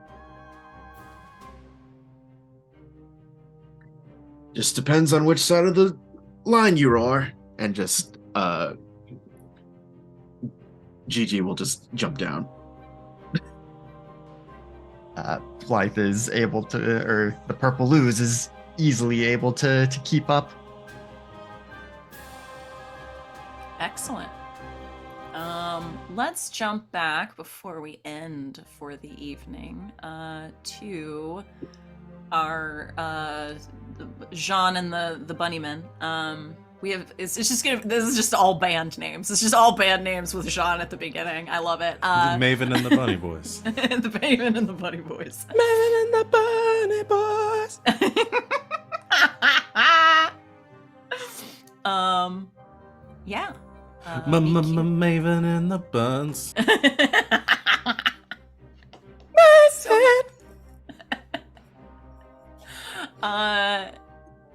Just depends on which side of the line you are. And just, Gigi will just jump down. Blythe is able to, or the Purple Ooze is easily able to keep up. Excellent. Let's jump back before we end for the evening to our Jean and the Bunnymen. We have this is just all band names. It's just all band names with Jean at the beginning. I love it. The Maven and the Bunny Boys. The Maven and the Bunny Boys. Maven and the Bunny Boys. Yeah. Maven and the Buns.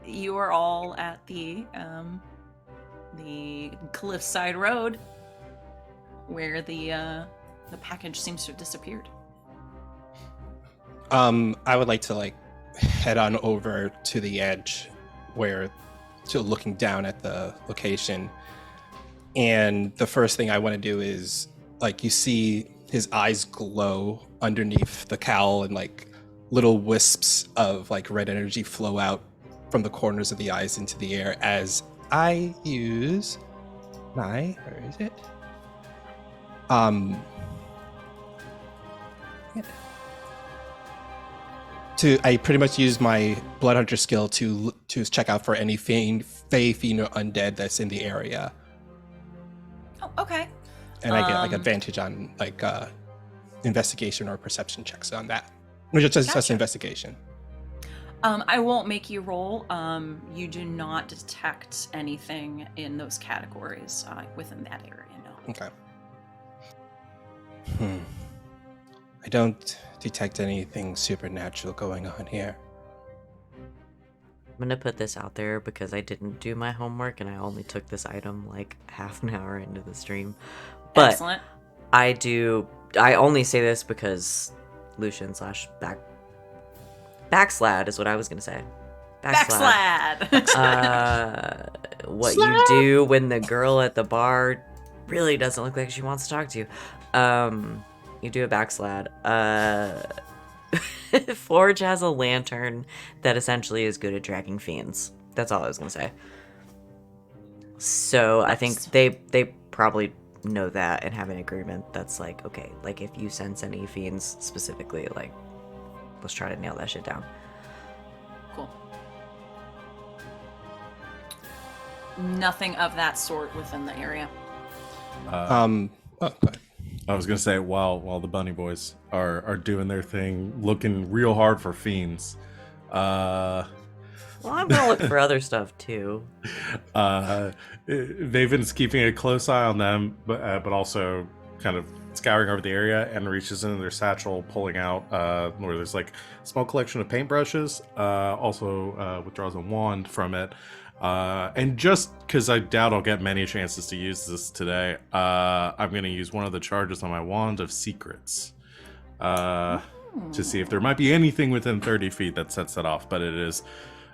You are all at the cliffside road where the package seems to have disappeared. I would like to head on over to the edge looking down at the location. And the first thing I want to do is you see his eyes glow underneath the cowl and little wisps of red energy flow out from the corners of the eyes into the air as I use my, where is it? I pretty much use my Blood Hunter skill to check out for any Fae, Fiend, or Undead that's in the area. Oh, okay. And I get advantage on investigation or perception checks on that. Or just investigation. I won't make you roll. You do not detect anything in those categories within that area, no. Okay. I don't detect anything supernatural going on here. I'm gonna put this out there because I didn't do my homework and I only took this item half an hour into the stream. But excellent. I only say this because Lucien / backslad is what I was gonna say. Backslad. What you do when the girl at the bar really doesn't look like she wants to talk to you. You do a backslad. Forge has a lantern that essentially is good at dragging fiends. That's all I was gonna say. So I think they probably know that and have an agreement that's okay, if you sense any fiends specifically, let's try to nail that shit down. Cool. Nothing of that sort within the area. Go ahead. I was gonna say while the Bunny Boys are doing their thing, looking real hard for fiends. Well, I'm gonna look for other stuff too. Maven's keeping a close eye on them, but also kind of scouring over the area and reaches into their satchel, pulling out where there's a small collection of paintbrushes. Also withdraws a wand from it. And just because I doubt I'll get many chances to use this today, I'm going to use one of the charges on my Wand of Secrets to see if there might be anything within 30 feet that sets that off. But it is,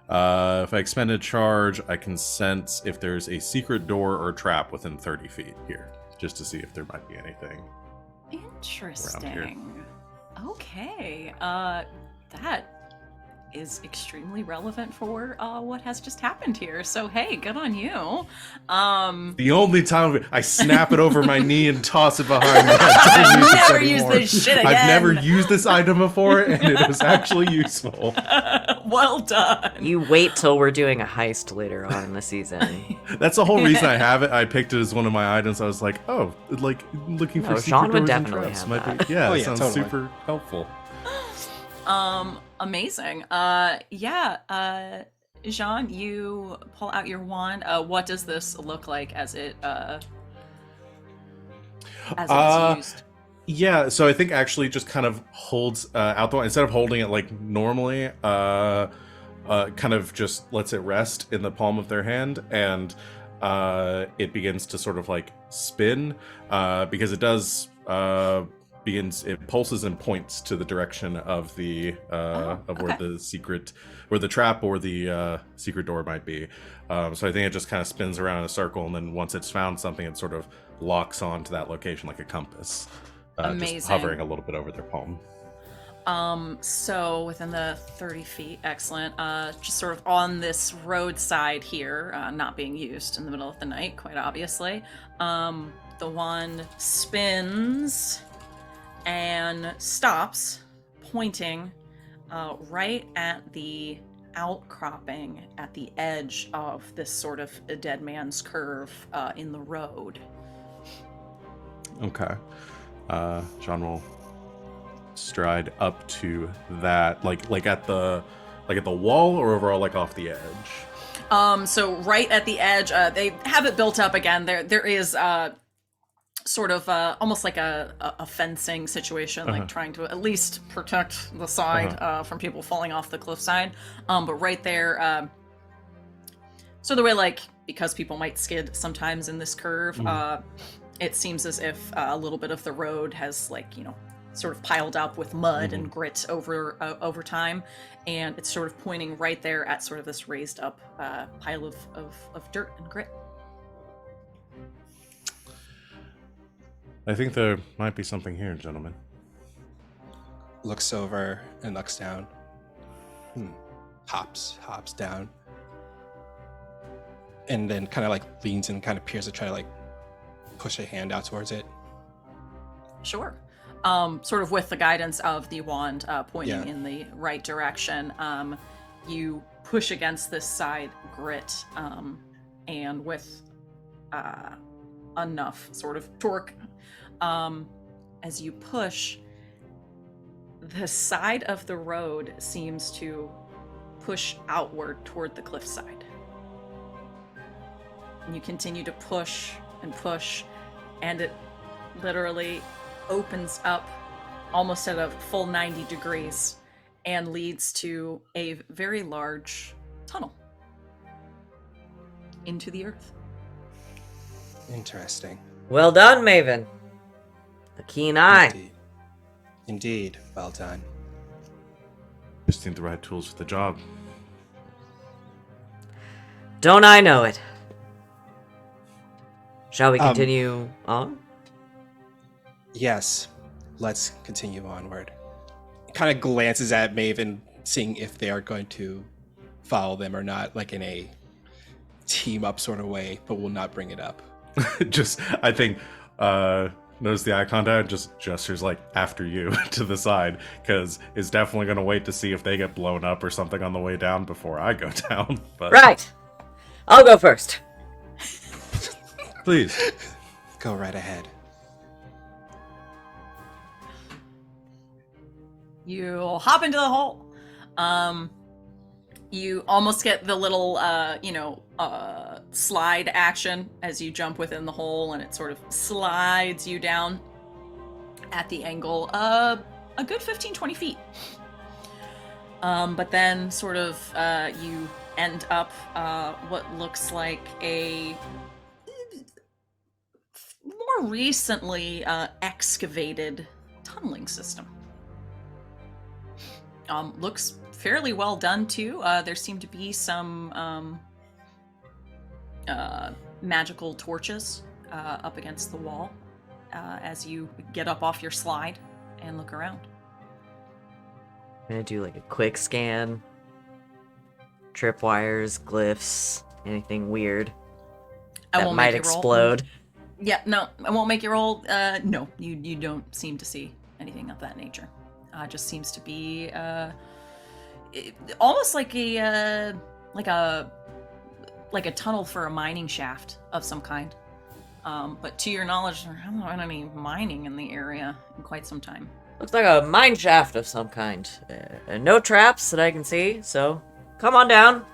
if I expend a charge, I can sense if there's a secret door or trap within 30 feet here, just to see if there might be anything. Interesting. Okay. That is extremely relevant for what has just happened here. So hey, good on you. The only time I snap it over my knee and toss it behind me. I've never used this shit again. I've never used this item before, and it was actually useful. Well done. You wait till we're doing a heist later on in the season. That's the whole reason I have it. I picked it as one of my items. I was looking for secret Sean would doors and definitely traps. have Might that. be, yeah, Oh, it yeah, sounds totally. super helpful. Amazing. Jean, you pull out your wand. What does this look like as it's used? Yeah, so I think actually just kind of holds out the instead of holding it like normally, kind of just lets it rest in the palm of their hand, and it begins to sort of like spin because it does it pulses and points to the direction of the where the secret, where the trap or the secret door might be. So I think it just kind of spins around in a circle, and then once it's found something, it sort of locks on to that location like a compass. Amazing. Just hovering a little bit over their palm. So within the 30 feet, excellent. Just sort of on this roadside here, not being used in the middle of the night, quite obviously. The wand spins and stops, pointing right at the outcropping at the edge of this sort of a dead man's curve in the road. Okay. John will stride up to that, like at the wall, or overall like off the edge. So right at the edge, they have it built up again. There is sort of almost like a fencing situation, like trying to at least protect the side from people falling off the cliffside. But right there, so the way, like, because people might skid sometimes in this curve, it seems as if a little bit of the road has, like, you know, sort of piled up with mud and grit over time, and it's sort of pointing right there at sort of this raised up pile of dirt and grit. I think there might be something here, gentlemen. Looks over and looks down. Hops down. And then kind of like leans and kind of peers to try to like push a hand out towards it. Sure. Sort of with the guidance of the wand pointing in the right direction, you push against this side grit, and with enough sort of torque, as you push, the side of the road seems to push outward toward the cliffside. And you continue to push and push, and it literally opens up almost at a full 90 degrees and leads to a very large tunnel into the earth. Interesting. Well done, Maven. A keen eye. Indeed. Well done. Just need the right tools for the job. Don't I know it? Shall we continue on? Yes. Let's continue onward. Kind of glances at Maven, seeing if they are going to follow them or not, like in a team up sort of way, but will not bring it up. Just, I think, notice the eye contact, just gestures like after you to the side, because it's definitely going to wait to see if they get blown up or something on the way down before I go down. But Right. I'll go first. please. Go right ahead. You hop into the hole. You almost get the little, slide action as you jump within the hole, and it sort of slides you down at the angle a good 15-20 feet. But then sort of you end up what looks like a more recently excavated tunneling system. Looks fairly well done too. There seem to be some magical torches up against the wall as you get up off your slide and look around. I'm gonna do like a quick scan. Tripwires, glyphs, anything weird that might explode. Yeah, no, I won't make you roll. No, you don't seem to see anything of that nature. Just seems to be almost like a tunnel for a mining shaft of some kind. But to your knowledge, there hasn't been any mining in the area in quite some time. Looks like a mine shaft of some kind. No traps that I can see, so come on down.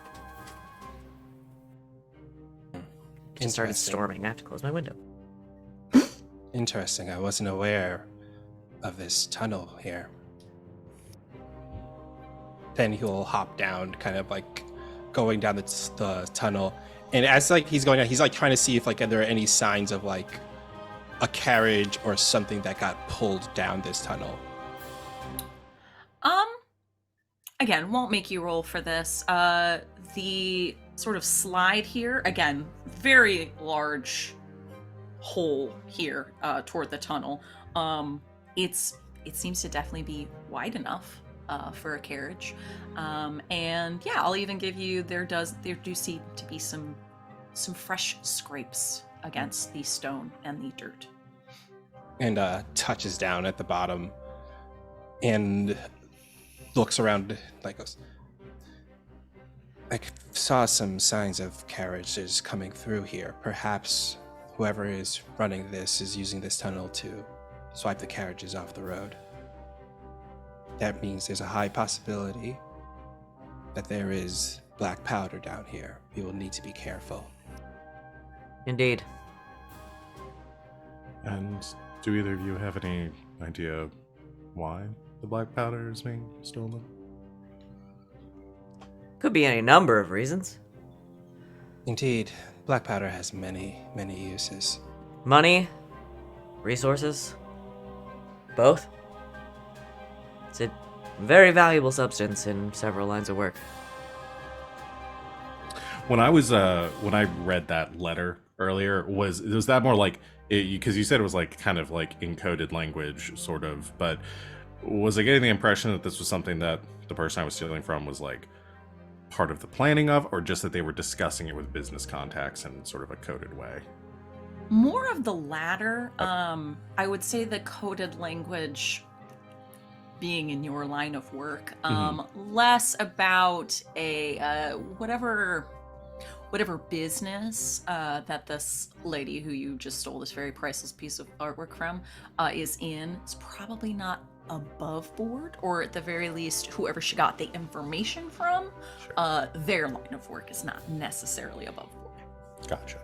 Just started storming. I have to close my window. Interesting. I wasn't aware of this tunnel here. Then he'll hop down, kind of like going down the tunnel. And as like he's going down, he's like trying to see if like there are any signs of like a carriage or something that got pulled down this tunnel. Again, won't make you roll for this. The sort of slide here, again, very large hole here toward the tunnel. It seems to definitely be wide enough for a carriage. And yeah, I'll even give you there do seem to be some fresh scrapes against the stone and the dirt. And touches down at the bottom and looks around, like goes, I saw some signs of carriages coming through here. Perhaps whoever is running this is using this tunnel to swipe the carriages off the road. That means there's a high possibility that there is black powder down here. We will need to be careful. Indeed. And do either of you have any idea why the black powder is being stolen? Could be any number of reasons. Indeed, black powder has many, many uses. Money, resources, both. It's a very valuable substance in several lines of work. When I was when I read that letter earlier, was that more like, because you said it was like kind of like encoded language sort of, but was I getting the impression that this was something that the person I was stealing from was like part of the planning of, or just that they were discussing it with business contacts in sort of a coded way? More of the latter. I would say the coded language being in your line of work, less about a whatever business that this lady who you just stole this very priceless piece of artwork from is in. It's probably not above board, or at the very least, whoever she got the information from, their line of work is not necessarily above board. Gotcha.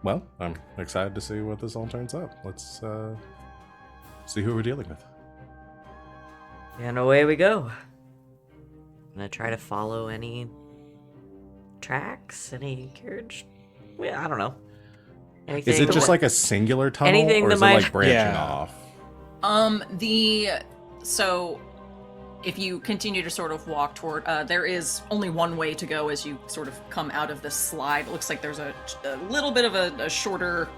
Well, I'm excited to see what this all turns out. Let's see who we're dealing with. And away we go. I'm gonna try to follow any tracks, any carriage. I don't know. Anything Is it just like a singular tunnel, anything or that is it might- like branching Yeah. off? So if you continue to sort of walk toward, there is only one way to go as you sort of come out of this slide. It looks like there's a little bit of a shorter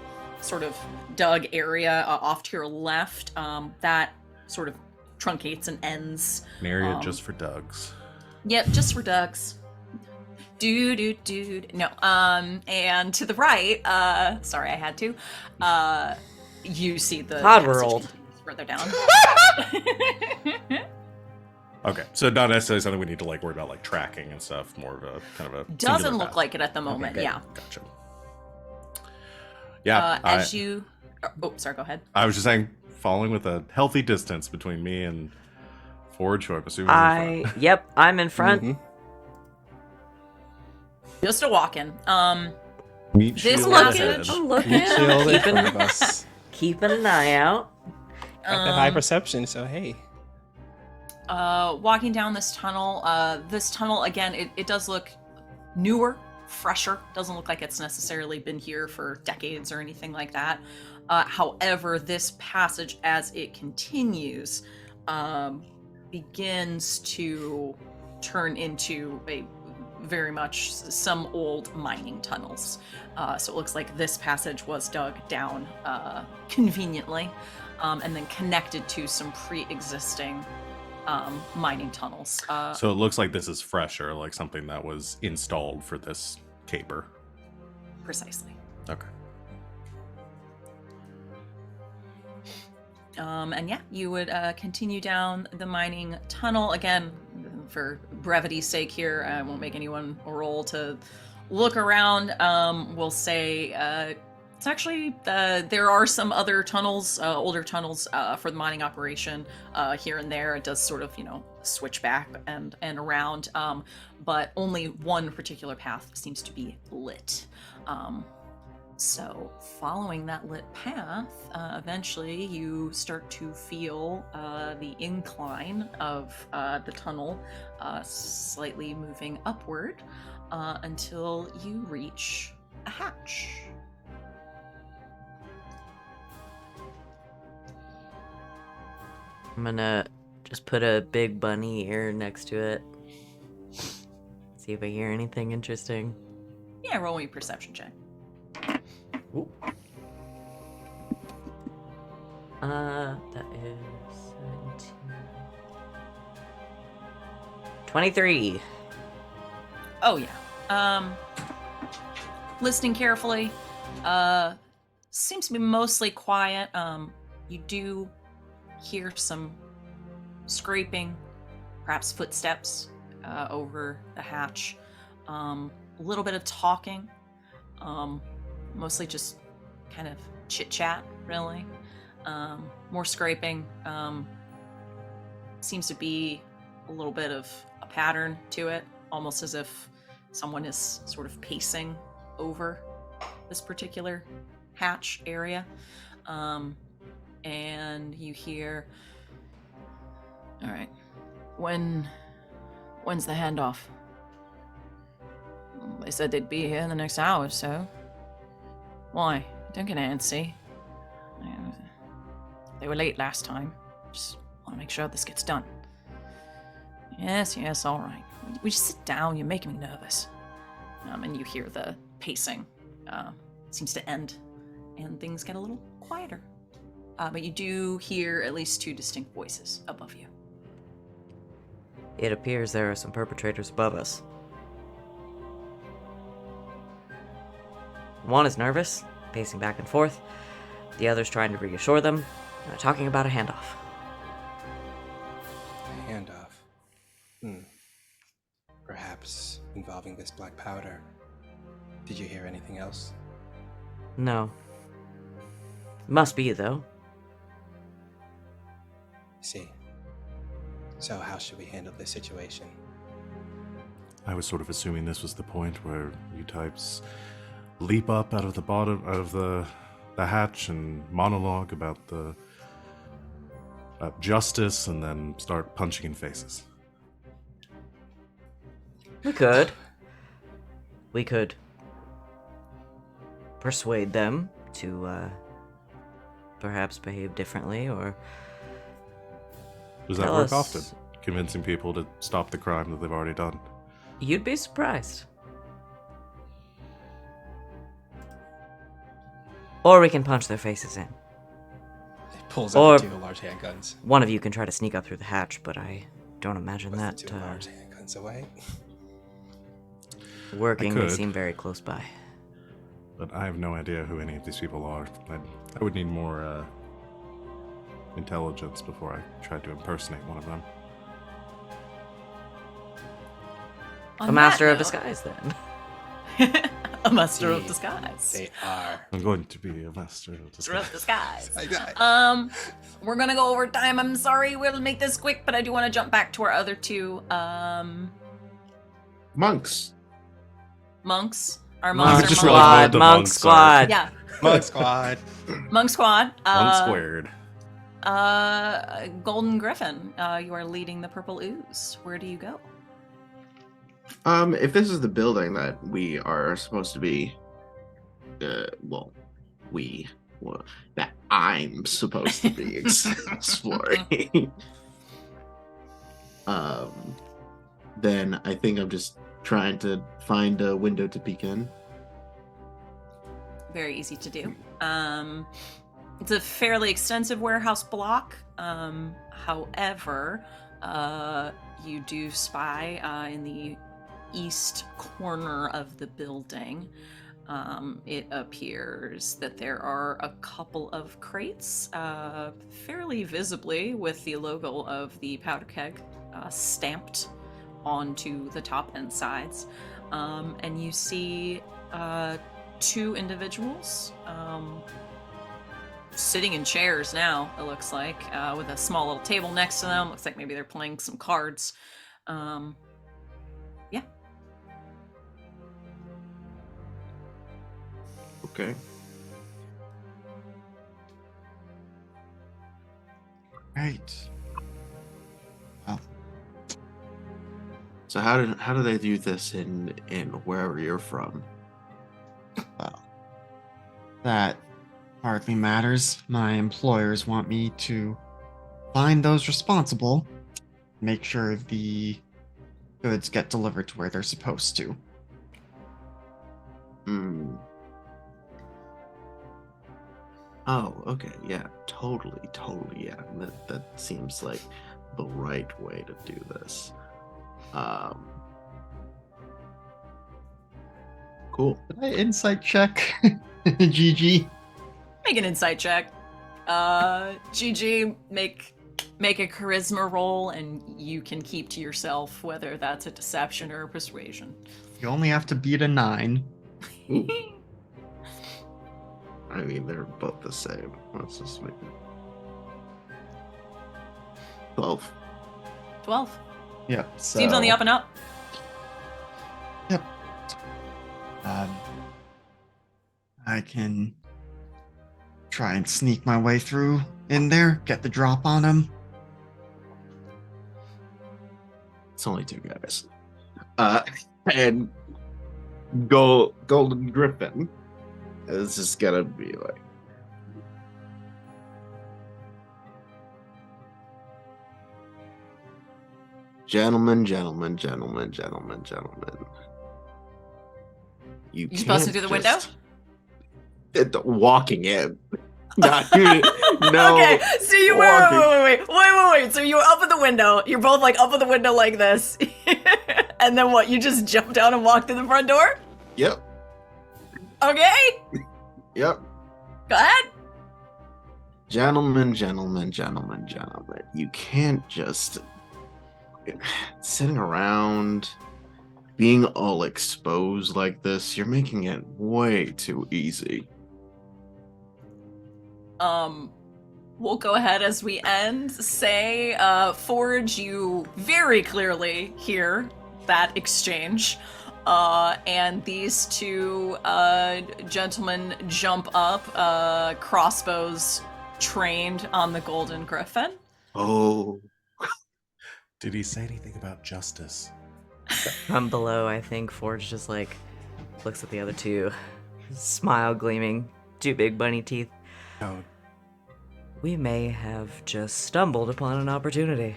sort of dug area off to your left that sort of truncates and ends. An area just for Dougs. Yep, just for ducks. Dude. No. And to the right, sorry, I had to. You see the Pod passage World. continues further down. Okay, so not necessarily something we need to like worry about like tracking and stuff. More of a kind of a Doesn't singular look path. like it at the moment. Okay, Yeah. Gotcha. Yeah. As you. Oh, sorry. Go ahead. I was just saying, following with a healthy distance between me and Forge, who I'm assuming is in front. Yep, I'm in front. Mhm. Just a walk-in. Meat This shield passage- ahead. I'm looking, Shield in keeping, front of us. keeping an eye out. I have high perception, so hey. Walking down this tunnel. This tunnel again. It does look newer, fresher. Doesn't look like it's necessarily been here for decades or anything like that. However, this passage, as it continues, begins to turn into a very much some old mining tunnels. So it looks like this passage was dug down conveniently and then connected to some pre-existing mining tunnels. So it looks like this is fresher, like something that was installed for this caper. Precisely. Okay. And yeah, you would continue down the mining tunnel. Again, for brevity's sake here, I won't make anyone roll to look around. We'll say it's actually, there are some other tunnels, older tunnels for the mining operation here and there. It does sort of, switch back and around, but only one particular path seems to be lit. So, following that lit path, eventually you start to feel the incline of the tunnel slightly moving upward until you reach a hatch. I'm gonna just put a big bunny ear next to it. See if I hear anything interesting. Yeah, roll me a perception check. Ooh. That is 17. 23. Oh yeah. Listening carefully. Seems to be mostly quiet. You do hear some scraping, perhaps footsteps over the hatch. A little bit of talking. Mostly just kind of chit chat, really. More scraping. Seems to be a little bit of a pattern to it, almost as if someone is sort of pacing over this particular hatch area. And you hear, all right, when's the handoff? They said they'd be here in the next hour or so. Why? Don't get antsy. They were late last time. Just want to make sure this gets done. Yes, all right. We just sit down. You're making me nervous. And you hear the pacing seems to end, and things get a little quieter. But you do hear at least two distinct voices above you. It appears there are some perpetrators above us. One is nervous, pacing back and forth. The other's trying to reassure them, talking about a handoff. Handoff. Perhaps involving this black powder. Did you hear anything else? No. Must be, though. See. So how should we handle this situation? I was sort of assuming this was the point where you types leap up out of the bottom of the hatch and monologue about the justice, and then start punching in faces. We could. We could persuade them to perhaps behave differently, or Does that tell work us- often? Convincing people to stop the crime that they've already done. You'd be surprised. Or we can punch their faces in. It pulls Or- out the two large handguns. One of you can try to sneak up through the hatch, but I don't imagine Puts that the two large handguns away. working. I They could. seem very close by. But I have no idea who any of these people are. I would need more intelligence before I tried to impersonate one of them. On A master that of note- disguise, then. A master of Indeed, disguise. They are. I'm going to be a master of Master of disguise. disguise. We're gonna go over time. I'm sorry, we'll make this quick, but I do want to jump back to our other two Monks. monks. Our Monk monks I just are realized squad, what the monk monks are. squad. Yeah, Monk squad. monk squad. One squared. Golden Gryffin, you are leading the purple ooze. Where do you go? If this is the building that we are supposed to be, that I'm supposed to be exploring, then I think I'm just trying to find a window to peek in. Very easy to do. It's a fairly extensive warehouse block. However, you do spy in the east corner of the building. It appears that there are a couple of crates, fairly visibly with the logo of the powder keg stamped onto the top and sides. And you see two individuals sitting in chairs now, it looks like, with a small little table next to them. Looks like maybe they're playing some cards. Okay. right. Well, So how do they do this in wherever you're from? well, that hardly matters. My employers want me to find those responsible, make sure the goods get delivered to where they're supposed to. Hmm. Oh, okay, yeah, totally, yeah. That seems like the right way to do this. Cool. Did I insight check? GG. Make an insight check. GG, make a charisma roll, and you can keep to yourself whether that's a deception or a persuasion. You only have to beat a 9. Ooh. I mean, they're both the same. Let's just make it 12. 12. Yep. So, Seems on the up and up. Yep. I can try and sneak my way through in there, get the drop on him. It's only 2 guys. And Golden Gryffin is just gonna be like, gentlemen. You just busting through the window? Walking in. No. Okay, so you wait. So you were up at the window. You're both like up at the window like this. And then what? You just jump down and walk through the front door? Yep. Okay. Yep. Go ahead. Gentlemen. You can't just sitting around being all exposed like this. You're making it way too easy. We'll go ahead as we end. Say, Forge, you very clearly hear that exchange. And these two gentlemen jump up, crossbows trained on the Golden Gryphon. Oh. Did he say anything about justice? From below, I think Forge just like looks at the other two, smile gleaming, 2 big bunny teeth. No. We may have just stumbled upon an opportunity.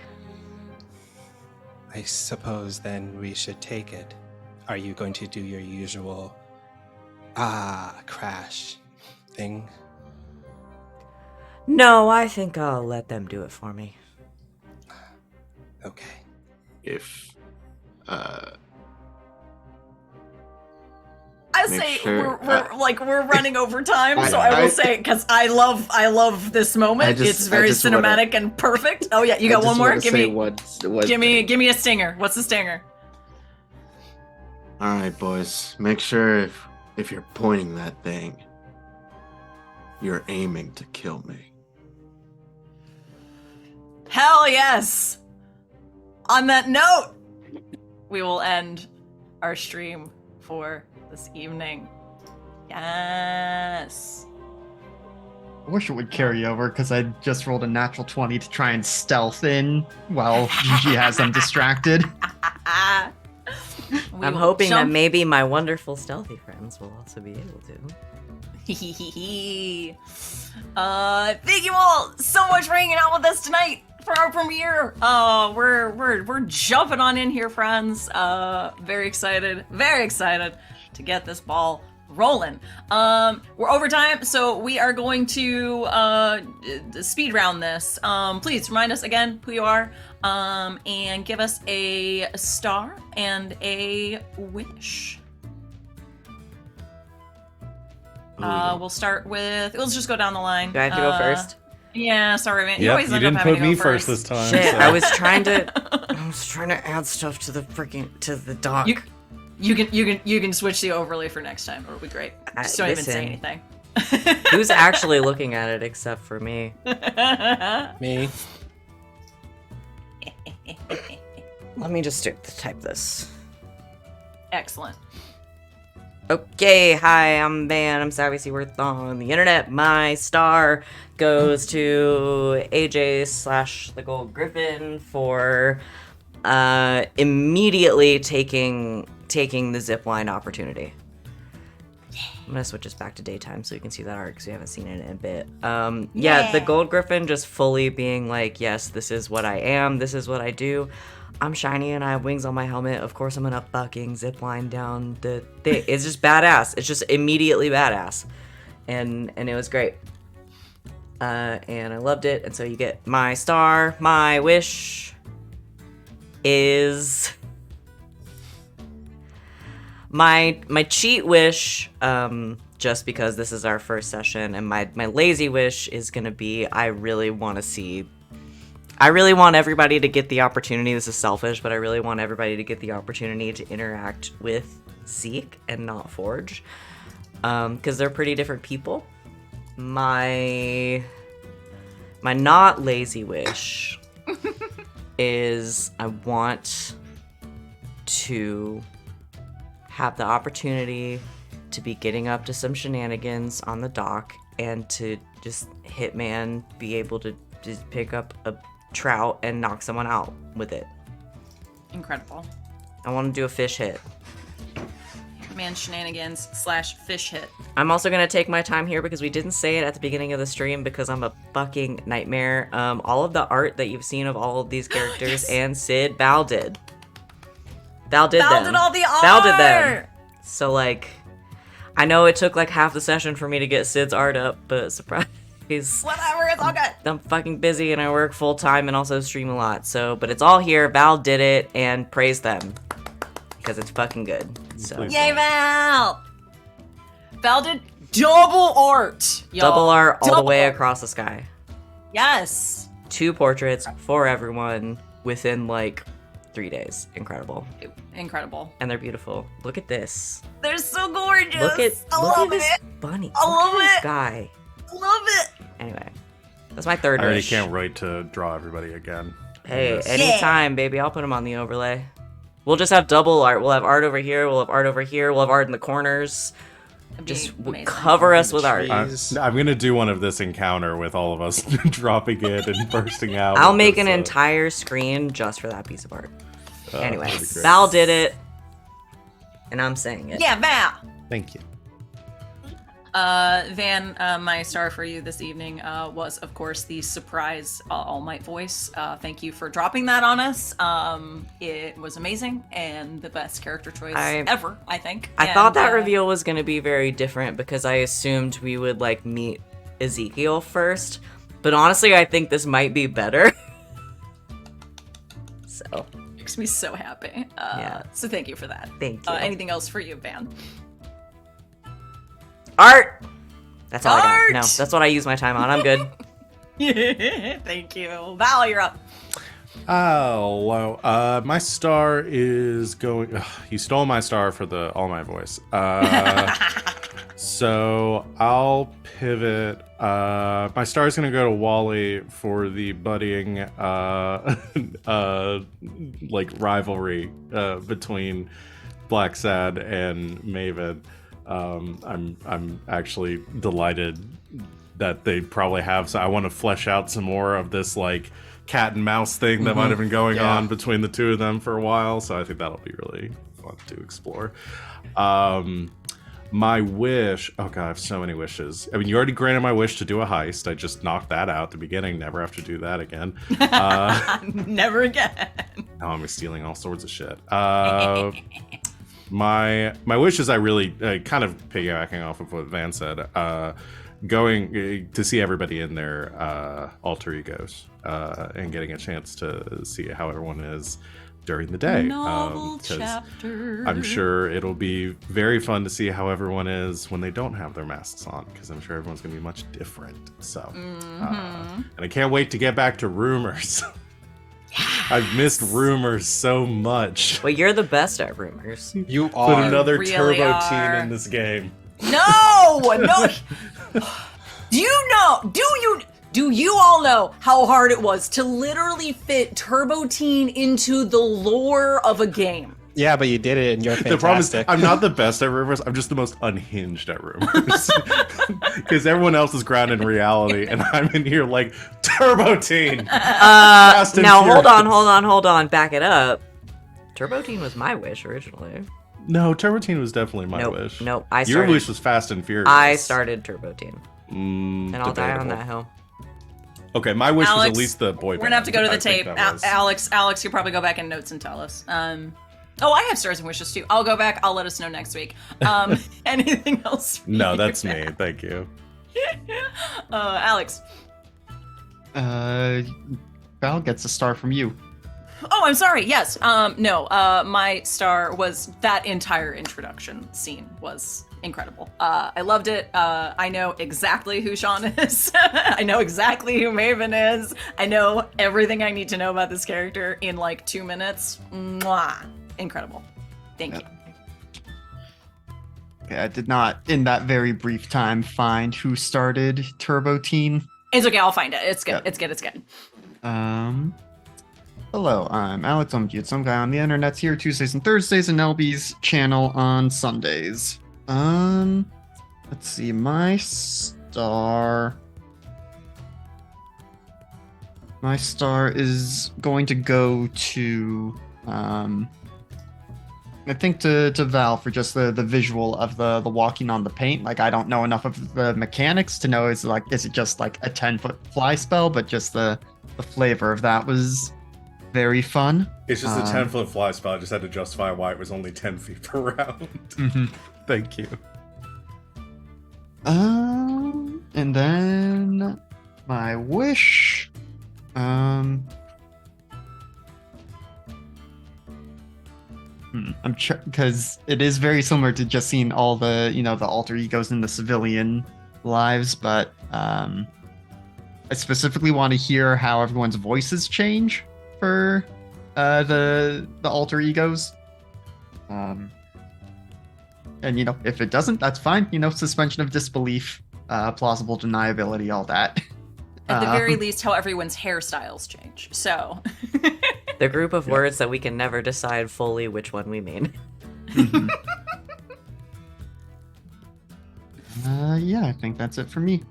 I suppose then we should take it. Are you going to do your usual crash thing? No, I think I'll let them do it for me. Okay. If I Make say sure- we're running over time, so I will say because I love this moment. It's very cinematic and perfect. Oh yeah, you got one more. Give me a stinger. What's the stinger? All right, boys. Make sure if you're pointing that thing, you're aiming to kill me. Hell yes. On that note, we will end our stream for this evening. Yes. I wish it would carry over because I just rolled a natural 20 to try and stealth in while GG has them distracted. I'm hoping that maybe my wonderful stealthy friends will also be able to. Thank you all so much for hanging out with us tonight for our premiere. We're jumping on in here, friends. Very excited to get this ball rolling. We're over time, so we are going to speed round this. Please remind us again who you are, and give us a star and a wish. We'll start with. Let's just go down the line. Do I have to go first? Yeah, sorry, man. Yep, always you end up didn't having put to go me first this time. Shit, so- I was trying to add stuff to the doc. You can switch the overlay for next time. It'll be great. Just don't even say anything. Who's actually looking at it except for me? Me? Let me just type this. Excellent. Okay, hi, I'm Van. I'm Savvy Seaworth on the internet. My star goes to AJ / the Gold Gryffin for immediately taking the zipline opportunity. I'm gonna switch us back to daytime so you can see that art because we haven't seen it in a bit. Yeah, the Gold Gryffin just fully being like, yes, this is what I am, this is what I do. I'm shiny and I have wings on my helmet. Of course I'm gonna fucking zipline down the thing. It's just badass. It's just immediately badass. And it was great. And I loved it. And so you get my star. My wish is... My cheat wish, just because this is our first session, and my lazy wish is gonna be I really want everybody to get the opportunity, this is selfish, but I really want everybody to get the opportunity to interact with Zeke and not Forge. Because they're pretty different people. My not lazy wish is I want to have the opportunity to be getting up to some shenanigans on the dock and to just Hitman be able to just pick up a trout and knock someone out with it. Incredible. I want to do a fish hit. Man shenanigans / fish hit. I'm also going to take my time here because we didn't say it at the beginning of the stream because I'm a fucking nightmare. All of the art that you've seen of all of these characters yes. and Sid, Val did. Val did all the art! Val did them. So, like, I know it took, like, half the session for me to get Sid's art up, but surprise. Whatever, it's all good. I'm fucking busy and I work full time and also stream a lot. So, but it's all here. Val did it and praise them because it's fucking good. So, yay, Val! Val did double art, y'all. Double art all the way across the sky. Yes. 2 portraits for everyone within like 3 days. Incredible. Incredible. And they're beautiful. Look at this. They're so gorgeous. Look at this bunny. I love look at it. This guy. Love it. Anyway, that's my third I already wish. can't wait to draw everybody again. Hey, anytime, baby. I'll put them on the overlay. We'll just have double art. We'll have art over here. We'll have art over here. We'll have art in the corners. Just cover us with art. I'm going to do one of this encounter with all of us dropping it and bursting out. I'll make an entire screen just for that piece of art. Anyway, Val did it. And I'm saying it. Yeah, Val. Thank you. Van, my star for you this evening was, of course, the surprise All Might voice. Thank you for dropping that on us. It was amazing and the best character choice ever, I think. I thought that reveal was going to be very different because I assumed we would, like, meet Ezekiel first. But honestly, I think this might be better. So. Makes me so happy. Yeah. So thank you for that. Thank you. Anything else for you, Van? Art! That's all I got. No, that's what I use my time on. I'm good. Thank you. Val, you're up. Oh, well, my star is going... you stole my star for the All My voice. So I'll pivot. My star is going to go to Wally for the budding like rivalry between Black Saad and Maven. I'm actually delighted that they probably have. So I want to flesh out some more of this like cat and mouse thing that might have been going on between the two of them for a while. So I think that'll be really fun to explore. My wish, oh god, I have so many wishes. I mean, you already granted my wish to do a heist. I just knocked that out at the beginning. Never have to do that again. Never again. Now I'm stealing all sorts of shit. My wish is I really kind of piggybacking off of what Van said, going to see everybody in their alter egos and getting a chance to see how everyone is during the day. Novel chapter. I'm sure it'll be very fun to see how everyone is when they don't have their masks on, because I'm sure everyone's going to be much different. So, and I can't wait to get back to rumors. Yes. I've missed rumors so much. Well, you're the best at rumors. You are. Put another really turbo teen in this game. No! Do you all know how hard it was to literally fit Turbo Teen into the lore of a game? Yeah, but you did it, and you're fantastic. The problem is, I'm not the best at rumors. I'm just the most unhinged at rumors. Because everyone else is grounded in reality, and I'm in here like, Turbo Teen! Fast and Now, hold Furious. on. Back it up. Turbo Teen was my wish originally. No, Turbo Teen was definitely my Nope, wish. nope, Your wish was Fast and Furious. I started Turbo Teen. And I'll die on Debatable. that hill. Okay, my wish was Alex, at least the boy band. We're gonna have to go to the I think tape. that was- Alex, you'll probably go back in notes and tell us. Oh, I have stars and wishes too. I'll go back. I'll let us know next week. Anything else? for No, you? that's me. Thank you. Alex. Val gets a star from you. Oh, I'm sorry. Yes. No. My star was that entire introduction scene was incredible. I loved it. I know exactly who Sean is. I know exactly who Maven is. I know everything I need to know about this character in like 2 minutes. Mwah. Incredible. Thank you. Okay, I did not, in that very brief time, find who started Turbo Teen. It's okay. I'll find it. It's good. Yeah. It's good. It's good. Hello, I'm Alex. I'm Cute Some Guy on the internet's here Tuesdays and Thursdays, and LB's channel on Sundays. Let's see, my star is going to go to I think to Val for just the visual of the walking on the paint. Like, I don't know enough of the mechanics to know is it just like a 10-foot fly spell, but just the flavor of that was very fun. It's just a 10-foot fly spell. I just had to justify why it was only 10 feet per round. Mhm. Thank you. And then my wish. I'm because it is very similar to just seeing all the the alter egos in the civilian lives, but I specifically want to hear how everyone's voices change for the alter egos. And if it doesn't, that's fine. Suspension of disbelief, plausible deniability, all that. At the very least, how everyone's hairstyles change. So. The group of words that we can never decide fully which one we mean. Mhm. Yeah, I think that's it for me.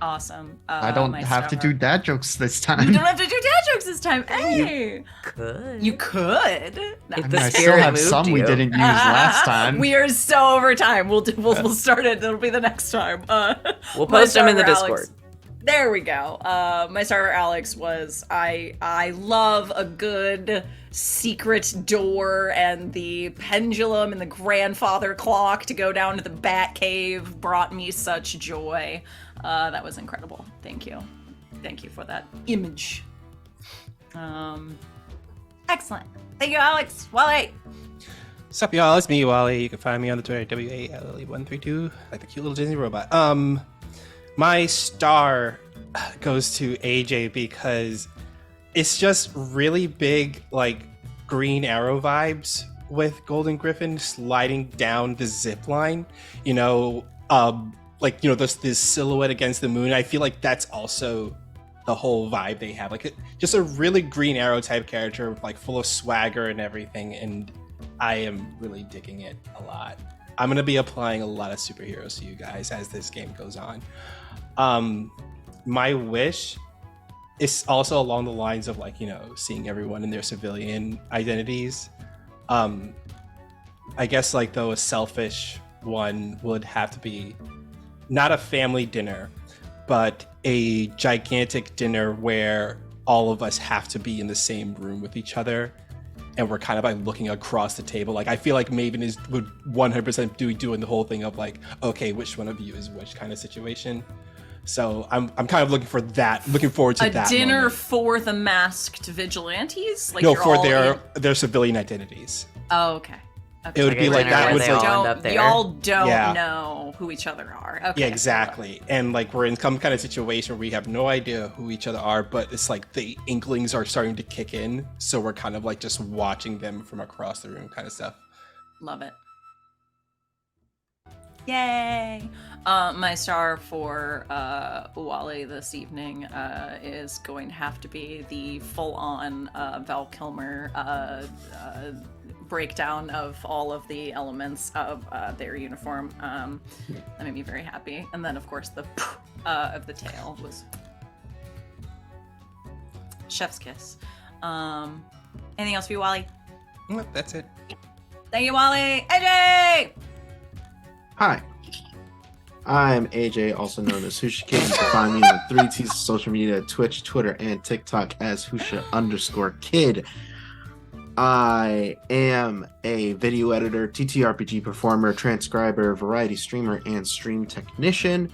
Awesome. I don't my have to star. do dad jokes this You time. don't have to do dad jokes this time. Hey, Could. you could. If the I still spirit have moved some we you. didn't use last time. We are so over time. We'll start it. It'll be the next time. We'll my post them in the star for Alex- Discord. There we go. My star for Alex was I love a good secret door, and the pendulum and the grandfather clock to go down to the bat cave brought me such joy. That was incredible. Thank you for that image. Excellent. Thank you, Alex. Wally. Sup, y'all? It's me, Wally. You can find me on the Twitter, WALLE132, like the cute little Disney robot. My star goes to AJ because it's just really big, like, Green Arrow vibes with Golden Gryffin sliding down the zip line. This silhouette against the moon. I feel like that's also the whole vibe they have. Like, just a really Green Arrow type character, like, full of swagger and everything, and I am really digging it a lot. I'm going to be applying a lot of superheroes to you guys as this game goes on. My wish is also along the lines of seeing everyone in their civilian identities. I guess though a selfish one would have to be not a family dinner, but a gigantic dinner where all of us have to be in the same room with each other. And we're kind of looking across the table. I feel like Maven would 100% doing the whole thing of okay, which one of you is which kind of situation. So I'm kind of looking forward to that. A dinner moment. for the masked vigilantes? No, you're for all their civilian identities. Oh, okay. It would Like be a like dinner that where was they all end up there. Y'all don't Yeah. know who each other are. Okay. Yeah, exactly. And we're in some kind of situation where we have no idea who each other are, but it's the inklings are starting to kick in, so we're kind of just watching them from across the room kind of stuff. Love it. Yay! My star for Wally this evening is going to have to be the full-on Val Kilmer breakdown of all of the elements of their uniform. That made me very happy. And then, of course, the of the tail was chef's kiss. Anything else for you, Wally? Nope, that's it. Thank you, Wally. AJ! Hi. I'm AJ, also known as Husha Kid. You can find me on 3T's of social media, Twitch, Twitter, and TikTok as Husha_Kid. I am a video editor, TTRPG performer, transcriber, variety streamer, and stream technician.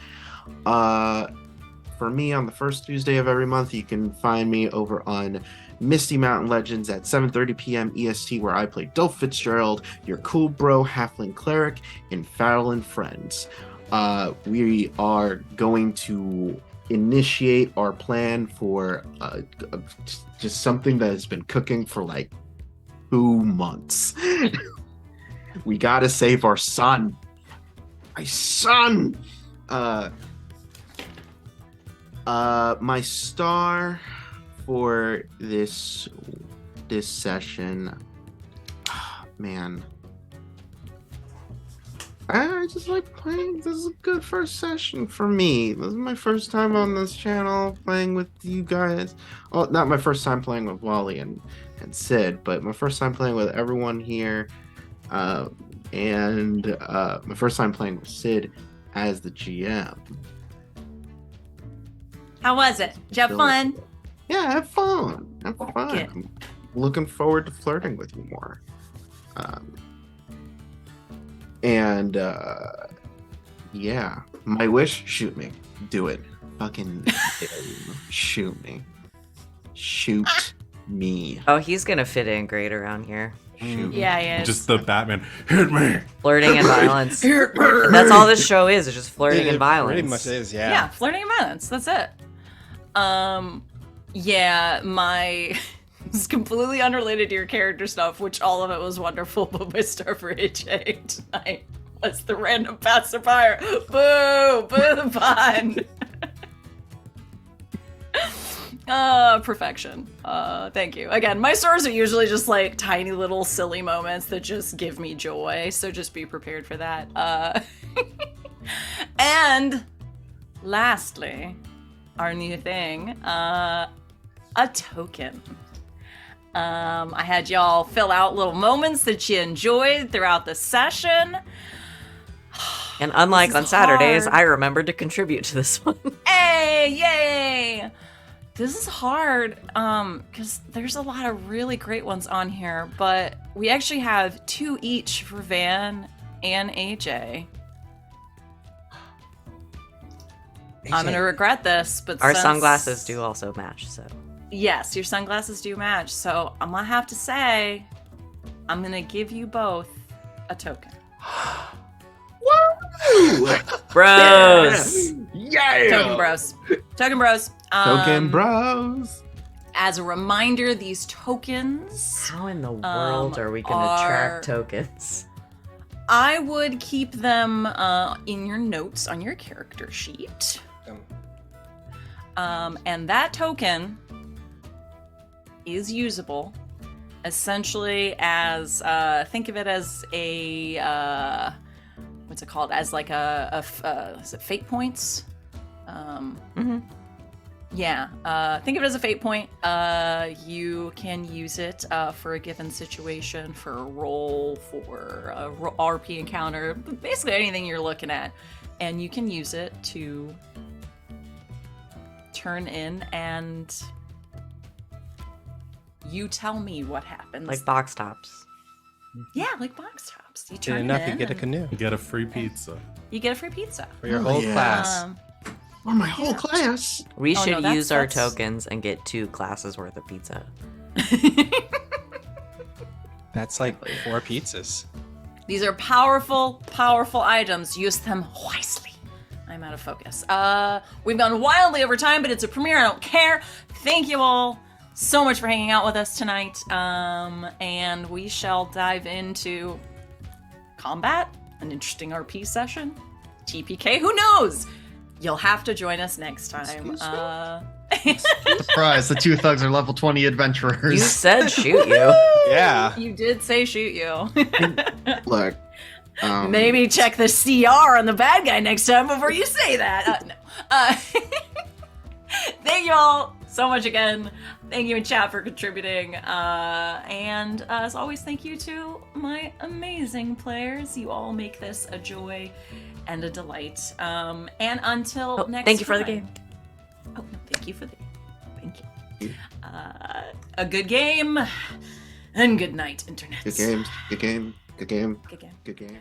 For me, on the first Tuesday of every month, you can find me over on Misty Mountain Legends at 7:30 p.m. EST, where I play Dolph Fitzgerald, your cool bro halfling cleric in Farrell and Friends. We are going to initiate our plan for just something that has been cooking for like 2 months. We gotta save our son. My son! My star for this session, man, I just like playing. This is a good first session for me. This is my first time on this channel playing with you guys. Oh, not my first time playing with Wally and Sid, but my first time playing with everyone here, and my first time playing with Sid as the GM. How was it? Did you have fun? Yeah, have fun. Have fun. Good. I'm looking forward to flirting with you more. Yeah, my wish, shoot me. Do it. Fucking shoot me. Shoot me. Oh, he's gonna fit in great around here. Shoot me. Yeah, he is. Just the Batman. Hit me. Flirting and violence. That's all this show is just flirting and violence. Pretty much is, yeah. Yeah, flirting and violence. That's it. Yeah, my this is completely unrelated to your character stuff, which all of it was wonderful, but my star for AJ tonight was the random pacifier. Boo! Boo the pun! Perfection. Thank you. Again, my stars are usually just like tiny little silly moments that just give me joy, so just be prepared for that. And lastly, our new thing, a token. I had y'all fill out little moments that you enjoyed throughout the session. And unlike This on is Saturdays, hard. I remembered to contribute to this one. Hey, yay! This is hard, because there's a lot of really great ones on here, but we actually have 2 each for Van and AJ. I'm gonna regret this, but Our since- sunglasses do also match, so. Yes, your sunglasses do match, so I'm gonna have to say, I'm gonna give you both a token. Bros! Yeah! Token bros. Token bros. Token bros! As a reminder, these tokens, How in the world are we gonna are- track tokens? I would keep them in your notes on your character sheet. And that token is usable essentially as, think of it as a, what's it called? As like is it fate points? Yeah, think of it as a fate point. You can use it for a given situation, for a roll, for a RP encounter, basically anything you're looking at. And you can use it to turn in and you tell me what happens. Like box tops. Yeah, like box tops. You Did turn enough, it you in get a and canoe You get a free pizza. you get a free pizza. for your Oh, whole yeah. class. Or my whole class. We Oh, should no, use our that's- tokens and get 2 classes worth of pizza. That's like 4 pizzas. These are powerful, powerful items. Use them wisely. I'm out of focus. We've gone wildly over time, but it's a premiere. I don't care. Thank you all so much for hanging out with us tonight. And we shall dive into combat an interesting RP session, TPK, who knows? You'll have to join us next time. Surprise, the two thugs are level 20 adventurers. You said shoot you. Yeah. You did say shoot you. Look. Maybe check the CR on the bad guy next time before you say that. No. Thank you all so much again. Thank you in chat for contributing. And as always, thank you to my amazing players. You all make this a joy and a delight. And until next thank you for the time- game. Oh, no, thank you for the game. Thank you. A good game and good night, internet. Good games. Good game. Good game. Good game. Good game.